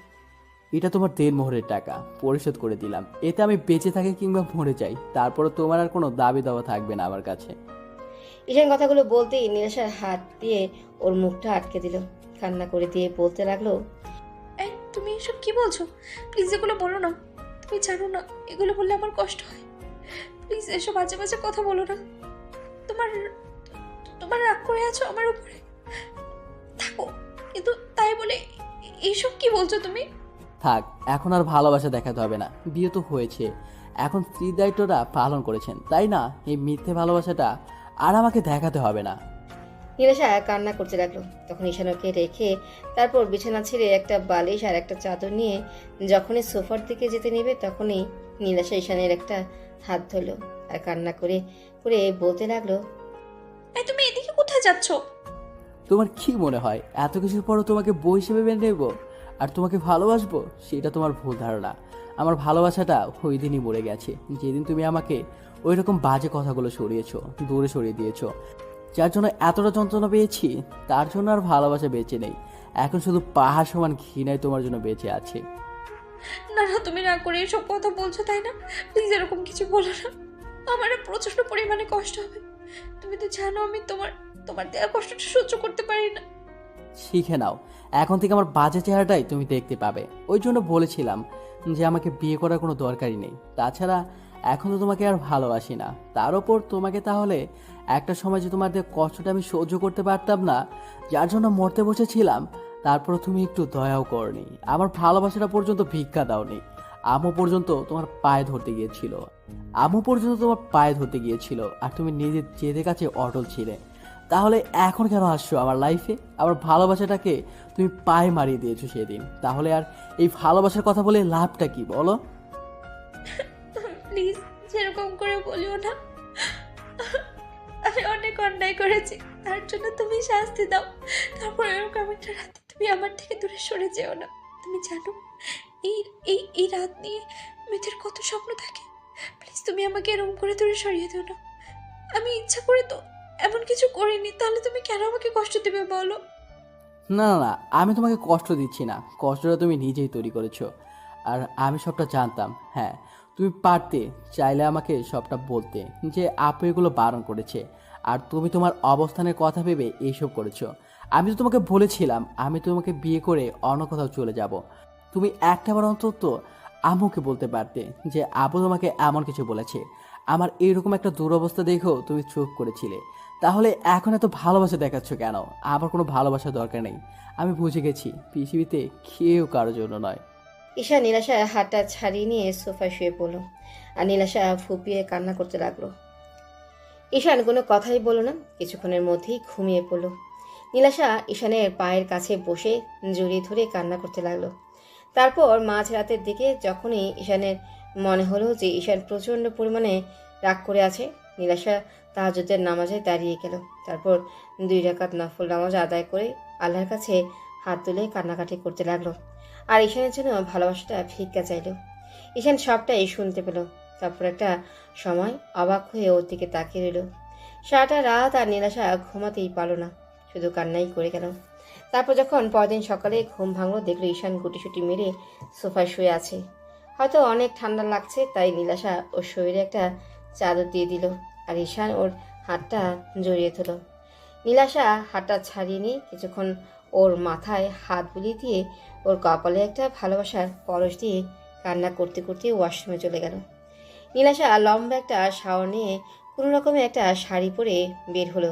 এটা তোমার দেনমোহরের টাকা, পরিশোধ করে দিলাম। এতে আমি বেঁচে থাকি কিংবা মরে যাই, তারপরে তোমার আর কোনো দাবি দাওয়া থাকবে না আমার কাছে। ঈশান কথাগুলো বলতেই নীলাশার হাত দিয়ে ওর মুখটা আটকে দিল। কান্না করে দিয়ে বলতে লাগলো, এই তুমি এসব কি বলছো? প্লিজ এগুলো বলো না, তুমি জানো না এগুলো বললে আমার কষ্ট হয়। প্লিজ এসব বাজে বাজে কথা বলো না। তোমার তোমার রাগ করে আছো আমার উপরে, থাকো, কিন্তু তাই বলে এইসব কি বলছো তুমি? থাক, এখন আর ভালোবাসা দেখাতে হবে না, বিয়ে তো হয়েছে, এখন স্ত্রীর দায়িত্বটা পালন করেছেন, তাই না? এই মিথ্যে ভালোবাসাটা আর আমাকে দেখাতে হবে না। নীলাশা কান্না করতে লাগলো। তখন ঈশান ওকে রেখে তারপর বিছানা ছেড়ে একটা বালিশ আর একটা চাদর নিয়ে যখনই সোফার দিকে যেতে নেবে তখনই নীলাশা ঈশানের একটা হাত ধরলো আর কান্না করে করে বলতে লাগলো, এই তুমি এদিকে কোথায় যাচ্ছ? তোমার কি মনে হয় এত কিছুর পরও তোমাকে বউ হিসেবে মেনে নেবো আর তোমাকে ভালোবাসবো? সেটা তোমার ভুল ধারণা। আমার ভালোবাসাটা ওই দিনই মরে গেছে, যেদিন তুমি আমাকে ওই রকম বাজে কথাগুলো সরিয়েছো, দূরে সরিয়ে দিয়েছো, যার জন্য এতটা যন্ত্রণা পেয়েছি। তার জন্য আর ভালোবাসা বেঁচে নেই, এখন শুধু পাহাড় সমান ঘৃণায় তোমার জন্য বেঁচে আছে। না না, তুমি রাগ করে এসব কথা বলছো তাই না? প্লিজ এরকম কিছু বলো না, আমার প্রচন্ড পরিমাণে কষ্ট হবে। তুমি তো জানো আমি তোমার তোমার দেওয়া কষ্টটা সহ্য করতে পারি না। শিখে নাও, এখন থেকে আমার বাজে চেহারাটাই তুমি দেখতে পাবে। ওই জন্য বলেছিলাম যে আমাকে বিয়ে করার কোনো দরকারই নেই। তাছাড়া এখন তো তোমাকে আর ভালোবাসি না, তার ওপর তোমাকে তাহলে একটা সময় যে তোমার দিয়ে কষ্টটা আমি সহ্য করতে পারতাম না, যার জন্য মরতে বসেছিলাম, তারপর তুমি একটু দয়াও করনি, আমার ভালোবাসাটা পর্যন্ত ভিক্ষা দাওনি। আম্মু পর্যন্ত তোমার পায়ে ধরতে গিয়েছিল, আর তুমি নিজের জেদের কাছে অটল ছিলে। তাহলে এখন কেন আসছো আমার লাইফে? আমার ভালোবাসাটাকে তুমি পায়ে মারিয়ে দিয়েছো সেদিন, তাহলে আর এই ভালোবাসার কথা বলে লাভটা কি বলো? প্লিজ সেরকম করে বলিও না, আমি অনেক অন্যায় করেছি, তার জন্য তুমি শাস্তি দাও। তারপর এরকম একটা রাতে তুমি আমার থেকে দূরে সরে যেও না। তুমি জানো এই এই এই রাত নিয়ে মেয়েদের কত স্বপ্ন থাকে। প্লিজ তুমি আমাকে এরকম করে দূরে সরিয়ে দিও না। আমি ইচ্ছা করে তো এমন কিছু করিনি, তাহলে তুমি কেন আমাকে কষ্ট দেবে বলো? না না না, আমি তোমাকে কষ্ট দিচ্ছি না, কষ্টটা তুমি নিজেই তৈরি করেছো। আর আমি সবটা জানতাম। হ্যাঁ, তুমি পারতে চাইলে আমাকে সবটা বলতে যে আপু এগুলো বারণ করেছে, আর তুমি তোমার অবস্থানের কথা ভেবে এইসব করেছো। আমি তো তোমাকে বলেছিলাম আমি তোমাকে বিয়ে করে অন্য কোথাও চলে যাব। তুমি একটাবার অন্তত আম্মুকে বলতে পারতে যে আব্বু তোমাকে এমন কিছু বলেছে। আমার এরকম একটা দুরবস্থা দেখো তুমি চুপ করেছিলে। তাহলে এখন এত ভালোবাসা দেখাচ্ছ কেন? আমার কোনো ভালোবাসার দরকার নেই। আমি বুঝে গেছি পৃথিবীতে কেউ কারোর জন্য নয়। ঈশা নীলাশার হাতটা ছাড়িয়ে নিয়ে সোফায় শুয়ে পড়ল আর নীলাশা ফুপিয়ে কান্না করতে লাগলো। ঈশান কোনো কথাই বলল না, কিছুক্ষণের মধ্যেই ঘুমিয়ে পড়ল। নীলাশা ঈশানের পায়ের কাছে বসে জড়িয়ে ধরে কান্না করতে লাগলো। তারপর মাঝরাতের দিকে যখনই ঈশানের মনে হলো যে ঈশান প্রচণ্ড পরিমাণে রাগ করে আছে, নীলাশা তাহাজ্জুদের নামাজে দাঁড়িয়ে গেল। তারপর 2 রাকাত নফল নামাজ আদায় করে আল্লাহর কাছে হাত তুলে কান্নাকাটি করতে লাগলো আর ঈশানের জন্য ভালোবাসাটা ভিক্ষা চাইল। ঈশান সবটাই শুনতে পেল। তারপর একটা সময় অবাক হয়ে ওর দিকে তাকিয়ে রইল। সারাটা রাত আর নীলাশা ঘুমাতেই পারল না, শুধু কান্নাই করে গেল। তারপর যখন পরদিন সকালে ঘুম ভাঙলো, দেখলো ঈশান গুটিসুটি মেরে সোফায় শুয়ে আছে। হয়তো অনেক ঠান্ডা লাগছে, তাই নীলাশা ওর শরীরে একটা চাদর দিয়ে দিল আর ঈশান ওর হাতটা জড়িয়ে ধরল। নীলাশা হাতটা ছাড়িয়ে নিয়ে কিছুক্ষণ ওর মাথায় হাত বুলিয়ে দিয়ে ওর কপালে একটা ভালোবাসার পরশ দিয়ে কান্না করতে করতে ওয়াশরুমে চলে গেল। নীলাশা লম্বা একটা শাওয়ার নিয়ে কোনো রকমে একটা শাড়ি পরে বের হলো।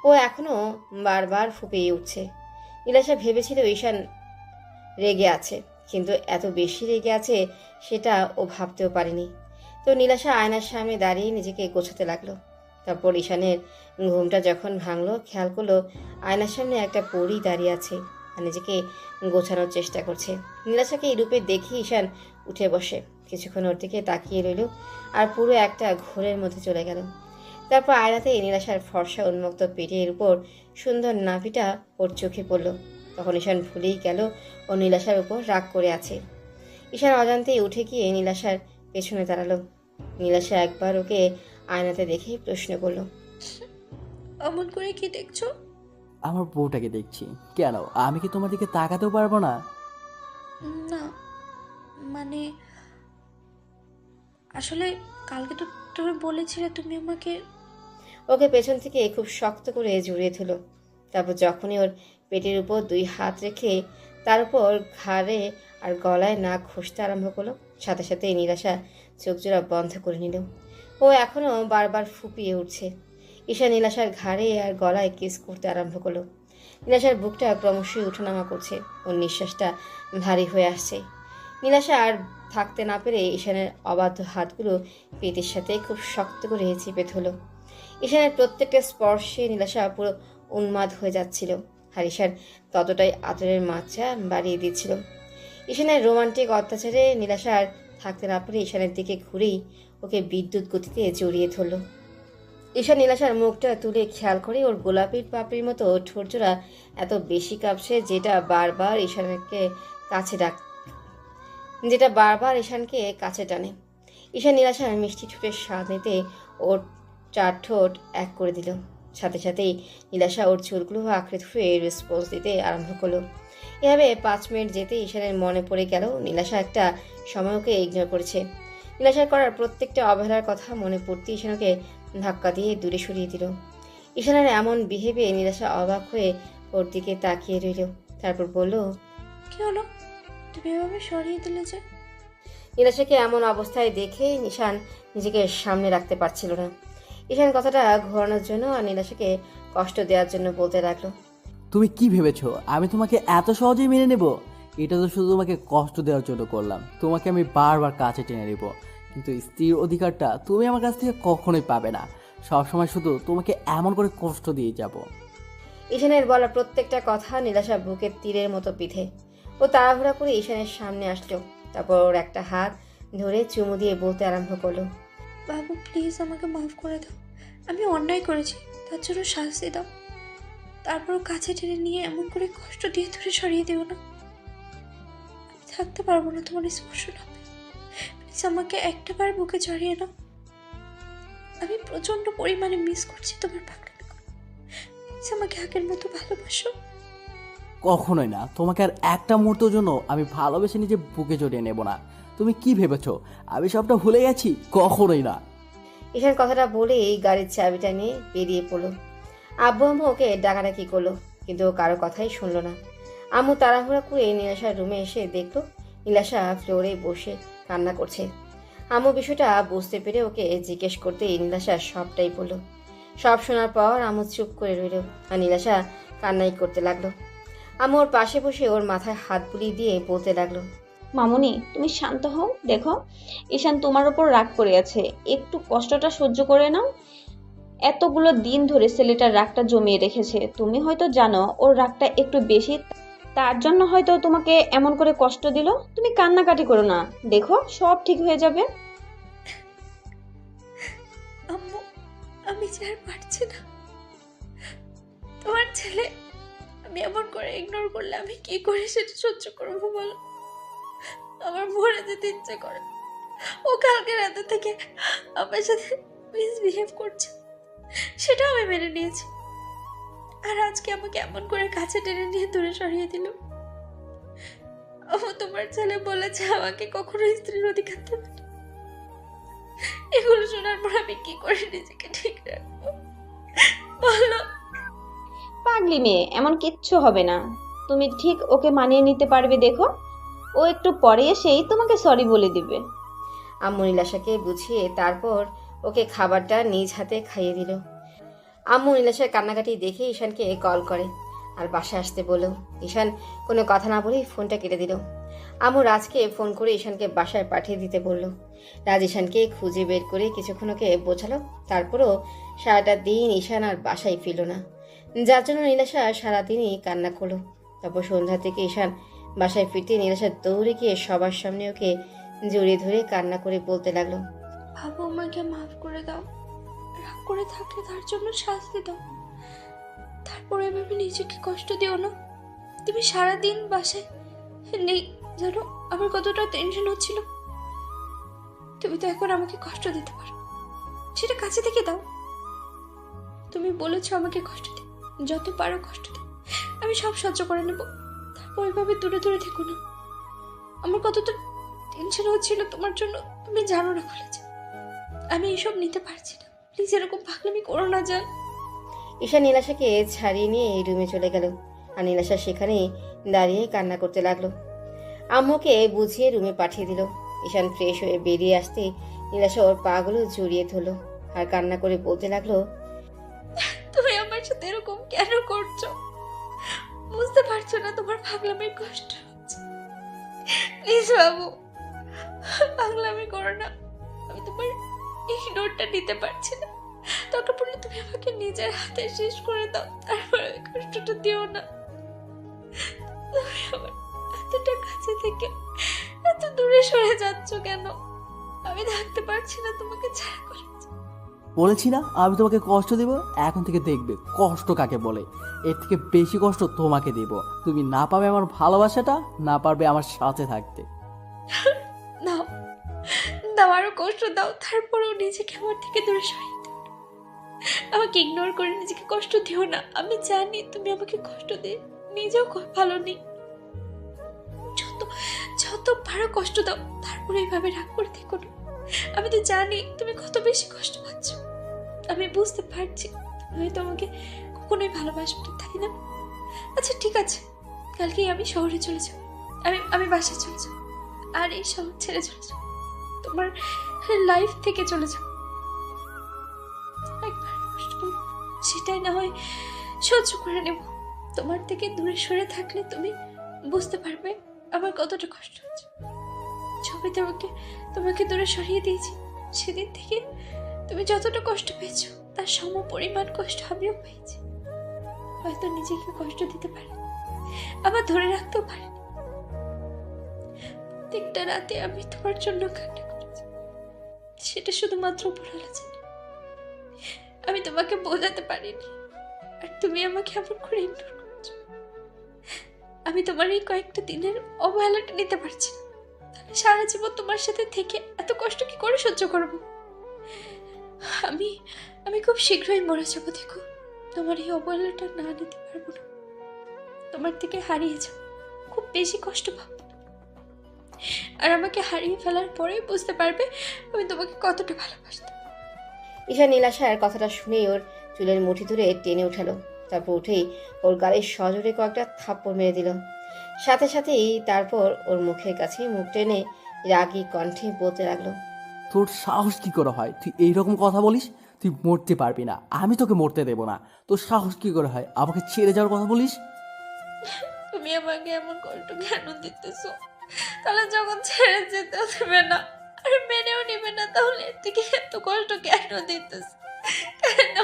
ও এখনও বারবার ফুপিয়ে উঠছে। নীলাশা ভেবেছিল ঈশান রেগে আছে, কিন্তু এত বেশি রেগে আছে সেটা ও ভাবতেও পারেনি। তো নীলাশা আয়নার সামনে দাঁড়িয়ে নিজেকে গোছাতে লাগলো। তারপর ঈশানের ঘুমটা যখন ভাঙলো, খেয়াল করলো আয়নার সামনে একটা পরী দাঁড়িয়ে আছে আর নিজেকে গোছানোর চেষ্টা করছে। নীলাশাকে এই রূপে দেখে ঈশান উঠে বসে কিছুক্ষণ ওর দিকে তাকিয়ে রইল আর পুরো একটা ঘোরের মধ্যে চলে গেল। তারপর আয়নাতে নীলাশার ফর্সা উন্মুক্ত পেটের উপর সুন্দর নাভিটা ওর চোখে পড়ল। তখন ঈশান ভুলেই গেল ও নীলাশার উপর রাগ করে আছে। ঈশান অজান্তেই উঠে গিয়ে নীলাশার পেছনে দাঁড়ালো। নীলাশা একবার ওকে আয়নাতে দেখে প্রশ্ন করলো, অমন করে কি দেখছো? আমার বউটাকে দেখছি। কেন, আমি কি তোমার দিকে তাকাতেও পারবো না? না, মানে আসলে কালকে তো তুমি বলেছিলে তুমি আমাকে। ওকে পেছন থেকে খুব শক্ত করে জড়িয়ে ধরল। তারপর যখনই ওর পেটের উপর 2 হাত রেখে তার উপর ঘাড়ে আর গলায় নাক ঘষতে আরম্ভ করলো, সাথে সাথে নীলাশা চোখ জোড়া বন্ধ করে নিল। ও এখনও বারবার ফুপিয়ে উঠছে। ঈশা নীলাশার ঘাড়ে আর গলায় কিস করতে আরম্ভ করলো। নীলাশার বুকটা ক্রমশই উঠানামা করছে, ওর নিঃশ্বাসটা ভারী হয়ে আসছে। নীলাশা আর থাকতে না পেরে ঈশানের অবাধ্য হাতগুলো পেটের সাথে খুব শক্ত করে চেপে ধরল। ঈশানের প্রত্যেকটা স্পর্শে নীলাশা পুরো উন্মাদ হয়ে যাচ্ছিল আর ঈশান ততটাই আদরের মাত্রা বাড়িয়ে দিচ্ছিল। ঈশানের রোমান্টিক অত্যাচারে নীলাশা আর থাকতে না পেরে ঈশানের দিকে ঘুরেই ওকে বিদ্যুৎ গতিতে জড়িয়ে ধরল। ঈশান নীলাশার মুখটা তুলে খেয়াল করে ওর গোলাপির পাপড়ির মতো ঠোঁটজোড়া এত বেশি কাঁপছে যেটা বারবার ঈশানকে কাছে টানে। ঈশান নীলাশার মিষ্টি ঠোঁটের স্বাদ নিতে ওর 4 ঠোঁট এক করে দিল। সাথে সাথেই নীলাশা ওর চুলগুলো আঁকড়ে ধরে রেসপন্স দিতে আরম্ভ করলো। এভাবে 5 মিনিট যেতে ঈশানের মনে পড়ে গেল নীলাশা একটা সময় ওকে ইগনোর করেছে। নীলাশার করার প্রত্যেকটা অবহেলার কথা মনে পড়তে ঈশানকে ধাক্কা দিয়ে দূরে সরিয়ে দিল। ঈশানের এমন বিহেভে নীলাশা অবাক হয়ে ওর দিকে তাকিয়ে রইল। তারপর বলল, কি হলো, তুমি এভাবে সরিয়ে দিলে যে? নীলাশাকে এমন অবস্থায় দেখে ঈশান নিজেকে সামনে রাখতে পারছিল না। ঈশান কথাটা ঘোরানোর জন্য আর নীলাশাকে কষ্ট দেওয়ার জন্য বলতে লাগলো, তুমি কি ভেবেছো আমি তোমাকে এত সহজেই মেনে নেব? এটা তো শুধু তোমাকে কষ্ট দেওয়ার জন্য করলাম। তোমাকে আমি বারবার কাছে টেনে নেব, কিন্তু স্ত্রীর অধিকারটা তুমি আমার কাছ থেকে কখনোই পাবে না। সবসময় শুধু তোমাকে এমন করে কষ্ট দিয়ে যাব। ঈশানের বলা প্রত্যেকটা কথা নীলাশা বুকের তীরের মতো পিঠে। ও তাড়াহুড়া করে ঈশানের সামনে আসলো। তারপর ওর একটা হাত ধরে চুমু দিয়ে বলতে আরম্ভ করলো, বাবু প্লিজ আমাকে মাফ করে দাও, আমি অন্যায় করেছি, তার জন্য শাস্তি দাও। তারপর কাছে টেনে নিয়ে এমন করে কষ্ট দিয়ে দূরে সরিয়ে দেও না। আমি থাকতে পারবো না তোমার স্পর্শ না পেয়ে। প্লিজ আমাকে একটাবার বুকে জড়িয়ে নাও। আমি প্রচন্ড পরিমাণে মিস করছি তোমার পাগলামি। প্লিজ আমাকে আগের মতো ভালোবাসো। কখনোই না, তোমাকে আর একটা মুহূর্তের জন্য আমি ভালোবেসে নিজে বুকে জড়িয়ে নেব না। তুমি কি ভেবেছো আমি সবটা ভুলে গেছি? কখনোই না। ঈশান কথাটা বলে এই গাড়ির চাবিটা নিয়ে বেরিয়ে পড়লো। আব্বু আম্মু ওকে ডাকাডাকি করলো, কিন্তু ও কারো কথাই শুনলো না। আম্মু তাড়াহুড়া করে নীলাশার রুমে এসে দেখলো নীলাশা ফ্লোরে বসে কান্না করছে। আম্মু বিষয়টা বুঝতে পেরে ওকে জিজ্ঞেস করতে নীলাশা সবটাই বলল। সব শোনার পর আম্মু চুপ করে রইল আর নীলাশা কান্নাই করতে লাগলো। আম্মু ওর পাশে বসে ওর মাথায় হাত বুলিয়ে দিয়ে বলতে লাগলো, মামুনি তুমি শান্ত হও। দেখো ঈশান তোমার ওপর রাগ করে আছে, একটু কষ্টটা সহ্য করে নাও। এতগুলো দিন ধরে ছেলেটার রাগটা জমিয়ে রেখেছে, তুমি হয়তো জানো ওর রাগটা একটু বেশি, তার জন্য হয়তো তোমাকে এমন করে কষ্ট দিল। তুমি কান্নাকাটি করো না, দেখো সব ঠিক হয়ে যাবে। আম্মু, আমি যে আর পারছি না। তোমার ছেলে আমি এমন করে ইগনোর করলে আমি কি করে সেটা সহ্য করবো বলো? আমার মরে যেতে ইচ্ছে করে। ও কালকে রাতে থেকে আমার সাথে মিসবিহেভ করছে, সেটাও আমি মেনে নিয়েছি। আর আজকে আমাকে এমন করে কাছে টেনে নিয়ে দূরে সরিয়ে দিল। তোমার ছেলে বলেছে আমাকে কখনো স্ত্রীর অধিকার দেবে না। এগুলো শোনার পর আমি কি করে নিজেকে ঠিক রাখবো বলো? পাগলি মেয়ে, এমন কিচ্ছু হবে না, তুমি ঠিক ওকে মানিয়ে নিতে পারবে। দেখো ও একটু পরে এসেই তোমাকে সরি বলে দিবে। আম্মু নীলাশাকে বুঝিয়ে তারপর ওকে খাবারটা নিজ হাতে খাইয়ে দিল। আম্মু নীলাশার কান্নাকাটি দেখে ঈশানকে কল করে আর বাসায় আসতে বলল। ঈশান কোনো কথা না বলেই ফোনটা কেটে দিল। আম্মু রাজকে ফোন করে ঈশানকে বাসায় পাঠিয়ে দিতে বলল। রাজ ঈশানকে খুঁজে বের করে কিছুক্ষণ ওকে বোঝালো, তারপরও সারাটা দিন ঈশান আর বাসায় ফিরল না, যার জন্য নীলাশা সারাদিনই কান্না করলো। তারপর সন্ধ্যা থেকে ঈশান বাসায় ফিরতে নীলাশা দৌড়ে গিয়ে সবার সামনে ওকে জড়িয়ে ধরে কান্না করে বলতে লাগলো, বাবু আমাকে মাফ করে দাও, রাগ করে থাকলে তার জন্য শাস্তি দাও, তারপরে এভাবে নিজেকে কষ্ট দিও না। তুমি সারাদিন বাসায় নেই জানো আমার কতটা টেনশন হচ্ছিল। তুমি তো এখন আমাকে কষ্ট দিতে পারো, সেটা কাছে থেকে দাও। তুমি বলেছো আমাকে কষ্ট দিও, যত পারো কষ্ট দিও, আমি সব সহ্য করে নেব। তারপর এভাবে দূরে দূরে থেকো না। আমার কতটা টেনশন হচ্ছিল তোমার জন্য তুমি জানো না কলেজ। আমি এসব নিতে পারছি না, প্লিজ এরকম পাগলামি করো না জান। ঈশান নীলাশাকে ছাড়িয়ে নিয়ে এই রুমে চলে গেল আর নীলাশা সেখানেই দাঁড়িয়ে কান্না করতে লাগলো। আম্মুকে বুঝিয়ে রুমে পাঠিয়ে দিল। ঈশান ফ্রেশ হয়ে বেরিয়ে আসতে নীলাশা ওর পাগুলো জড়িয়ে ধরলো আর কান্না করে বলতে লাগলো, তুমি আমার সাথে এরকম কেন করছো? বুঝতে পারছো না তোমার পাগলামির কষ্ট হচ্ছে? প্লিজ বাবু পাগলামি করো না। আমি তোমার ইগনোরটা নিতে পারছি না, দরকার পড়লে তুমি আমাকে নিজের হাতে শেষ করে দাও, তারপরে ওই কষ্টটা দিও না। তুমি আমার এতটা কাছে থেকে এত দূরে সরে যাচ্ছ কেন? আমি থাকতে পারছি না তোমাকে ছাড়া করে। বলেছি না আমি তোমাকে কষ্ট দেব, এখন থেকে দেখবে কষ্ট কাকে বলে। এর থেকে বেশি কষ্ট তোমাকে দেব। তুমি না পাবে আমার ভালোবাসাটা, না পারবে আমার সাথে থাকতে। দাও দাও, আরো কষ্ট দাও, তারপরেও নিজেকে আমার থেকে দূরে সরিয়ে দাও। আমাকে ইগনোর করে নিজেকে কষ্ট দিও না। আমি জানি তুমি আমাকে কষ্ট দিয়ে নিজেও ভালো নেই। যত যত পারো কষ্ট দাও, তারপরে এইভাবে রাগ করে থেকো না। আমি তো জানি তুমি কত বেশি কষ্ট পাচ্ছ, আমি বুঝতে পারছি। তুমি তো আমাকে কখনোই ভালোবাসবে না, তাই না? আচ্ছা ঠিক আছে, কালকেই আমি শহরে চলে যাব। আমি বাসায় চলে যাব আর এই শহর ছেড়ে চলে যাব, তোমার লাইফ থেকে চলে যাব। একবার কষ্ট পাবো, সেটাই না হয় সহ্য করে নেব। তোমার থেকে দূরে সরে থাকলে তুমি বুঝতে পারবে আমার কতটা কষ্ট হচ্ছে। ছবিতে তোমাকে দূরে সরিয়ে দিয়েছি, সেদিন থেকে তুমি যতটা কষ্ট পেয়েছো তার সম পরিমাণ কষ্ট আমিও পেয়েছি। হয়তো নিজেকে কষ্ট দিতে পারি, আবার ধরে রাখতেও পারি। প্রত্যেকটা রাতে আমি তোমার জন্য কান্না করেছি, সেটা শুধুমাত্র উপরওয়ালা জানে। আমি তোমাকে বোঝাতে পারিনি, আর তুমি আমাকে এমন করে ইগনোর করেছো। আমি তোমার এই কয়েকটা দিনের অবহেলাটা নিতে পারছি না, তাহলে সারা জীবন তোমার সাথে থেকে এত কষ্ট কি করে সহ্য করবো? আমি খুব শীঘ্রই মরে যাবো। দেখো তোমার এই অবহেলাটা না নিতে পারবো না, তোমার থেকে হারিয়ে যাবো, খুব বেশি কষ্ট পাবো। আর আমাকে হারিয়ে ফেলার পরে বুঝতে পারবে আমি তোমাকে কতটা ভালোবাসতাম। ঈশান নীলাশার কথাটা শুনেই ওর চুলের মুঠি ধরে টেনে উঠালো। তারপর উঠেই ওর গালে সজোরে কয়েকটা থাপ্পড় মেরে দিল। সাথে সাথেই তারপর ওর মুখের কাছে মুখ টেনে রাগী কণ্ঠে বলতে লাগলো। তোর সাহস কি করে হয় তুই এইরকম কথা বলিস? তুই মরতে পারবি না, আমি তোকে মরতে দেব না। তোর সাহস কি করে হয় আমাকে ছেড়ে যাওয়ার কথা বলিস? তুমি আমাকে এমন কষ্ট কেন দিতেছো? তাহলে যখন ছেড়ে যেতে দেবে না আর মেনেও নেবে না, তাহলে এর থেকে এত কষ্ট কেন দিতেছো? কেন?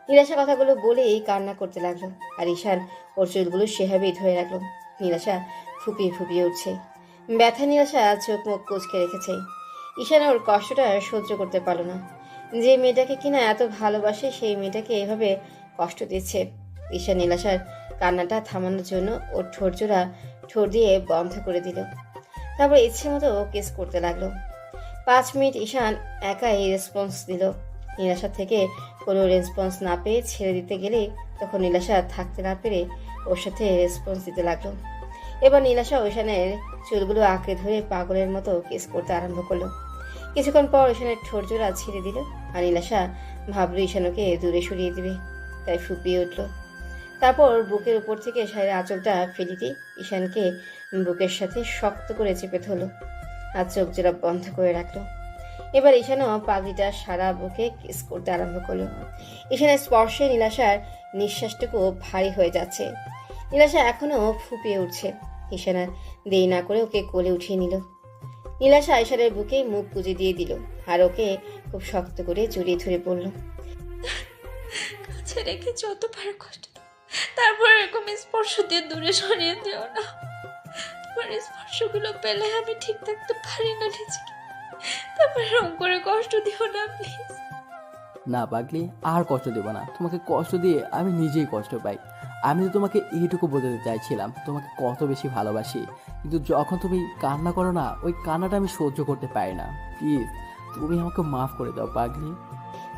নীলাশা কথাগুলো বলেই কান্না করতে লাগলো, আর ঈশান ওর চুলগুলো সেভাবেই ধরে রাখলো। নীলাশা ফুপিয়ে ফুপিয়ে উঠছে। ব্যথা নীলাশা চোখ মুখ কুঁচকে রেখেছে। ঈশান ওর কষ্টটা সহ্য করতে পারলো না। যে মেয়েটাকে কিনা এত ভালোবাসে সেই মেয়েটাকে এভাবে কষ্ট দিচ্ছে। ঈশান নীলাশার কান্নাটা থামানোর জন্য ওর ঠোঁটজোড়া ঠোঁট দিয়ে বন্ধ করে দিল। তারপর ইচ্ছে মতো কিস করতে লাগলো। 5 মিনিট ঈশান একাই রেসপন্স দিল। নীলাশা থেকে কোনো রেসপন্স না পেয়ে ছেড়ে দিতে গেলে তখন নীলাশা থাকতে না পেরে ওর সাথে রেসপন্স দিতে লাগলো। এবার নীলাশা ঈশানের চুলগুলো আঁকড়ে ধরে পাগলের মতো কিস করতে আরম্ভ করলো। কিছুক্ষণ পর ঈশানের ঠোঁট জোড়া ছেড়ে দিল, আর নীলাশা ভাবলো ঈশানকে দূরে সরিয়ে দিবে, তাই ফুপিয়ে উঠল। তারপর বুকের উপর থেকে শাড়ির আঁচলটা ফেলে দিয়ে ঈশানকে বুকের সাথে শক্ত করে চেপে ধরলো, আর চোখ জোড়া বন্ধ করে রাখলো। এবার ঈশানও পাগড়িটা সারা বুকে কিস করতে আরম্ভ করলো। ঈশানের স্পর্শে নীলাশার নিঃশ্বাসটুকু ভারী হয়ে যাচ্ছে। নীলাশা এখনো ফুপিয়ে উঠছে। ঈশান আর দেরি না করে ওকে কোলে উঠিয়ে নিল। নীলাশা ঈশানের বুকে মুখ গুজে দিয়ে দিল, আর ওকে খুব শক্ত করে জড়িয়ে ধরে পড়ল। কাছে রেখে যতবার কষ্ট দাও, তারপর এরকম স্পর্শ দিয়ে দূরে সরিয়ে দিও না। তোমার স্পর্শগুলো পেলে আমি ঠিক থাকতে পারি না নিজেকে। তারপর এরকম করে কষ্ট দিও না প্লিজ। না পাগলি, আর কষ্ট দেব না। তোমাকে কষ্ট দিয়ে আমি নিজেই কষ্ট পাই। আমি তো তোমাকে এইটুকু বোঝাতে চাইছিলাম তোমাকে কত বেশি ভালোবাসি, কিন্তু যখন তুমি কান্না করো না, ওই কান্নাটা আমি সহ্য করতে পারি না। প্লিজ তুমি আমাকে মাফ করে দাও পাগলি।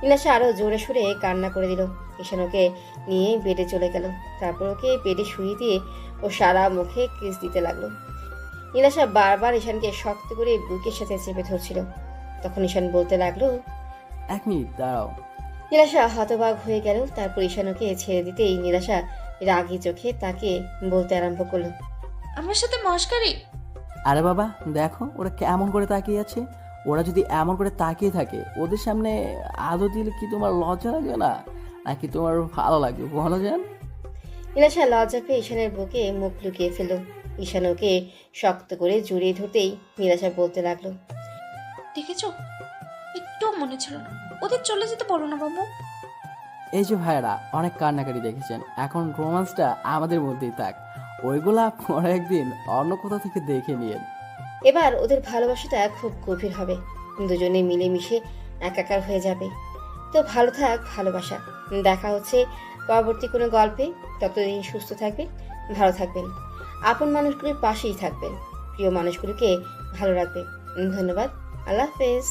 নীলাশা আরো জোরে সুরে কান্না করে দিল। ঈশান ওকে নিয়ে বেডে চলে গেল। তারপর ওকে বেডে শুয়ে দিয়ে ও সারা মুখে কিস দিতে লাগলো। নীলাশা বারবার ঈশানকে শক্ত করে বুকের সাথে চেপে ধরছিল। তখন ঈশান বলতে লাগলো। 1 মিনিট দাঁড়াও। নীলাশা হতবাক হয়ে গেল। তারপর ঈশান ওকে ছেড়ে দিতেই নীলাশা রাগী চোখে তাকে বলতে আরম্ভ করলো। আমার সাথে মস্কারি? আরে বাবা দেখো ওরা কেমন করে তাকিয়ে আছে। ওরা যদি এমন করে তাকিয়ে থাকে, ওদের সামনে আদর দিলে কি তোমার লজ্জা লাগবে না, নাকি তোমার ভালো লাগবে বলো জান? নীলাশা লজ্জা পেয়ে ঈশানের বুকে মুখ লুকিয়ে ফেলল। ঈশান ওকে শক্ত করে জড়িয়ে ধরতেই নীলাশা বলতে লাগলো। দেখেছো, একটু মনে ছিল না। ওদের চলে যেতে বলো না বাবু। এই যে ভাইরা অনেক কান্নাকাটি দেখেছেন, এখন রোমান্সটা আমাদের মধ্যেই থাক। ওইগুলা পরে একদিন অন্য কোথাও থেকে দেখে নিয়েন। এবার ওদের ভালোবাসাটা খুব গভীর হবে, দুজনে মিলেমিশে একাকার হয়ে যাবে। তো ভালো থাক ভালোবাসা। দেখা হচ্ছে পরবর্তী কোনো গল্পে। ততদিন সুস্থ থাকবেন, ভালো থাকবেন, আপন মানুষগুলোর পাশেই থাকবেন, প্রিয় মানুষগুলোকে ভালো রাখবেন। ধন্যবাদ। আল্লাহ হাফেজ।